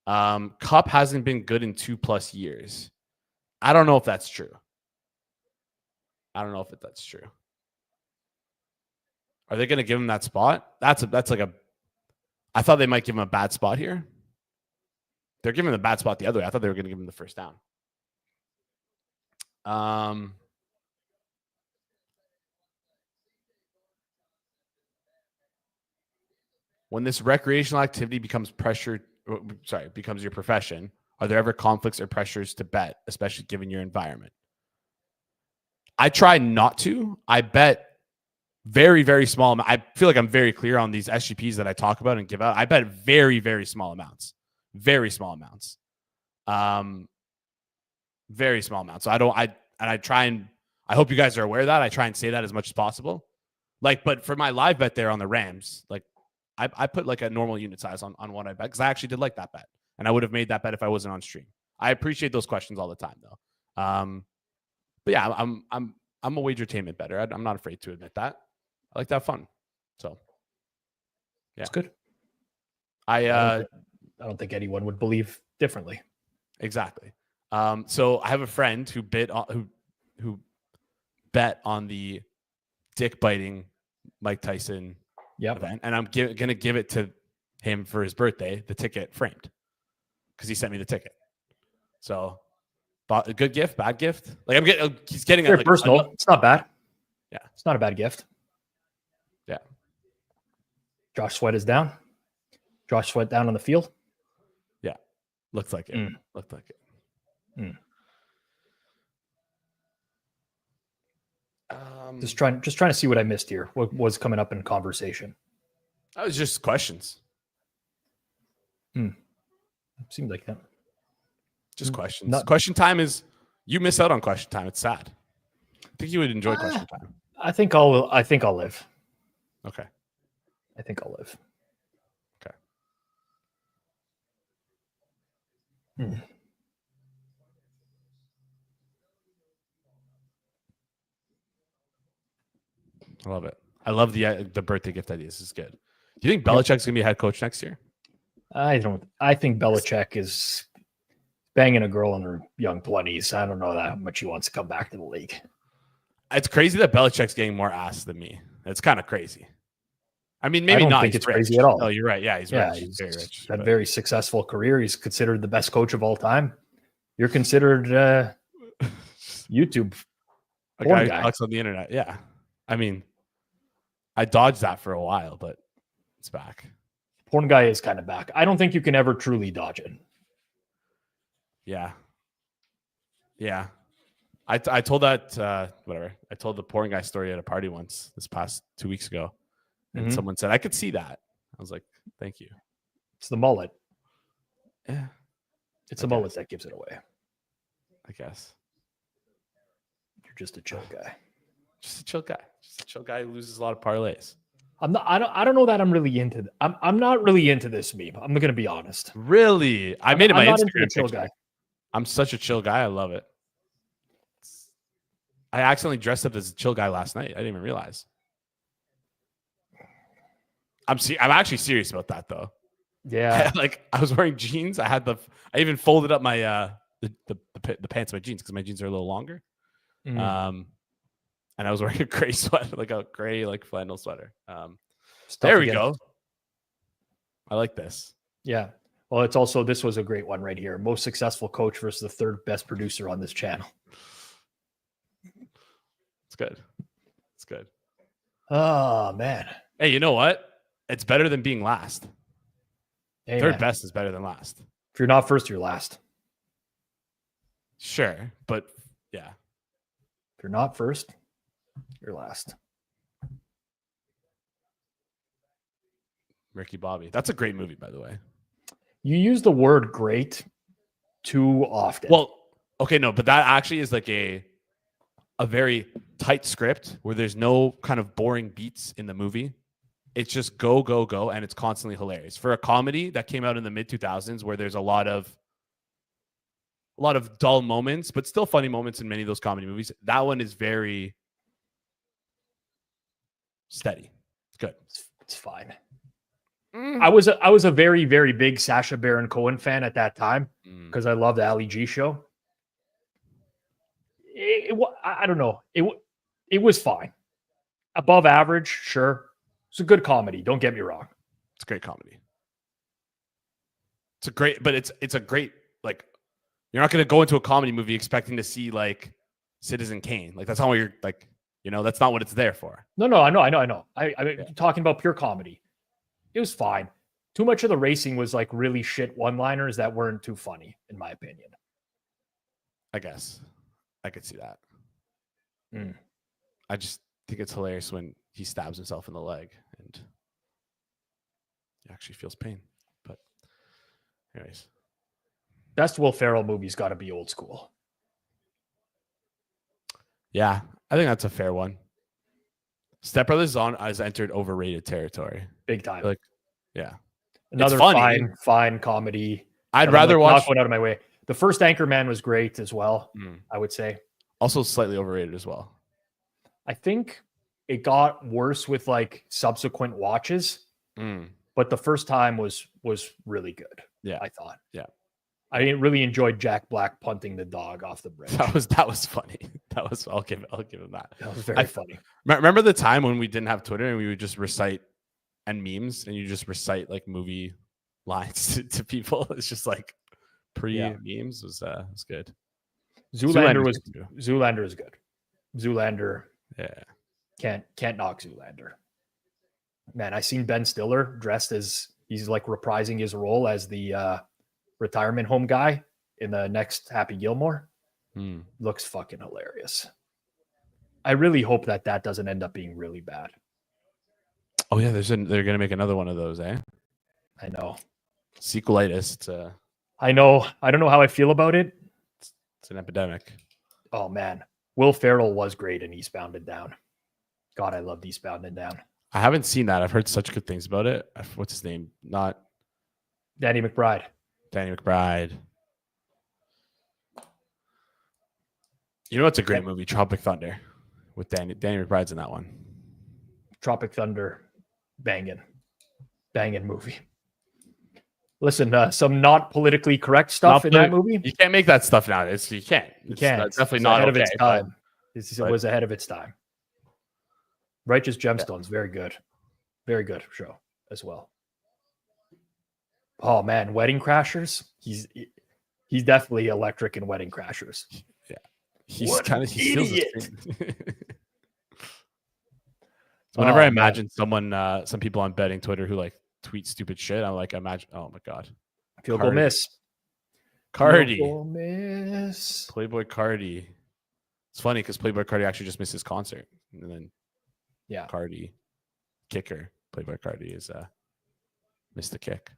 Cup hasn't been good in 2+ years. I don't know if that's true. That's true. Are they going to give him that spot? That's like a. I thought they might give him a bad spot here. They're giving him the bad spot the other way. I thought they were going to give him the first down. When this recreational activity becomes becomes your profession, are there ever conflicts or pressures to bet, especially given your environment? I try not to. I bet very, very small amount. I feel like I'm very clear on these SGPs that I talk about and give out. I bet very, very small amounts. Very small amounts. Very small amounts. So I try and I hope you guys are aware of that. I try and say that as much as possible. But for my live bet there on the Rams, I put like a normal unit size on what I bet because I actually did like that bet. And I would have made that bet if I wasn't on stream. I appreciate those questions all the time though. But yeah, I'm a wagertainment better. I'm not afraid to admit that. I like to have fun. So yeah, it's good. I don't think anyone would believe differently. Exactly. So I have a friend who who bet on the dick biting Mike Tyson event, and I'm gonna give it to him for his birthday, the ticket framed, because he sent me the ticket. So, a good gift, bad gift. He's getting very personal. It's not bad. Yeah, it's not a bad gift. Yeah. Josh Sweat is down. Josh Sweat down on the field. Yeah, looks like it. Looked like it. Just trying to see what I missed here. What was coming up in conversation? That was just questions. Seemed like that. Just questions. Question time is you miss out on question time. It's sad. I think you would enjoy question time. I think I'll live. Okay. I think I'll live. Okay. I love it. I love the birthday gift ideas. This is good. Do you think Belichick's gonna be a head coach next year? I don't. I think Belichick is banging a girl in her young 20s. I don't know that much he wants to come back to the league. It's crazy that Belichick's getting more ass than me. It's kind of crazy. I mean, maybe I don't not. think it's crazy at all. Oh, you're right. Yeah, he's rich. He's very rich. Had a very successful career. He's considered the best coach of all time. You're considered YouTube a guy who talks on the internet. Yeah. I mean, I dodged that for a while, but it's back. Porn guy is kind of back. I don't think you can ever truly dodge it. Yeah. Yeah. I told that, whatever. I told the porn guy story at a party once this past 2 weeks ago. And someone said, I could see that. I was like, thank you. It's the mullet. Yeah. It's the mullet that gives it away. I guess. You're just a chill guy. Just a chill guy. Just a chill guy who loses a lot of parlays. I don't know that I'm really into I'm not really into this meme. I'm gonna be honest. Really? I made it my Instagram chill guy. I'm such a chill guy. I love it. I accidentally dressed up as a chill guy last night. I didn't even realize. I'm actually serious about that though. Yeah. I was wearing jeans. I even folded up my the pants of my jeans because my jeans are a little longer. And I was wearing a gray sweater, like a gray flannel sweater. There we go. I like this. Yeah. Well, it's also, this was a great one right here. Most successful coach versus the third best producer on this channel. It's good. It's good. Oh, man. Hey, you know what? It's better than being last. Hey, Third man. best is better than last. If you're not first, you're last. Sure, but yeah. If you're not first, you're last. Ricky Bobby. That's a great movie, by the way. You use the word great too often. Well, okay, no, but that actually is like a very tight script where there's no kind of boring beats in the movie. It's just go, go, go, and it's constantly hilarious. For a comedy that came out in the mid-2000s where there's a lot of dull moments, but still funny moments in many of those comedy movies, that one is very steady. It's good. It's fine. I was a very, very big Sacha Baron Cohen fan at that time because I loved the Ali G show. I don't know. It was fine. Above average, sure. It's a good comedy. Don't get me wrong. It's a great comedy. It's a great, but it's a great, like, you're not going to go into a comedy movie expecting to see like Citizen Kane. Like, that's not what you're like, that's not what it's there for. No, I know. I'm talking about pure comedy. It was fine. Too much of the racing was like really shit one-liners that weren't too funny, in my opinion. I guess I could see that. I just think it's hilarious when he stabs himself in the leg and he actually feels pain. But anyways, best Will Ferrell movie's got to be Old School. Yeah, I think that's a fair one. Step Brothers has entered overrated territory. Big time. Like, yeah. Another fine comedy. I'd rather watch. Not going out of my way. The first Anchorman was great as well, I would say. Also slightly overrated as well. I think it got worse with like subsequent watches, but the first time was really good. Yeah, I thought. Yeah, I really enjoyed Jack Black punting the dog off the bridge. That was funny. I'll give him that. That was very funny. Remember the time when we didn't have Twitter and we would just recite and memes and you just recite like movie lines to people? It's just like pre-memes was good. Zoolander is good. Zoolander. Yeah. Can't knock Zoolander. Man, I seen Ben Stiller dressed as he's like reprising his role as the retirement home guy in the next Happy Gilmore. Looks fucking hilarious. I really hope that doesn't end up being really bad. Oh yeah, they're gonna make another one of those, eh? I know. Sequelitis. I know. I don't know how I feel about it. It's an epidemic. Oh man, Will Ferrell was great in Eastbound and Down. God, I loved Eastbound and Down. I haven't seen that. I've heard such good things about it. What's his name? Not Danny McBride. Danny McBride. You know what's a great movie? Tropic Thunder. With Danny McBride's in that one. Tropic Thunder. Banging movie. Listen, some not politically correct stuff in that movie. You can't make that stuff nowadays. You can't. You can't. It's definitely not ahead okay, of its time. It was ahead of its time. Righteous Gemstones, very good. Very good show as well. Oh man, Wedding Crashers. He's definitely electric in Wedding Crashers. Yeah. He's kind of idiot. Whenever I imagine some people on betting Twitter who like tweet stupid shit, I'm like, oh my god. Field goal miss. Cardi. Field goal miss. Playboy Cardi. It's funny because Playboy Cardi actually just missed his concert. And then Cardi, kicker, Playboy Cardi is missed the kick.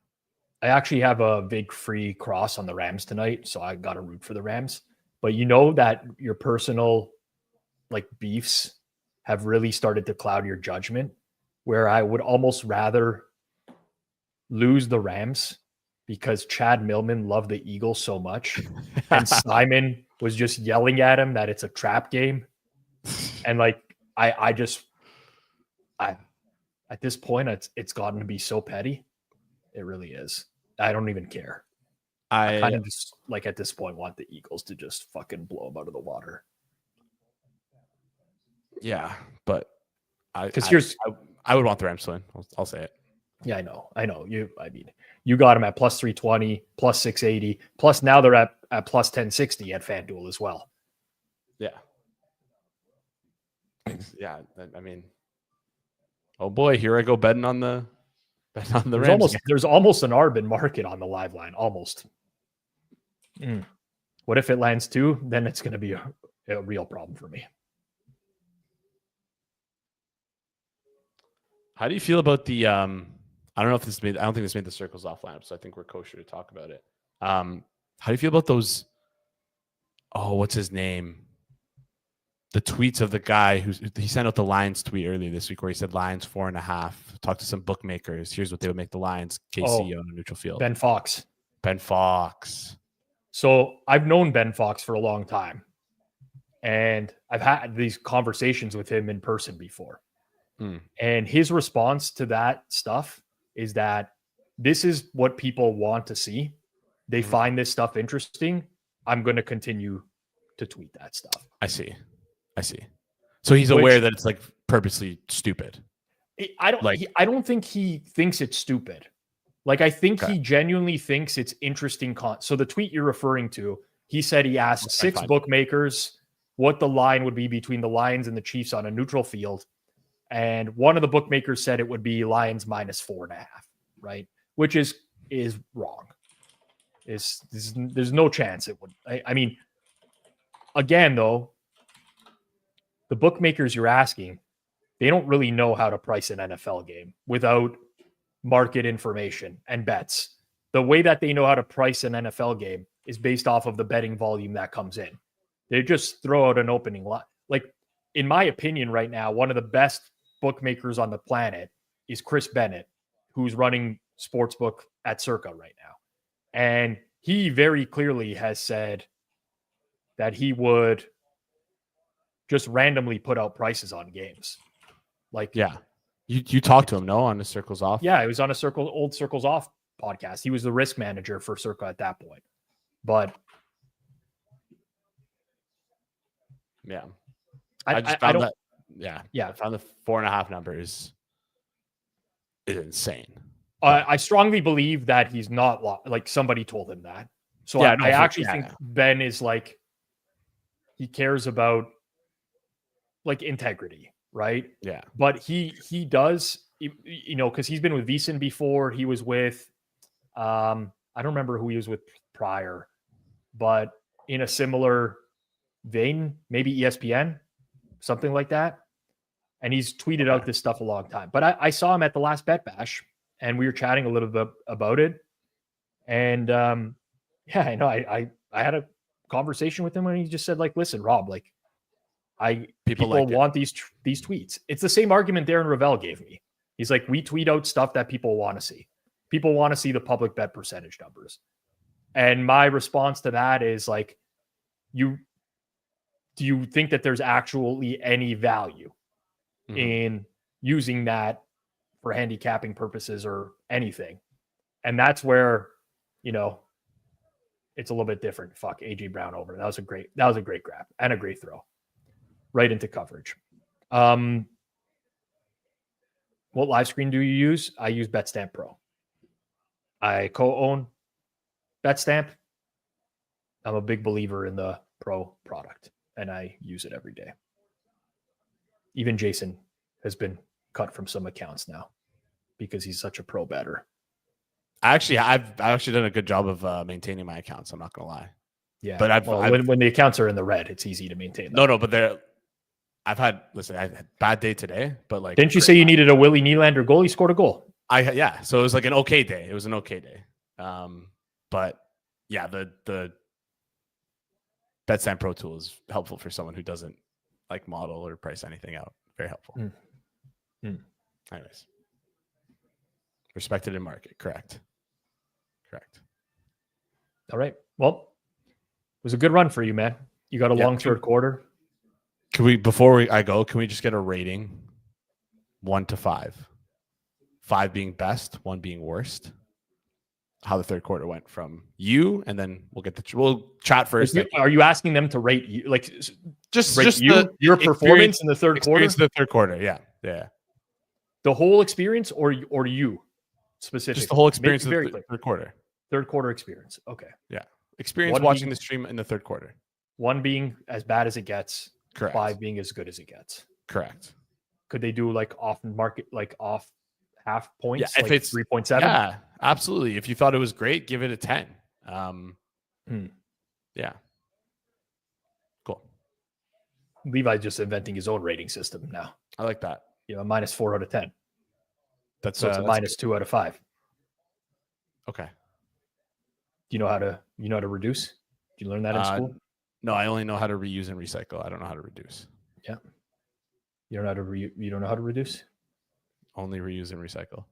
I actually have a big free cross on the Rams tonight, so I got to root for the Rams. But you know that your personal like beefs have really started to cloud your judgment, where I would almost rather lose the Rams because Chad Millman loved the Eagles so much, and Simon was just yelling at him that it's a trap game, and like I at this point it's gotten to be so petty. It really is. I don't even care. I kind of just like at this point want the Eagles to just fucking blow them out of the water. Yeah, but I would want the Rams to win. I'll say it. Yeah, I know. You got them at plus 320, plus 680, plus now they're at plus 1060 at FanDuel as well. Yeah. Yeah. I mean, oh boy, here I go betting on the Rams. There's almost an Arbin market on the live line. Almost. What if it lands 2? Then it's going to be a real problem for me. How do you feel about the I don't think this made the circles off lineup, so I think we're kosher to talk about it. How do you feel about those? Oh, what's his name? The tweets of the guy he sent out the Lions tweet earlier this week where he said Lions 4.5. Talked to some bookmakers. Here's what they would make the Lions KC on a neutral field. Ben Fox. So I've known Ben Fox for a long time, and I've had these conversations with him in person before. And his response to that stuff is that this is what people want to see. They find this stuff interesting. I'm going to continue to tweet that stuff. I see. So he's aware that it's like purposely stupid. I don't think he thinks it's stupid. Like, I think he genuinely thinks it's interesting. So the tweet you're referring to, he said he asked 6 bookmakers what the line would be between the Lions and the Chiefs on a neutral field. And one of the bookmakers said it would be Lions minus 4.5, right? Which is wrong. There's no chance it would. I mean, again, though, the bookmakers you're asking, they don't really know how to price an NFL game without market information and bets. The way that they know how to price an NFL game is based off of the betting volume that comes in. They just throw out an opening line. Like, in my opinion right now, one of the best bookmakers on the planet is Chris Bennett, who's running Sportsbook at Circa right now. And he very clearly has said that he would just randomly put out prices on games. Like, yeah. You talked to him, no, on the Circles Off? Yeah, it was on a old Circles Off podcast. He was the risk manager for Circa at that point. But yeah. I found that. Yeah. I found the 4.5 number is insane. I strongly believe that he's not like somebody told him that. So I actually think Ben is like, he cares about like integrity, right? Yeah. But he does, because he's been with VSiN before. He was with, I don't remember who he was with prior, but in a similar vein, maybe ESPN, something like that. And he's tweeted out this stuff a long time. But I saw him at the last Bet Bash, and we were chatting a little bit about it. And I know I had a conversation with him, and he just said, like, listen, Rob, like, people like want these tweets. It's the same argument Darren Ravel gave me. He's like, we tweet out stuff that people want to see. People want to see the public bet percentage numbers. And my response to that is like, do you think that there's actually any value in using that for handicapping purposes or anything? And that's where, it's a little bit different. Fuck AJ Brown over. That was a great grab and a great throw right into coverage. What live screen do you use? I use BetStamp Pro. I co-own BetStamp. I'm a big believer in the Pro product, and I use it every day. Even Jason has been cut from some accounts now because he's such a pro bettor. I've actually done a good job of maintaining my accounts. I'm not gonna lie. Yeah, but when the accounts are in the red, it's easy to maintain them. No, but I had a bad day today, but like, didn't you say you needed a Willie Nylander goal? He scored a goal. So it was like an okay day. It was an okay day. But yeah, the BetStamp Pro tool is helpful for someone who doesn't like model or price anything out. Very helpful. Anyways, respected in market. Correct. All right. Well, it was a good run for you, man. You got a long third quarter. Can we, before I go, can we just get a rating? 1 to 5. 5 being best, 1 being worst. How the third quarter went from you, and then we'll chat first. Are you asking them to rate you, like just your performance in the third quarter? The third quarter, yeah. The whole experience, or you? specifically? Just the whole experience Very of the clear. third quarter. Third quarter experience. Okay. Yeah. Experience One watching being- the stream in the third quarter. 1 being as bad as it gets. Correct. 5 being as good as it gets. Correct. Could they do like off market, like off half points? Yeah, if like it's 3.7. Yeah, absolutely. If you thought it was great, give it a 10. Yeah. Cool. Levi's just inventing his own rating system now. I like that. -4 out of 10. That's So it's a that's -2 out of 5. okay. Do you know how to reduce? Did you learn that in school? No, I only know how to reuse and recycle. I don't know how to reduce. Yeah. You don't know how to you don't know how to reduce? Only reuse and recycle.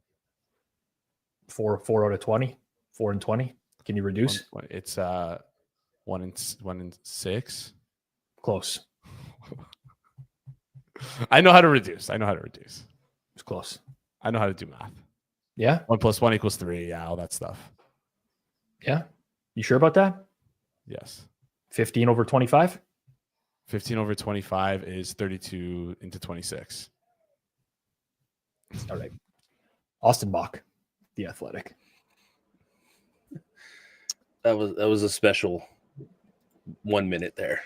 4 out of 20. 4 and 20. Can you reduce? It's 1 and 6. Close. I know how to reduce. It's close. I know how to do math. Yeah. 1 + 1 = 3. Yeah, all that stuff. Yeah. You sure about that? Yes. 15 over 25? 15 over 25 is 32 into 26. All right. Austin Bach, The Athletic. That was a special 1 minute there.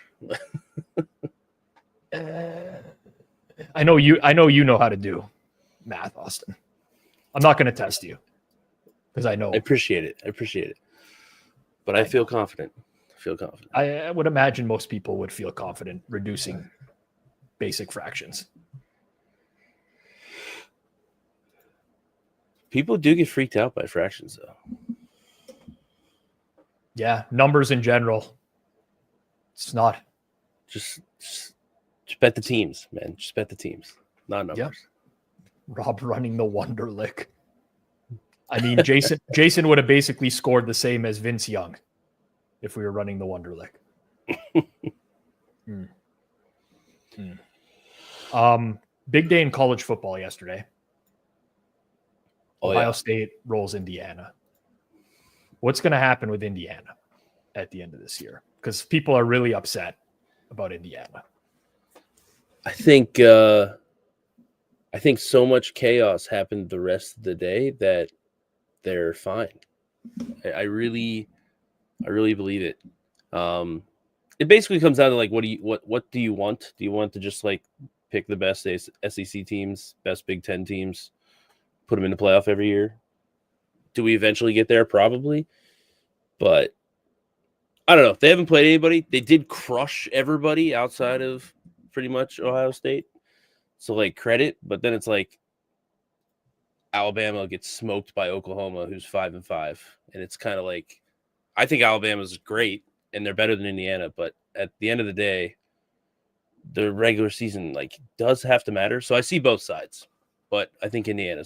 I know you know how to do math, Austin. I'm not going to test you because I know. I appreciate it. But I feel confident. I would imagine most people would feel confident reducing basic fractions. People do get freaked out by fractions, though. Yeah, numbers in general. It's not. Just bet the teams, man. Just bet the teams, not numbers. Yep. Rob running the Wonderlick. I mean, Jason would have basically scored the same as Vince Young if we were running the Wonderlick. Big day in college football yesterday. Ohio State rolls Indiana. What's going to happen with Indiana at the end of this year? Because people are really upset about Indiana. I think so much chaos happened the rest of the day that they're fine. I really believe it. It basically comes down to like, what do you want? Do you want to just like pick the best SEC teams, best Big Ten teams, put them in the playoff every year? Do we eventually get there? Probably. But I don't know. They haven't played anybody. They did crush everybody outside of pretty much Ohio State. So like credit, but then it's like Alabama gets smoked by Oklahoma, who's 5-5. And it's kind of like, I think Alabama's great and they're better than Indiana, but at the end of the day, the regular season like does have to matter. So I see both sides, but I think I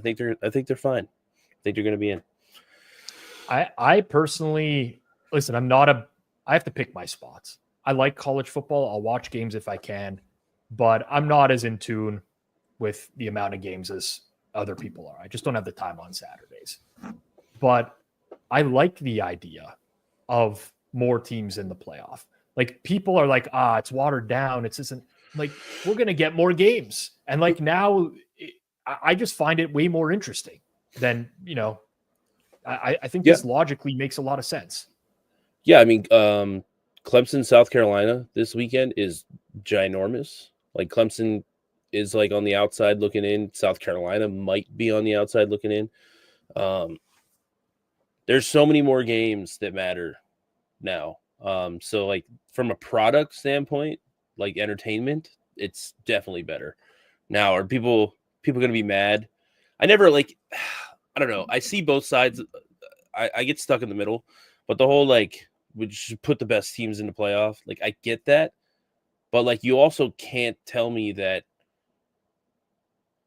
think they're fine. I think they're going to be in. I personally listen. I have to pick my spots. I like college football. I'll watch games if I can, but I'm not as in tune with the amount of games as other people are. I just don't have the time on Saturdays. But I like the idea of more teams in the playoff. Like people are like, it's watered down. It's isn't like we're going to get more games. And like now I just find it way more interesting than, I think this logically makes a lot of sense. Yeah. I mean, Clemson, South Carolina this weekend is ginormous. Like Clemson is like on the outside looking in. South Carolina might be on the outside looking in. There's so many more games that matter now. So like from a product standpoint, like entertainment, it's definitely better. Now, are people going to be mad? I never like, I don't know. I see both sides. I get stuck in the middle, but the whole like, we should put the best teams in the playoff. Like I get that, but like you also can't tell me that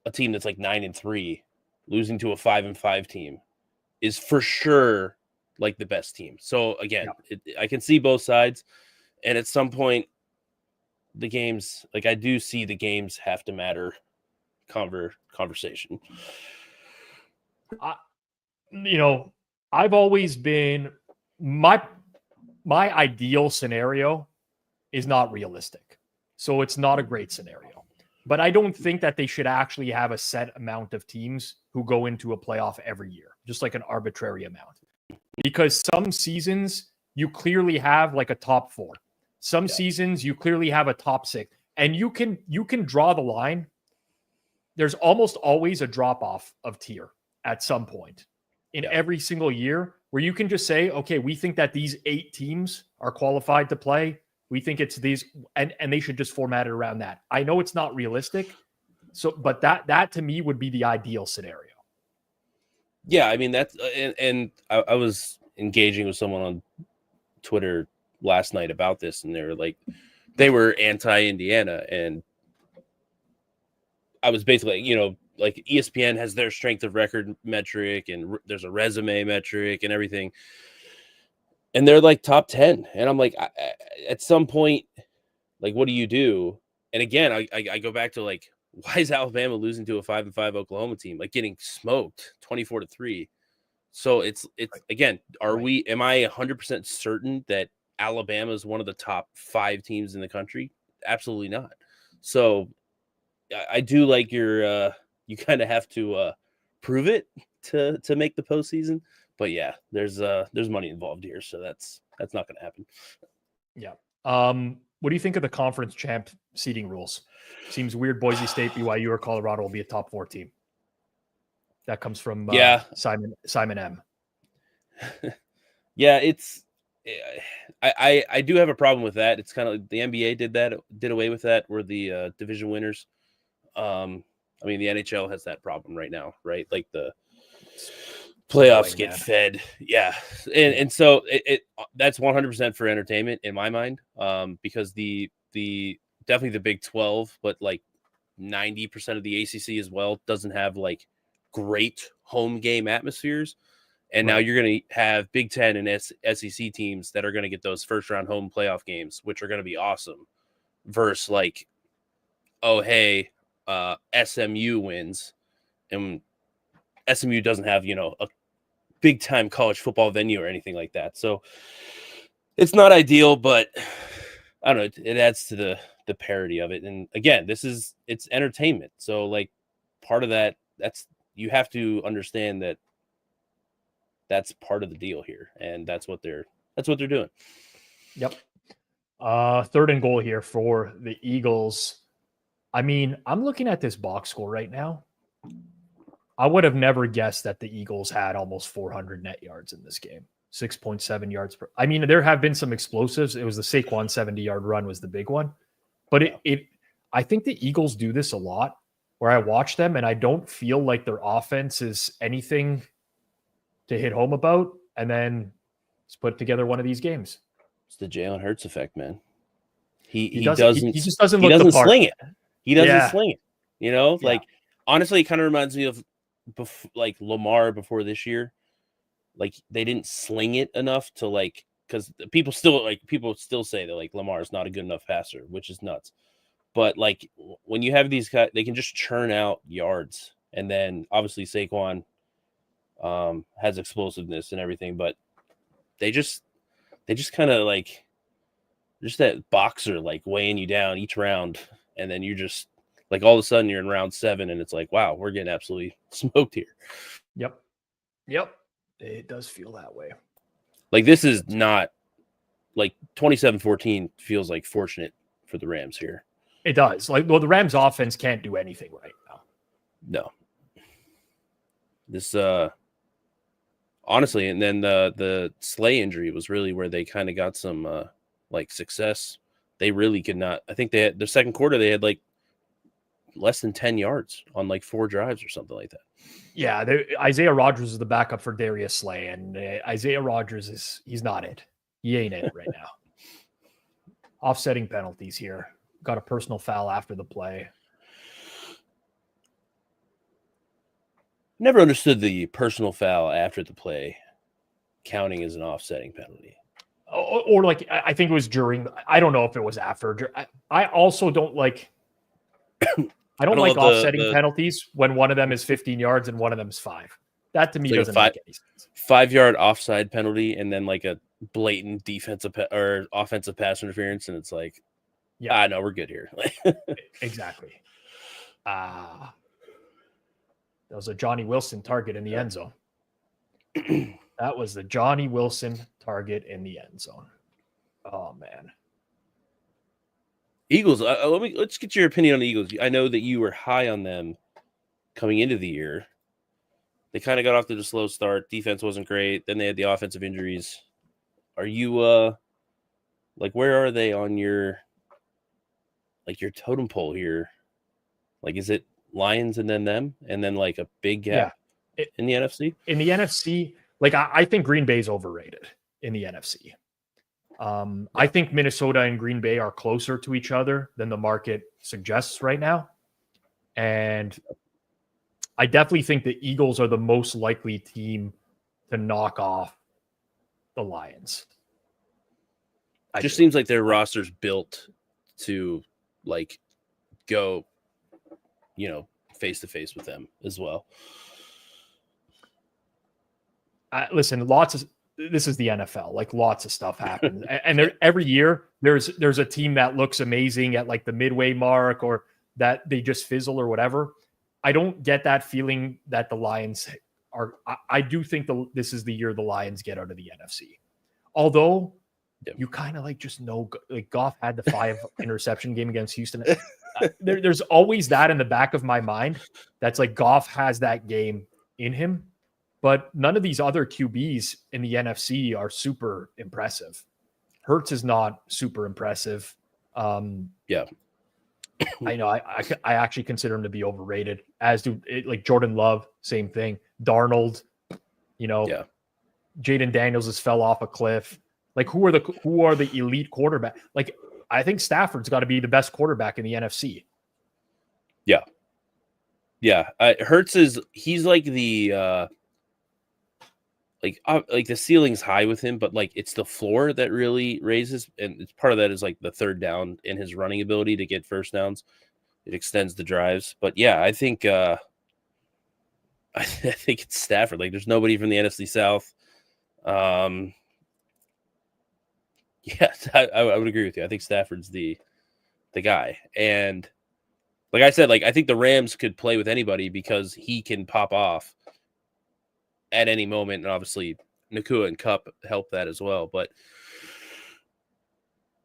a team that's like 9-3 losing to a 5-5 team is for sure like the best team. So again, I can see both sides, and at some point, the games like I do see the games have to matter. Conversation. I've always been my ideal scenario is not realistic. So it's not a great scenario. But I don't think that they should actually have a set amount of teams who go into a playoff every year, just like an arbitrary amount. Because some seasons you clearly have like a top 4. Some seasons you clearly have a top 6. And you can draw the line. There's almost always a drop off of tier at some point in every single year where you can just say, okay, we think that these 8 teams are qualified to play. We think it's these, and they should just format it around that. I know it's not realistic. So, but that to me would be the ideal scenario. Yeah. I mean, that's, and I was engaging with someone on Twitter last night about this, and they were anti-Indiana, and I was basically, like ESPN has their strength of record metric, and there's a resume metric and everything, and they're like top 10, and I'm like, at some point, like, what do you do? And again, I go back to like, why is Alabama losing to a 5-5 Oklahoma team, like getting smoked 24-3? So it's again, am I 100% certain that Alabama is one of the top 5 teams in the country? Absolutely not. So I do like your you kind of have to prove it to make the postseason. But yeah, there's money involved here, so that's not going to happen. Yeah. What do you think of the conference champ seeding rules? Seems weird. Boise State, BYU, or Colorado will be a top 4 team. That comes from Simon M. Yeah, it's I do have a problem with that. It's kind of like the NBA did away with that. Where the division winners. I mean, the NHL has that problem right now, right? Like the playoffs get fed. Yeah. And so that's 100% for entertainment in my mind. Because the definitely the Big 12, but like 90% of the ACC as well doesn't have like great home game atmospheres. And now you're going to have Big 10 and SEC teams that are going to get those first round home playoff games, which are going to be awesome, versus like, oh, hey, SMU wins, and SMU doesn't have, a big time college football venue or anything like that. So it's not ideal, but I don't know. It adds to the parody of it. And again, it's entertainment. So like part of you have to understand that that's part of the deal here. And that's what they're doing. Yep. 3rd and goal here for the Eagles. I mean, I'm looking at this box score right now. I would have never guessed that the Eagles had almost 400 net yards in this game. 6.7 yards per. I mean, there have been some explosives. It was the Saquon 70-yard run was the big one. But I think the Eagles do this a lot where I watch them and I don't feel like their offense is anything to hit home about. And then let's put together one of these games. It's the Jalen Hurts effect, man. He just doesn't look the part. Sling it. He doesn't sling it, like honestly, it kind of reminds me of like Lamar before this year. Like they didn't sling it enough to like, because people still say that like Lamar is not a good enough passer, which is nuts. But like when you have these guys, they can just churn out yards, and then obviously Saquon has explosiveness and everything, but they just kind of like just that boxer like weighing you down each round. And then you're just like, all of a sudden you're in round 7 and it's like, wow, we're getting absolutely smoked here. Yep. It does feel that way. Like this is not like 27-14 feels like fortunate for the Rams here. It does. Like, well, the Rams offense can't do anything right now. No. This honestly, and then the Slay injury was really where they kind of got some like success. They really could not. I think they had the second quarter. They had like less than 10 yards on like 4 drives or something like that. Yeah, Isaiah Rodgers is the backup for Darius Slay, and Isaiah Rodgers he's not it. He ain't it right now. Offsetting penalties here. Got a personal foul after the play. Never understood the personal foul after the play counting as an offsetting penalty. Or like, I think it was during. I don't know if it was after. I also don't like. I don't like offsetting penalties when one of them is 15 yards and one of them is 5. That to me doesn't make any sense. 5-yard offside penalty and then like a blatant defensive or offensive pass interference, and it's like, no, we're good here. Exactly. That was a Johnny Wilson target in the end zone. That was the Johnny Wilson target in the end zone. Oh, man. Eagles. Let's get your opinion on the Eagles. I know that you were high on them coming into the year. They kind of got off to the slow start. Defense wasn't great. Then they had the offensive injuries. Are you where are they on your totem pole here? Like, is it Lions and then them and then like a big gap in the NFC? In the NFC, like I think Green Bay's overrated in the NFC. I think Minnesota and Green Bay are closer to each other than the market suggests right now. And I definitely think the Eagles are the most likely team to knock off the Lions. Just seems like their roster's built to like go, face to face with them as well. Listen, this is the NFL. Like lots of stuff happens, and every year there's a team that looks amazing at like the midway mark, or that they just fizzle or whatever. I don't get that feeling that the Lions are. I do think this is the year the Lions get out of the NFC. Although you kind of like just know, like Goff had the 5 interception game against Houston. There's always that in the back of my mind. That's like Goff has that game in him. But none of these other QBs in the NFC are super impressive. Hurts is not super impressive. I know. I actually consider him to be overrated, as do like Jordan Love. Same thing. Darnold. Jaden Daniels has fell off a cliff. Like who are the elite quarterback? Like I think Stafford's got to be the best quarterback in the NFC. Yeah. Hurts he's like the. Like the ceiling's high with him, but like it's the floor that really raises, and it's part of that is like the third down and his running ability to get first downs. It extends the drives, but yeah, I think I think it's Stafford. Like there's nobody from the NFC South. I would agree with you. I think Stafford's the guy, and like I said, like I think the Rams could play with anybody because he can pop off at any moment, and obviously Nakua and Kupp help that as well. But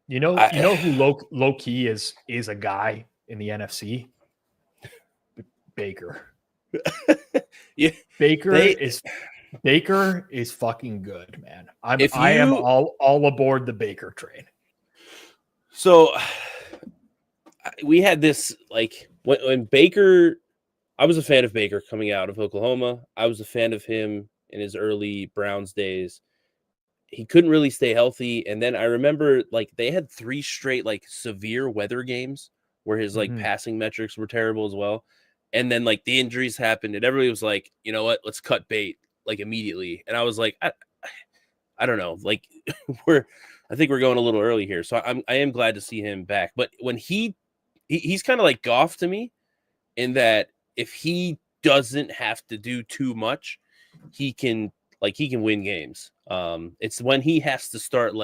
you know who low key is a guy in the NFC? Baker. Baker is fucking good, man. I am all aboard the Baker train. So we had this like when Baker. I was a fan of Baker coming out of Oklahoma. I was a fan of him in his early Browns days. He couldn't really stay healthy. And then I remember like they had 3 straight like severe weather games where his like passing metrics were terrible as well. And then like the injuries happened and everybody was like, you know what, let's cut bait like immediately. And I was like, I don't know. Like I think we're going a little early here. So I am glad to see him back. But when he's kind of like Goff to me in that, if he doesn't have to do too much, he can win games. It's when he has to start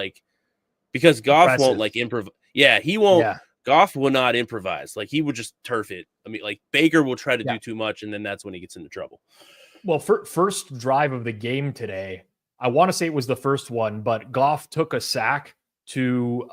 because Goff won't improvise. Yeah, he won't. Yeah. Goff will not improvise. Like he would just turf it. I mean, like Baker will try to do too much, and then that's when he gets into trouble. Well, first drive of the game today, I want to say it was the first one, but Goff took a sack to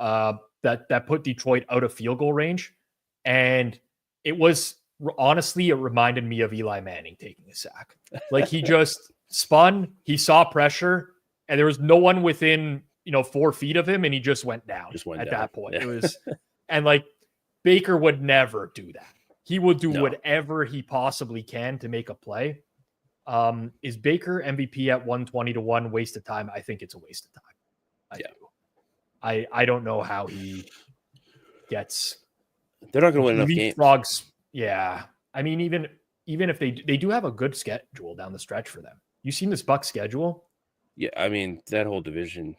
that put Detroit out of field goal range, and it was. Honestly, it reminded me of Eli Manning taking a sack. Like he just spun, he saw pressure, and there was no one within 4 feet of him, and he just went down at that point. Yeah. It was, and like Baker would never do that. He will do whatever he possibly can to make a play. Is Baker MVP at 120 to 1 waste of time? I think it's a waste of time. I do. I don't know how he gets. They're not going to win enough games. Frogs. Yeah. I mean, even if they do have a good schedule down the stretch for them. You seen this Bucs schedule? Yeah. I mean, that whole division,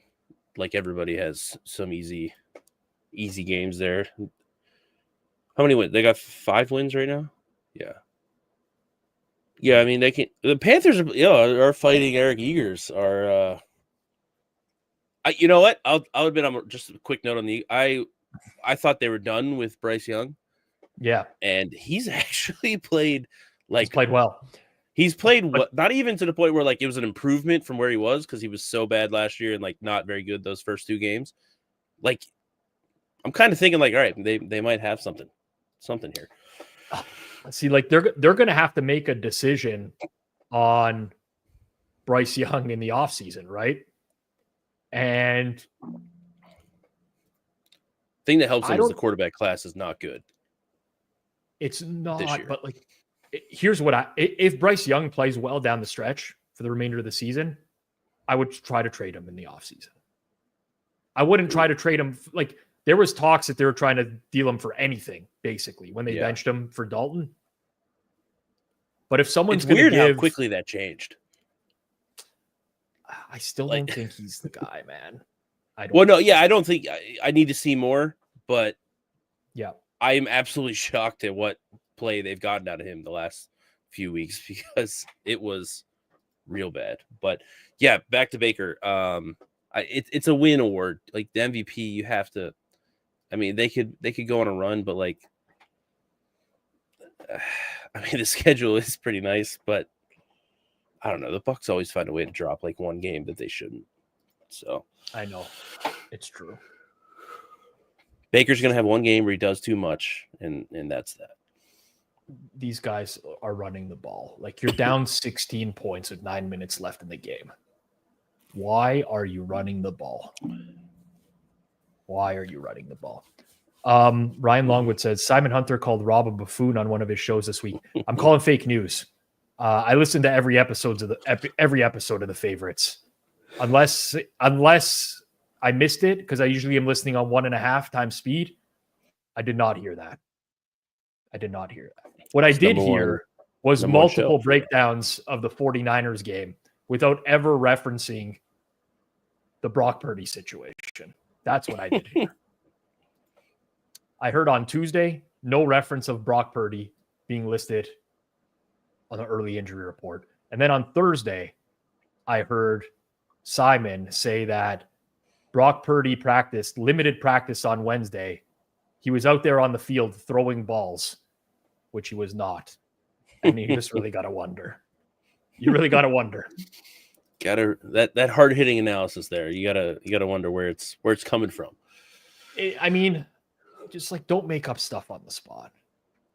like everybody has some easy games there. How many wins? They got 5 wins right now? Yeah. Yeah. I mean, the Panthers are fighting Eric Eagers you know what? I'll admit, I'm just a quick note on I thought they were done with Bryce Young. Yeah. And he's actually played He's played well. He's played not even to the point where like it was an improvement from where he was, because he was so bad last year and like not very good those first 2 games. Like, I'm kind of thinking like, all right, they might have something here. See, like they're going to have to make a decision on Bryce Young in the offseason, right? And thing that helps him is the quarterback class is not good. It's not, but like, here's what if Bryce Young plays well down the stretch for the remainder of the season, I would try to trade him in the offseason. I wouldn't try to trade him. Like, there was talks that they were trying to deal him for anything, basically, when they benched him for Dalton. But if someone's going to give... how quickly that changed. I still don't think he's the guy, man. I don't think I need to see more, but yeah, I am absolutely shocked at what play they've gotten out of him the last few weeks, because it was real bad. But yeah, back to Baker. It's a win award. Like the MVP, you have to. I mean, they could go on a run, but like, I mean, the schedule is pretty nice, but I don't know. The Bucs always find a way to drop like one game that they shouldn't. So I know it's true. Baker's gonna have one game where he does too much, and that's that. These guys are running the ball. Like, you're down 16 points with 9 minutes left in the game. Why are you running the ball? Why are you running the ball? Ryan Longwood says Simon Hunter called Rob a buffoon on one of his shows this week. I'm calling fake news. I listened to every episode of the Favorites, unless I missed it, because I usually am listening on 1.5 times speed. I did not hear that. What I did hear was multiple breakdowns of the 49ers game without ever referencing the Brock Purdy situation. That's what I did hear. I heard on Tuesday, no reference of Brock Purdy being listed on the early injury report. And then on Thursday, I heard Simon say that Brock Purdy limited practice on Wednesday. He was out there on the field throwing balls, which he was not. And you just really got to wonder. You really got to wonder. That hard-hitting analysis there. You gotta wonder where it's coming from. I mean, just like, don't make up stuff on the spot.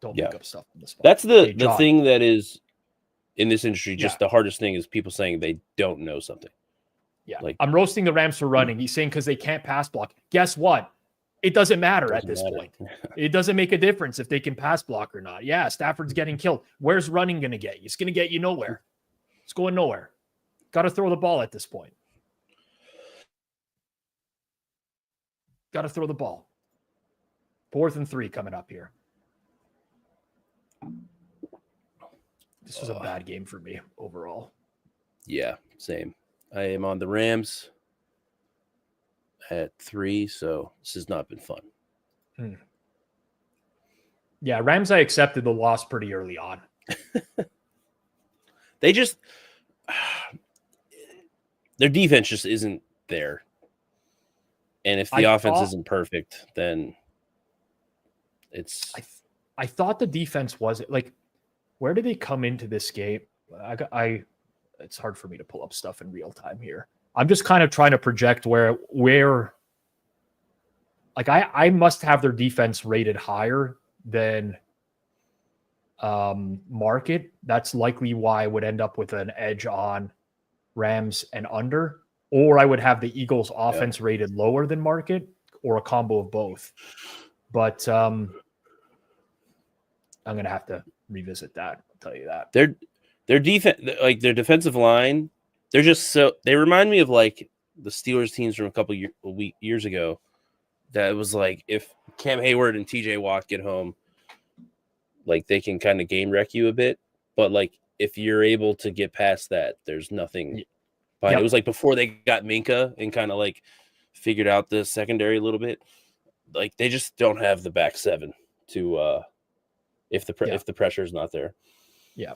Make up stuff on the spot. That's the thing that is in this industry. Just the hardest thing is people saying they don't know something. Yeah, like, I'm roasting the Rams for running. He's saying because they can't pass block. Guess what? It doesn't matter at this point. It doesn't make a difference if they can pass block or not. Yeah, Stafford's getting killed. Where's running going to get you? It's going to get you nowhere. It's going nowhere. Got to throw the ball at this point. Got to throw the ball. 4th and 3 coming up here. This was a bad game for me overall. Yeah, same. I am on the Rams at 3, so this has not been fun. Yeah, Rams, I accepted the loss pretty early on. They just their defense just isn't there. And if the offense isn't perfect, then it's I thought the defense was like, where did they come into this game? It's hard for me to pull up stuff in real time here. I'm just kind of trying to project where like I must have their defense rated higher than market. That's likely why I would end up with an edge on Rams and under, or I would have the Eagles offense rated lower than market, or a combo of both. But I'm going to have to revisit that. I'll tell you that. Their defense, like their defensive line, they're just they remind me of like the Steelers teams from a couple years ago. That was like, if Cam Hayward and TJ Watt get home, like they can kind of game wreck you a bit. But like, if you're able to get past that, there's nothing. But it was like before they got Minka and kind of like figured out the secondary a little bit. Like they just don't have the back seven to if the pressure is not there. Yeah.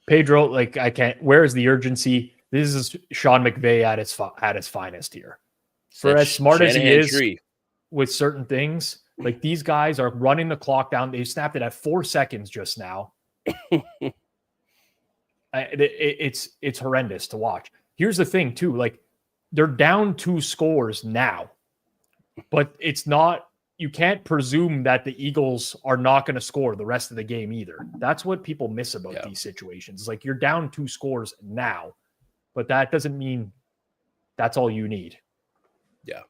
Pedro, like I can't. Where is the urgency? This is Sean McVay at his finest here. For as smart as he is with certain things, Like these guys are running the clock down. They snapped it at 4 seconds just now. It's horrendous to watch. Here's the thing too, like they're down 2 scores now, but it's not, you can't presume that the Eagles are not going to score the rest of the game either. That's what people miss about these situations. It's like you're down 2 scores now, but that doesn't mean that's all you need. Yeah.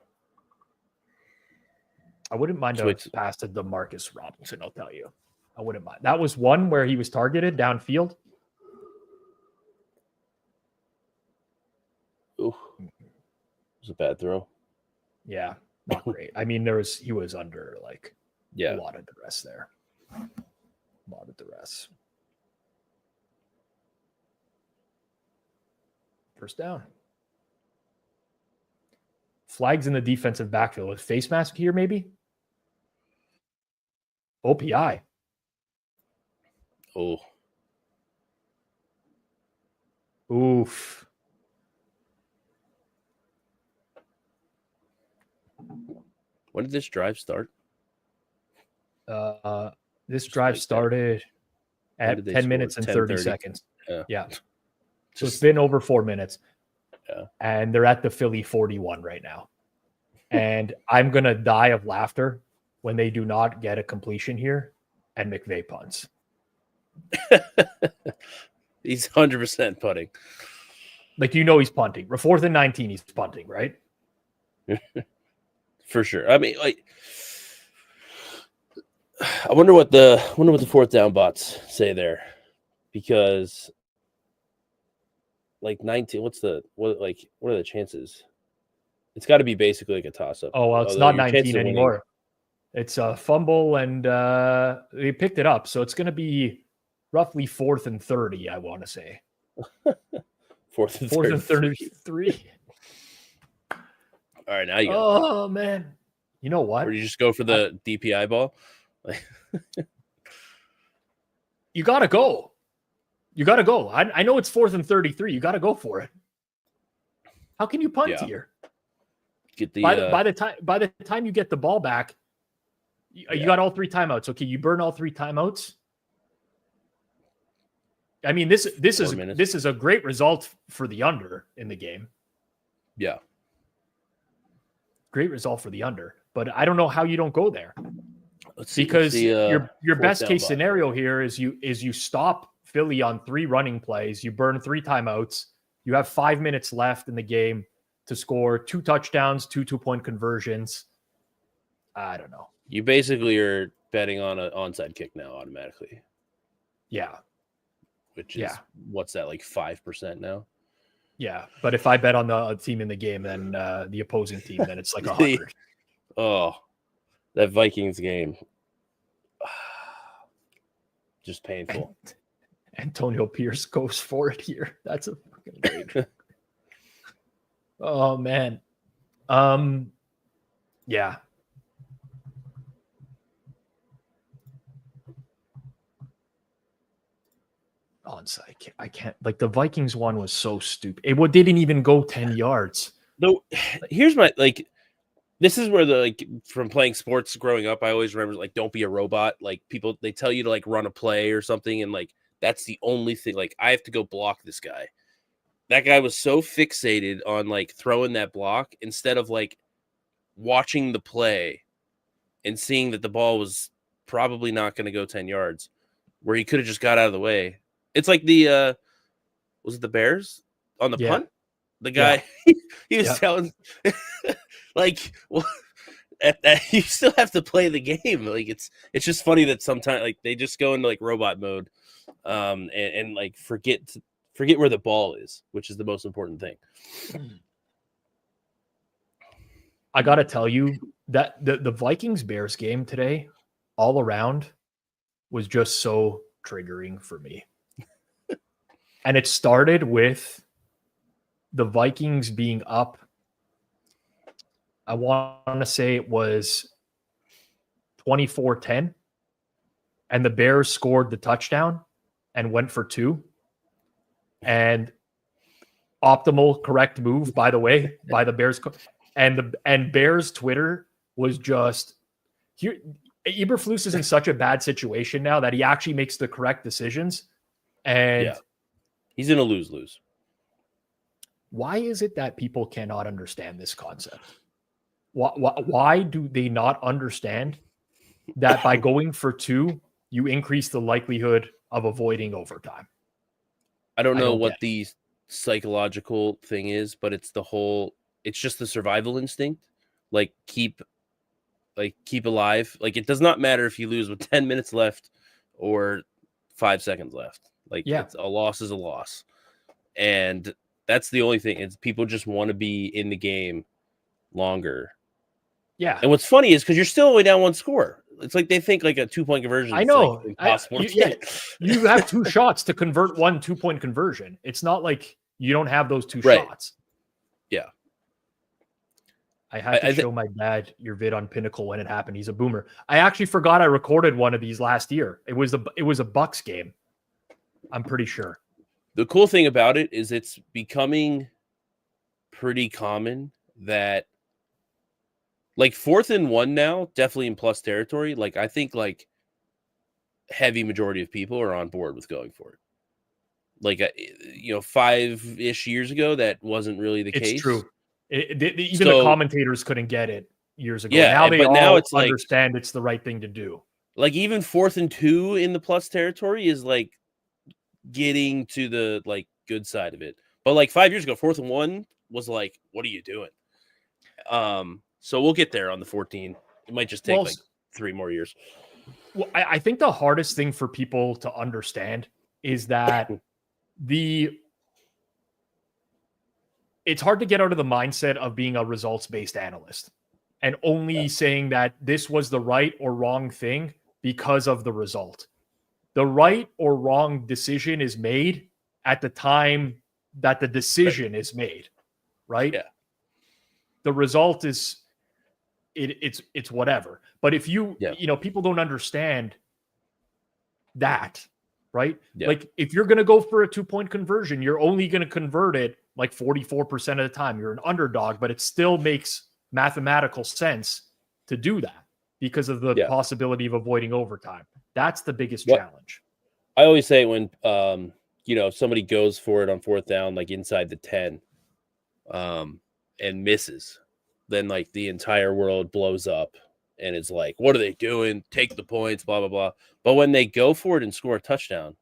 I wouldn't mind a pass to DeMarcus Robinson, I'll tell you. I wouldn't mind. That was one where he was targeted downfield. Ooh. It was a bad throw. Yeah, not great. I mean, he was under like a lot of duress there. A lot of duress. First down. Flags in the defensive backfield with face mask here, maybe. OPI. Oh. Oof. When did this drive start? This drive started at 10 minutes and 30 seconds. Yeah. So it's been over 4 minutes. Yeah. And they're at the Philly 41 right now. And I'm going to die of laughter when they do not get a completion here and McVay punts. He's 100% punting. Like, he's punting. 4th and 19, he's punting, right? For sure. I mean, like, I wonder what the 4th down bots say there, because like 19, what are the chances? It's got to be basically like a toss up. Oh, well, it's not 19 anymore. It's a fumble, and they picked it up, so it's going to be roughly 4th and 30. I want to say 4th and 33. All right, now you go. Oh man, you know what? Or you just go for the DPI ball. You gotta go. You gotta go. I know it's 4th and 33. You gotta go for it. How can you punt here? Get the by the time you get the ball back, you got all 3 timeouts. Okay, you burn all 3 timeouts. I mean, this is a great result for the under in the game. Yeah. Great result for the under, but I don't know how you don't go there. Because your best case scenario here is you stop Philly on 3 running plays, you burn 3 timeouts, you have 5 minutes left in the game to score 2 touchdowns, 2 2-point conversions. I don't know. You basically are betting on an onside kick now automatically. Yeah. Which is what's that, like 5% now? Yeah, but if I bet on the team in the game, then the opposing team, then it's like 100. Oh, that Vikings game. Just painful. Antonio Pierce goes for it here. That's a fucking great. Oh, man. Yeah. Onside. I can't. Like, the Vikings one was so stupid. It didn't even go 10 yards. No, here's my, like, this is where from playing sports growing up, I always remember, like, don't be a robot. Like, people, they tell you to, like, run a play or something, and, like, that's the only thing. Like, I have to go block this guy. That guy was so fixated on, like, throwing that block instead of, like, watching the play and seeing that the ball was probably not going to go 10 yards, where he could have just got out of the way. It's like the was it the Bears on the punt? The guy he was telling like, well, you still have to play the game. Like, it's just funny that sometimes, like, they just go into, like, robot mode and like forget where the ball is, which is the most important thing. I got to tell you that the Vikings Bears game today all around was just so triggering for me. And it started with the Vikings being up. I want to say it was 24-10. And the Bears scored the touchdown and went for 2. And optimal, correct move, by the way, by the Bears. And Bears Twitter was just here, Eberflus is in such a bad situation now that he actually makes the correct decisions. And he's in a lose-lose. Why is it that people cannot understand this concept? Why do they not understand that by going for 2, you increase the likelihood of avoiding overtime? I don't know what the psychological thing is, but it's just the survival instinct. Keep alive. It does not matter if you lose with 10 minutes left or 5 seconds left. A loss is a loss. And that's the only thing. It's people just want to be in the game longer. Yeah. And what's funny is because you're still only down 1 score. It's like they think a 2-point conversion. I know. Is impossible. You have 2 shots to convert 1 2-point conversion. It's not like you don't have those 2 shots. Yeah. I had to show my dad your vid on Pinnacle when it happened. He's a boomer. I actually forgot I recorded one of these last year. It was a Bucks game. I'm pretty sure. The cool thing about it is it's becoming pretty common that 4th and 1 now, definitely in plus territory. I think heavy majority of people are on board with going for it. 5-ish years ago, that wasn't really the case. It's true. Even the commentators couldn't get it years ago. Yeah, now it's understand it's the right thing to do. Even 4th and 2 in the plus territory is getting to the good side of it. But 5 years ago, 4th and 1 was what are you doing? So we'll get there on the 14. It might just take 3 more years. Well, I think the hardest thing for people to understand is that it's hard to get out of the mindset of being a results-based analyst and only saying that this was the right or wrong thing because of the result. The right or wrong decision is made at the time that the decision is made, right? Yeah. The result is it's whatever. But if people don't understand that, right? Yeah. If you're going to go for a 2-point conversion, you're only going to convert it 44% of the time. You're an underdog, but it still makes mathematical sense to do that because of the possibility of avoiding overtime. That's the biggest challenge. I always say when somebody goes for it on 4th down, inside the 10, and misses, then the entire world blows up and it's what are they doing? Take the points, blah blah blah. But when they go for it and score a touchdown,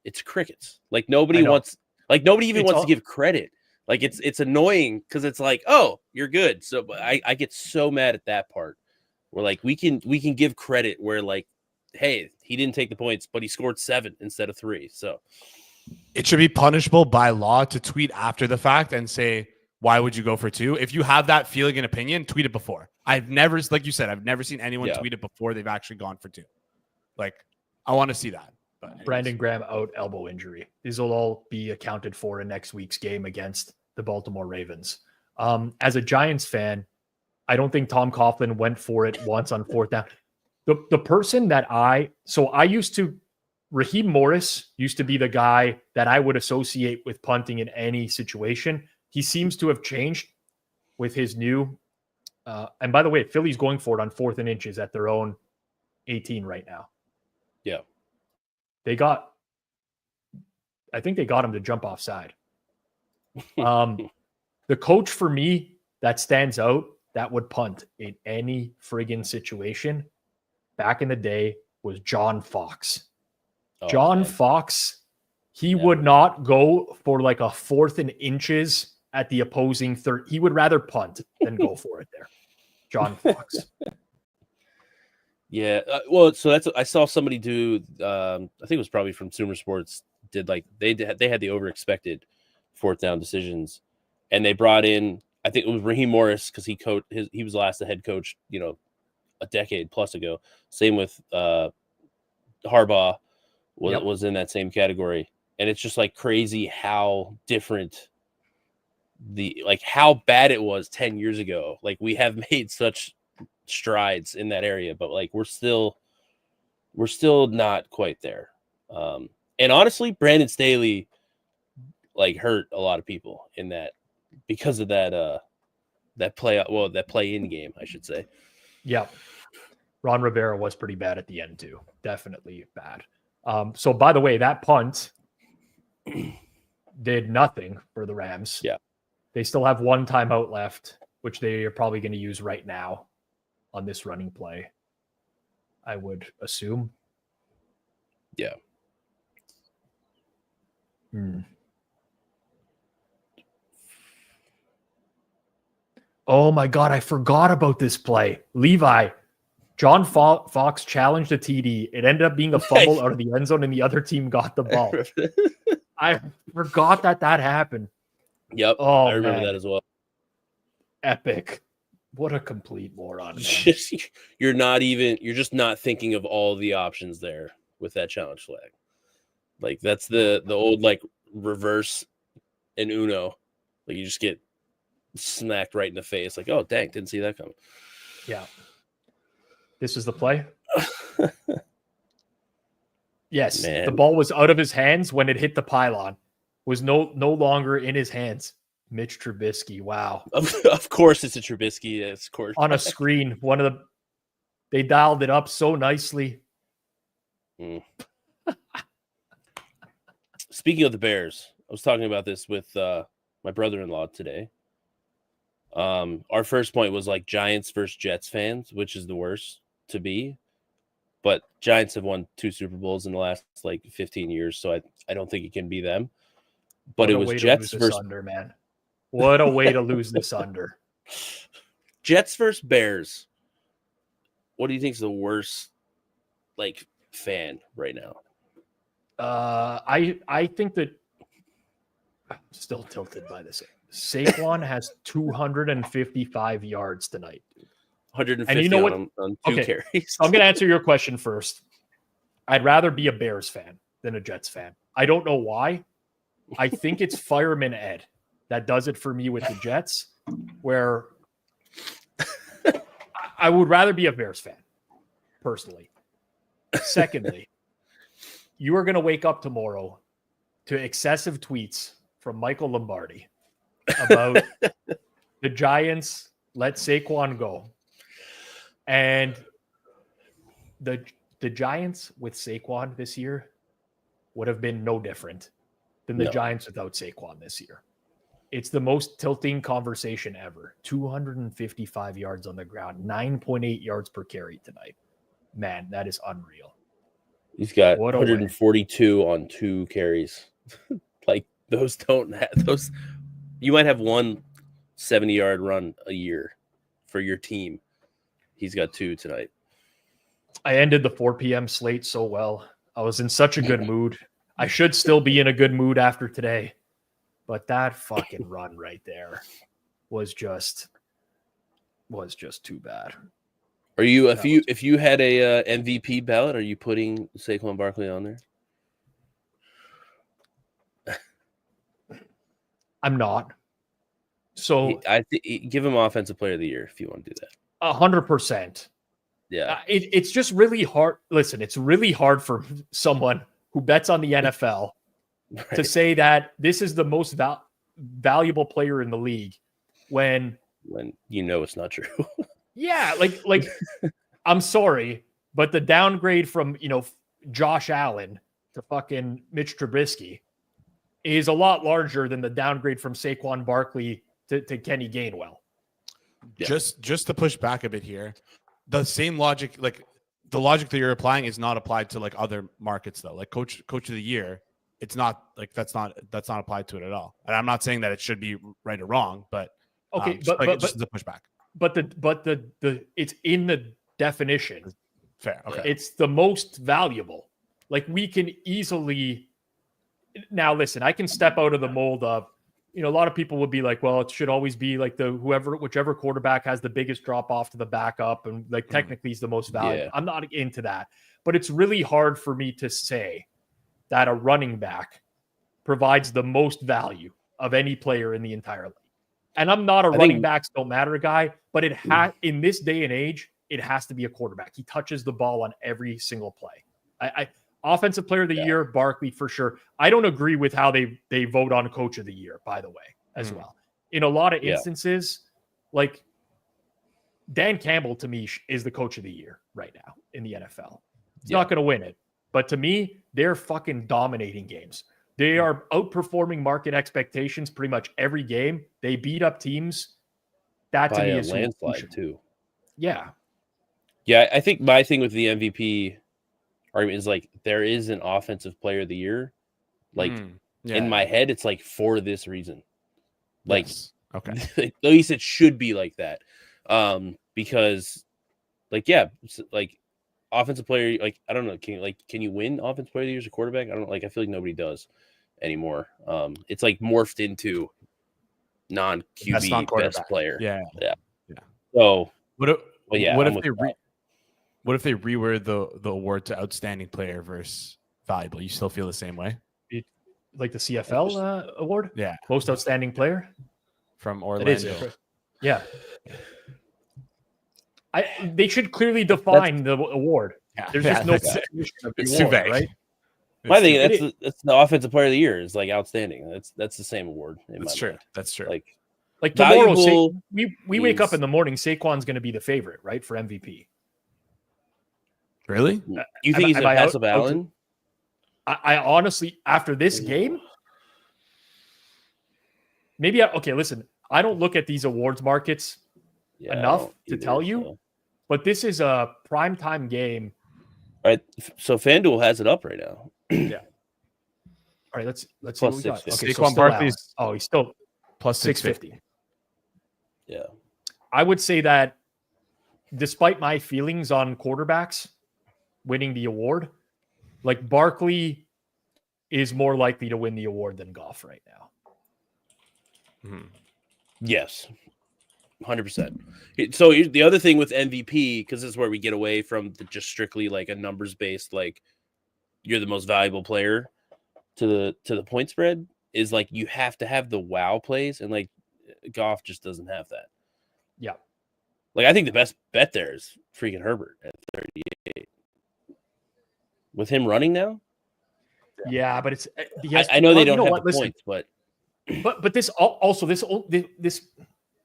it's crickets. Nobody wants to give credit. It's annoying because it's oh, you're good. So I get so mad at that part where we can give credit where hey, he didn't take the points, but he scored 7 instead of 3. So it should be punishable by law to tweet after the fact and say, why would you go for 2? If you have that feeling and opinion, tweet it before. I've never, like you said, I've never seen anyone tweet it before they've actually gone for 2. I want to see that. But Brandon Graham out, elbow injury. These will all be accounted for in next week's game against the Baltimore Ravens. As a Giants fan, I don't think Tom Coughlin went for it once on 4th down. The person that Raheem Morris used to be the guy that I would associate with punting in any situation. He seems to have changed with his new, and by the way, Philly's going for it on 4th and inches at their own 18 right now. Yeah. I think they got him to jump offside. The coach for me that stands out that would punt in any friggin' situation back in the day was John Fox. Fox, he would not go for a 4th and inches at the opposing third. He would rather punt than go for it there. John Fox. Yeah. So I saw somebody do, I think it was probably from Sumer Sports, did they had the over expected 4th down decisions, and they brought in, I think it was Raheem Morris because he was last the head coach, a decade plus ago. Same with Harbaugh was in that same category. And it's just crazy how different how bad it was 10 years ago. We have made such strides in that area, but we're still not quite there. And honestly, Brandon Staley hurt a lot of people in that because of that play in game, I should say. Yeah. Ron Rivera was pretty bad at the end too. Definitely bad. So by the way, that punt did nothing for the Rams. Yeah. They still have one timeout left, which they are probably going to use right now on this running play, I would assume. Yeah. Oh my God, I forgot about this play. Levi, John Fox challenged a TD. It ended up being a fumble out of the end zone, and the other team got the ball. I forgot that happened. Yep. Oh, I remember man. that as well. Epic. What a complete moron, man. You're just not thinking of all the options there with that challenge flag. Like that's the old like reverse and Uno. Like you just get smacked right in the face. Like, oh dang, didn't see that coming. Yeah. This is the play. Yes, Man. the ball was out of his hands when it hit the pylon. Was no longer in his hands. Mitch Trubisky. Wow. Of course it's a Trubisky. It's course On a screen. They dialed it up so nicely. Speaking of the Bears, I was talking about this with my brother-in-law today. Our first point was like Giants versus Jets fans, which is the worst to be. But Giants have won 2 Super Bowls in the last like 15 years, so I don't think it can be them. But it was Jets versus under, man. What a way to lose this under. Jets versus Bears. What do you think is the worst like fan right now? I think that I'm still tilted by this. Saquon has 255 yards tonight. 150 and you know what? on 2 carries. I'm going to answer your question first. I'd rather be a Bears fan than a Jets fan. I don't know why. I think it's Fireman Ed that does it for me with the Jets, where I would rather be a Bears fan, personally. Secondly, you are going to wake up tomorrow to excessive tweets from Michael Lombardi about the Giants let Saquon go. And the Giants with Saquon this year would have been no different than the Giants without Saquon this year. It's the most tilting conversation ever. 255 yards on the ground, 9.8 yards per carry tonight. Man, that is unreal. He's got 142 on 2 carries. Like those don't have those. You might have one 70-yard run a year for your team. He's got 2 tonight. I ended the 4 p.m. slate so well. I was in such a good mood. I should still be in a good mood after today. But that fucking run right there was just too bad. Are you if you had a MVP ballot, are you putting Saquon Barkley on there? I'm not. So give him Offensive Player of the Year if you want to do that. 100%. Yeah. It's just really hard. Listen, it's really hard for someone who bets on the NFL to say that this is the most valuable player in the league when you know it's not true. Yeah, like I'm sorry, but the downgrade from, Josh Allen to fucking Mitch Trubisky is a lot larger than the downgrade from Saquon Barkley to Kenny Gainwell. Yeah. Just to push back a bit here, the same logic, like the logic that you're applying is not applied to like other markets though. Like coach of the year, it's not like that's not applied to it at all. And I'm not saying that it should be right or wrong, but okay, just to push back. But the it's in the definition. Fair. Okay. It's the most valuable. Like we can easily now listen, I can step out of the mold of, a lot of people would be like, well, it should always be like whichever quarterback has the biggest drop off to the backup and like technically is the most valuable. Yeah. I'm not into that. But it's really hard for me to say that a running back provides the most value of any player in the entire league. And I'm not a running backs don't matter guy, but it in this day and age, it has to be a quarterback. He touches the ball on every single play. Offensive Player of the Year, Barkley for sure. I don't agree with how they vote on Coach of the Year, by the way, as well. In a lot of instances, like Dan Campbell, to me, is the coach of the year right now in the NFL. He's not going to win it. But to me, they're fucking dominating games. They are outperforming market expectations pretty much every game. They beat up teams. That to by me a is landslide too. Yeah. Yeah, I think my thing with the MVP argument is like there is an offensive player of the year. Like in my head, it's like for this reason. Like okay. At least it should be like that. Because like like offensive player, like I don't know, can you win offensive player of the year as a quarterback? I don't like I feel like nobody does anymore. It's like morphed into non-QB best player. Yeah. So what if what if they reword the award to outstanding player versus valuable? You still feel the same way? Like the CFL award? Yeah. Most outstanding player? From Orlando. Yeah. They should clearly define the award. Yeah. There's just no it's too vague, right? I think that's the offensive player of the year is like outstanding. That's the same award. That's true. Mind. That's true. Like tomorrow, we wake up in the morning. Saquon's going to be the favorite, right, for MVP. Really? You think he's going to pass up Allen? I honestly, after this game, maybe. Okay, listen. I don't look at these awards markets enough to tell you, but this is a primetime game. All right, so Fanduel has it up right now. Yeah. All right, let's see what we got. Okay, Saquon Barkley's he's still plus 650. Yeah. I would say that despite my feelings on quarterbacks winning the award, like Barkley is more likely to win the award than Goff right now. Mm-hmm. Yes. 100%. So the other thing with MVP, because this is where we get away from just strictly like a numbers based, like you're the most valuable player to the point spread, is like you have to have the wow plays, and like Goff just doesn't have that. Yeah. Like I think the best bet there is freaking Herbert at 38. With him running now? Yeah, but it's I know they don't have the points, but this also this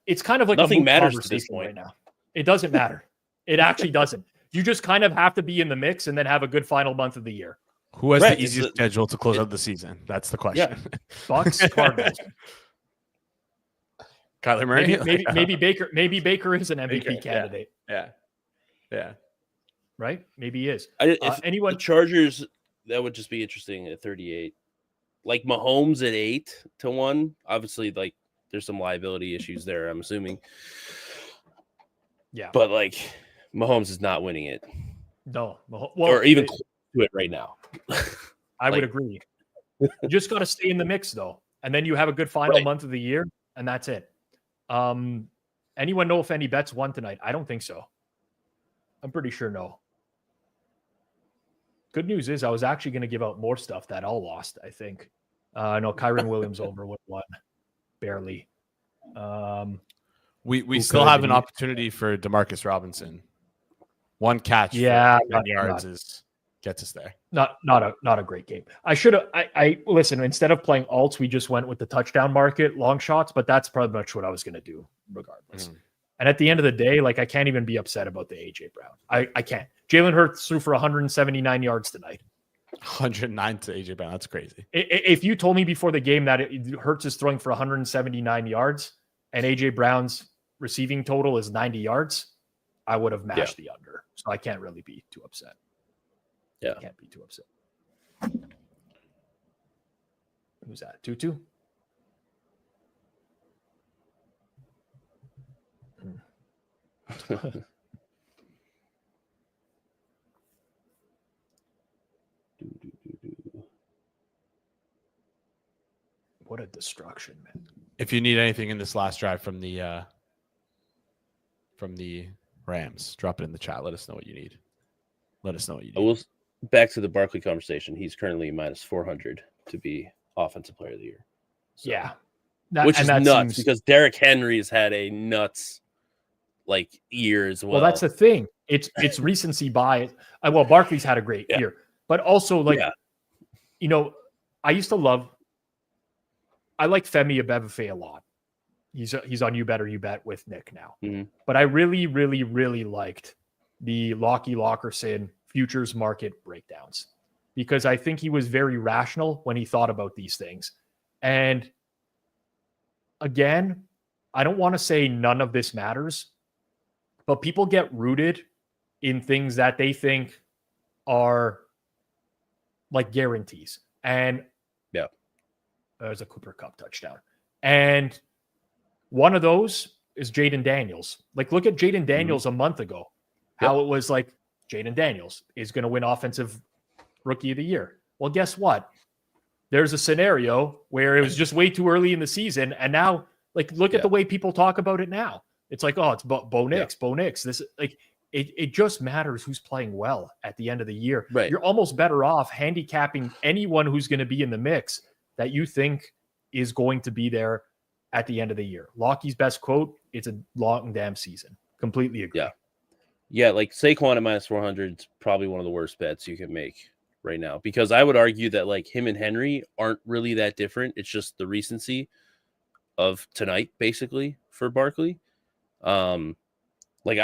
it's kind of like nothing a matters at this point right now. It doesn't matter. It actually doesn't. You just kind of have to be in the mix and then have a good final month of the year. Who has the easiest schedule to close out the season? That's the question. Yeah. Bucks, Cardinals. Kyler Murray. Maybe Baker is an MVP candidate. Yeah. Right? Maybe he is. Anyone Chargers, that would just be interesting at 38. Like Mahomes at 8-1. Obviously, like there's some liability issues there, I'm assuming. Yeah. But like Mahomes is not winning it. No. Or even close to it right now. I would agree. You just got to stay in the mix though. And then you have a good final month of the year, and that's it. Anyone know if any bets won tonight? I don't think so. I'm pretty sure no. Good news is I was actually going to give out more stuff that all lost, I think. No, Kyron Williams over with one. Barely. We still have an opportunity for DeMarcus Robinson. One catch, 10 yards gets us there. Not a great game. I listen. Instead of playing alts, we just went with the touchdown market, long shots. But that's pretty much what I was going to do, regardless. Mm-hmm. And at the end of the day, like I can't even be upset about the AJ Brown. I can't. Jalen Hurts threw for 179 yards tonight. 109 to AJ Brown. That's crazy. If you told me before the game that Hurts is throwing for 179 yards and AJ Brown's receiving total is 90 yards, I would have matched the under. So I can't really be too upset. Yeah. I can't be too upset. Who's that? 2-2? What a destruction, man. If you need anything in this last drive from the Rams, drop it in the chat. Let us know what you need. Back to the Barkley conversation. He's currently minus 400 to be offensive player of the year. So, yeah. Which is nuts because Derrick Henry has had a nuts year as well. Well, that's the thing. It's recency bias. Well, Barkley's had a great year, but also I like Femi Abebefe a lot. He's on You Better You Bet with Nick now. Mhm. But I really, really, really liked the Lockie Lockerson futures market breakdowns because I think he was very rational when he thought about these things. And again, I don't want to say none of this matters, but people get rooted in things that they think are like guarantees. And yeah, there's a Cooper Kupp touchdown. And one of those is Jaden Daniels. Like, look at Jaden Daniels a month ago, how it was like Jaden Daniels is going to win Offensive Rookie of the Year. Well, guess what? There's a scenario where it was just way too early in the season. And now, like, look at the way people talk about it now. It's like, oh, it's Bo Nix, Bo Nix. This, like, it just matters who's playing well at the end of the year. Right. You're almost better off handicapping anyone who's going to be in the mix that you think is going to be there at the end of the year. Lockie's best quote, it's a long damn season. Completely agree. Yeah, like Saquon at minus 400 is probably one of the worst bets you can make right now, because I would argue that like him and Henry aren't really that different. It's just the recency of tonight, basically, for Barkley. Like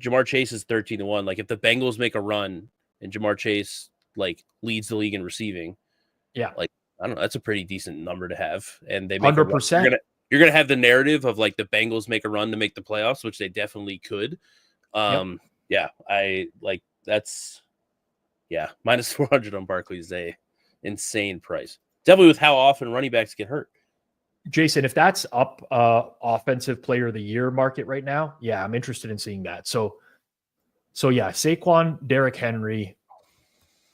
Jamar Chase is 13-1. Like if the Bengals make a run and Jamar Chase like leads the league in receiving, like I don't know, that's a pretty decent number to have. And they make 100%. You're gonna have the narrative of like the Bengals make a run to make the playoffs, which they definitely could. Yeah, I like that's minus 400 on Barkley is a insane price. Definitely with how often running backs get hurt. Jason, if that's up offensive player of the year market right now, I'm interested in seeing that. So yeah, Saquon, Derrick Henry.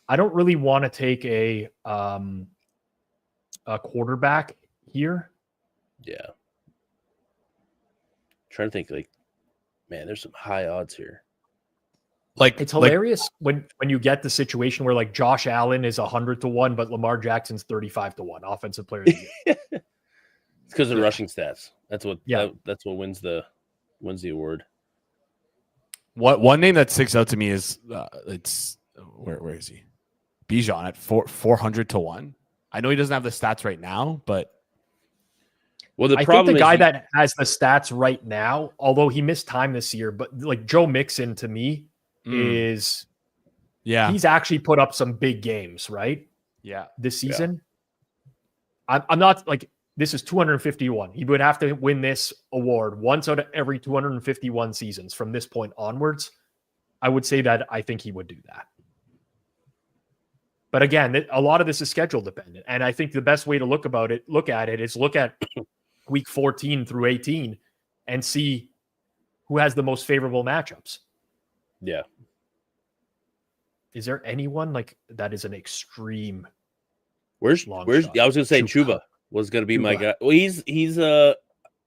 I don't really want to take a quarterback here. Yeah. Trying to think, like, man, there's some high odds here. Like it's hilarious when you get the situation where like Josh Allen is 100-1, but Lamar Jackson's 35-1 offensive player of the year. It's because of rushing stats. That's what that's what wins the award. One name that sticks out to me is it's where is he? Bijan at 400-1. I know he doesn't have the stats right now, but I think the guy that has the stats right now, although he missed time this year, but like Joe Mixon to me is he's actually put up some big games, right? Yeah. This season. I'm not like this is 251. He would have to win this award once out of every 251 seasons from this point onwards. I would say that I think he would do that. But again, a lot of this is schedule dependent. And I think the best way to look at it is look at week 14 through 18 and see who has the most favorable matchups. Yeah. Is there anyone like that is an extreme? Where's I was gonna say Chuba was gonna be my guy. Well, he's I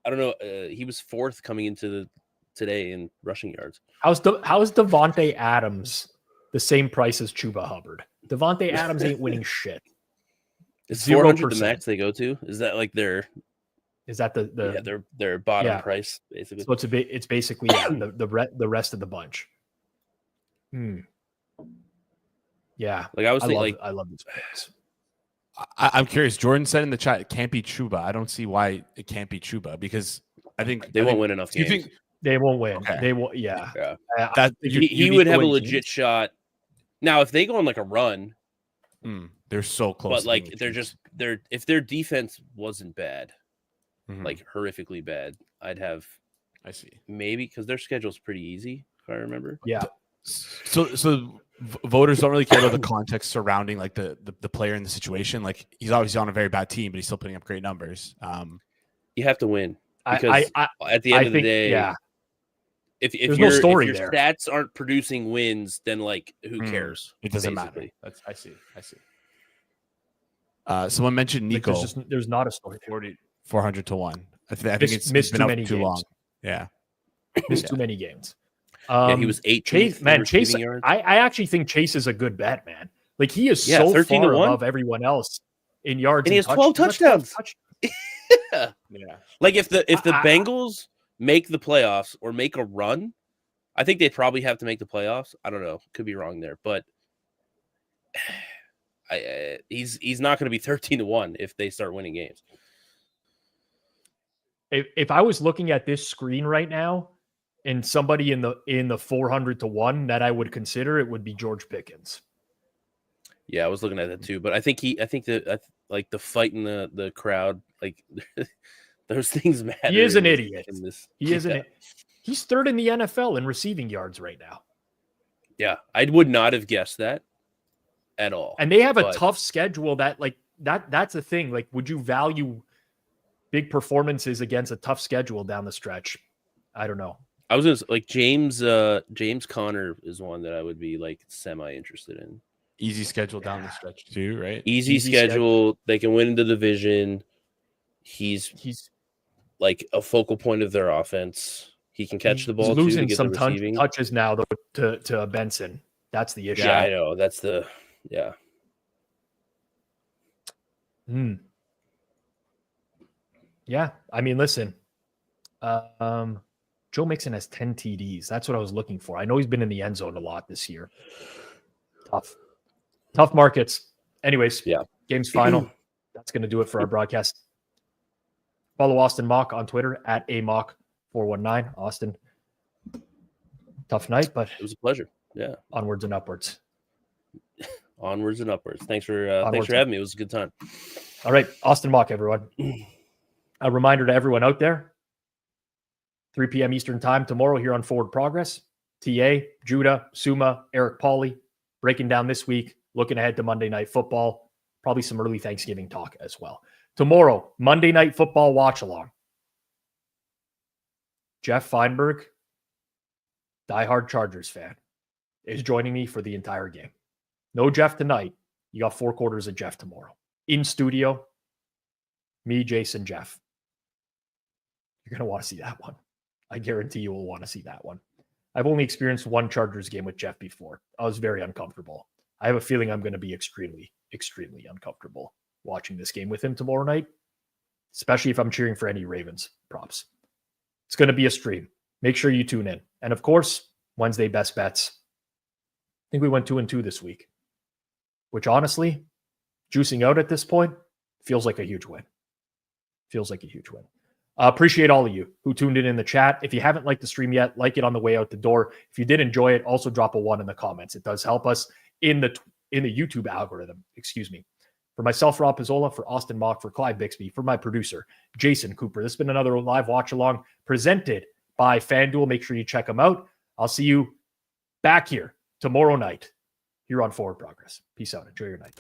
don't know. He was fourth coming into today in rushing yards. How's Devontae Adams the same price as Chuba Hubbard? Devontae Adams ain't winning shit. Is 400 the max they go to? Is that like their? Is that their bottom price basically? So it's basically the rest of the bunch. Yeah, like I was thinking, I love these picks. I'm curious. Jordan said in the chat it can't be Chuba. I don't see why it can't be Chuba because I think they won't win enough games. You think they won't win? Okay. They won't. Yeah. He would have a legit shot. Now, if they go on like a run, they're so close. But like if their defense wasn't bad, like horrifically bad, I see maybe because their schedule's pretty easy if I remember. Yeah. So voters don't really care about the context surrounding like the player in the situation. Like he's obviously on a very bad team, but he's still putting up great numbers. You have to win because at the end of the day, if your stats aren't producing wins, then like who cares? It doesn't matter. I see. Someone mentioned Nico. Like there's not a story. 400-1. I think it's been up too long. Yeah, missed too many games. He was 8. Chase. I actually think Chase is a good bet, man. Like he is so far above everyone else in yards, and he has 12 touchdowns. Yeah. Like if the Bengals make the playoffs or make a run, I think they probably have to make the playoffs. I don't know, could be wrong there, but he's not going to be 13-1 if they start winning games. if I was looking at this screen right now and somebody in the 400 to 1 that I would consider, it would be George Pickens. Yeah, I was looking at that too, but I think like the fight in the crowd, like those things matter. He is an idiot. He is He's third in the NFL in receiving yards right now. Yeah, I would not have guessed that at all. And they have a tough schedule that's the thing. Like, would you value big performances against a tough schedule down the stretch? I don't know. I was gonna like James Conner is one that I would be like semi interested in. Easy schedule down the stretch too, right? Easy schedule. They can win the division. He's like a focal point of their offense. He can catch the ball. He's losing too, some touches now though to Benson. That's the issue. Yeah, I know. That's the yeah. Yeah, I mean, listen. Joe Mixon has 10 TDs. That's what I was looking for. I know he's been in the end zone a lot this year. Tough markets. Anyways, yeah. Game's final. That's going to do it for our broadcast. Follow Austin Mock on Twitter at amock419. Austin, tough night, but it was a pleasure. Yeah. Onwards and upwards. Onwards and upwards. Thanks for having me. It was a good time. All right, Austin Mock, everyone. A reminder to everyone out there, 3 p.m. Eastern time tomorrow here on Forward Progress. TA, Judah, Suma, Eric Pauly, breaking down this week, looking ahead to Monday Night Football, probably some early Thanksgiving talk as well. Tomorrow, Monday Night Football watch-along. Jeff Feinberg, diehard Chargers fan, is joining me for the entire game. No Jeff tonight. You got 4 quarters of Jeff tomorrow. In studio, me, Jason, Jeff. You're going to want to see that one. I guarantee you will want to see that one. I've only experienced one Chargers game with Jeff before. I was very uncomfortable. I have a feeling I'm going to be extremely, extremely uncomfortable watching this game with him tomorrow night, especially if I'm cheering for any Ravens props. It's going to be a stream. Make sure you tune in. And of course, Wednesday best bets. I think we went 2-2 this week, which honestly, juicing out at this point feels like a huge win. Appreciate all of you who tuned in the chat. If you haven't liked the stream yet, like it on the way out the door. If you did enjoy it, also drop a 1 in the comments. It does help us in the YouTube algorithm. Excuse me. For myself, Rob Pizzola, for Austin Mock, for Clive Bixby, for my producer, Jason Cooper. This has been another live watch along presented by Fanduel. Make sure you check them out. I'll see you back here tomorrow night here on Forward Progress. Peace out. Enjoy your night.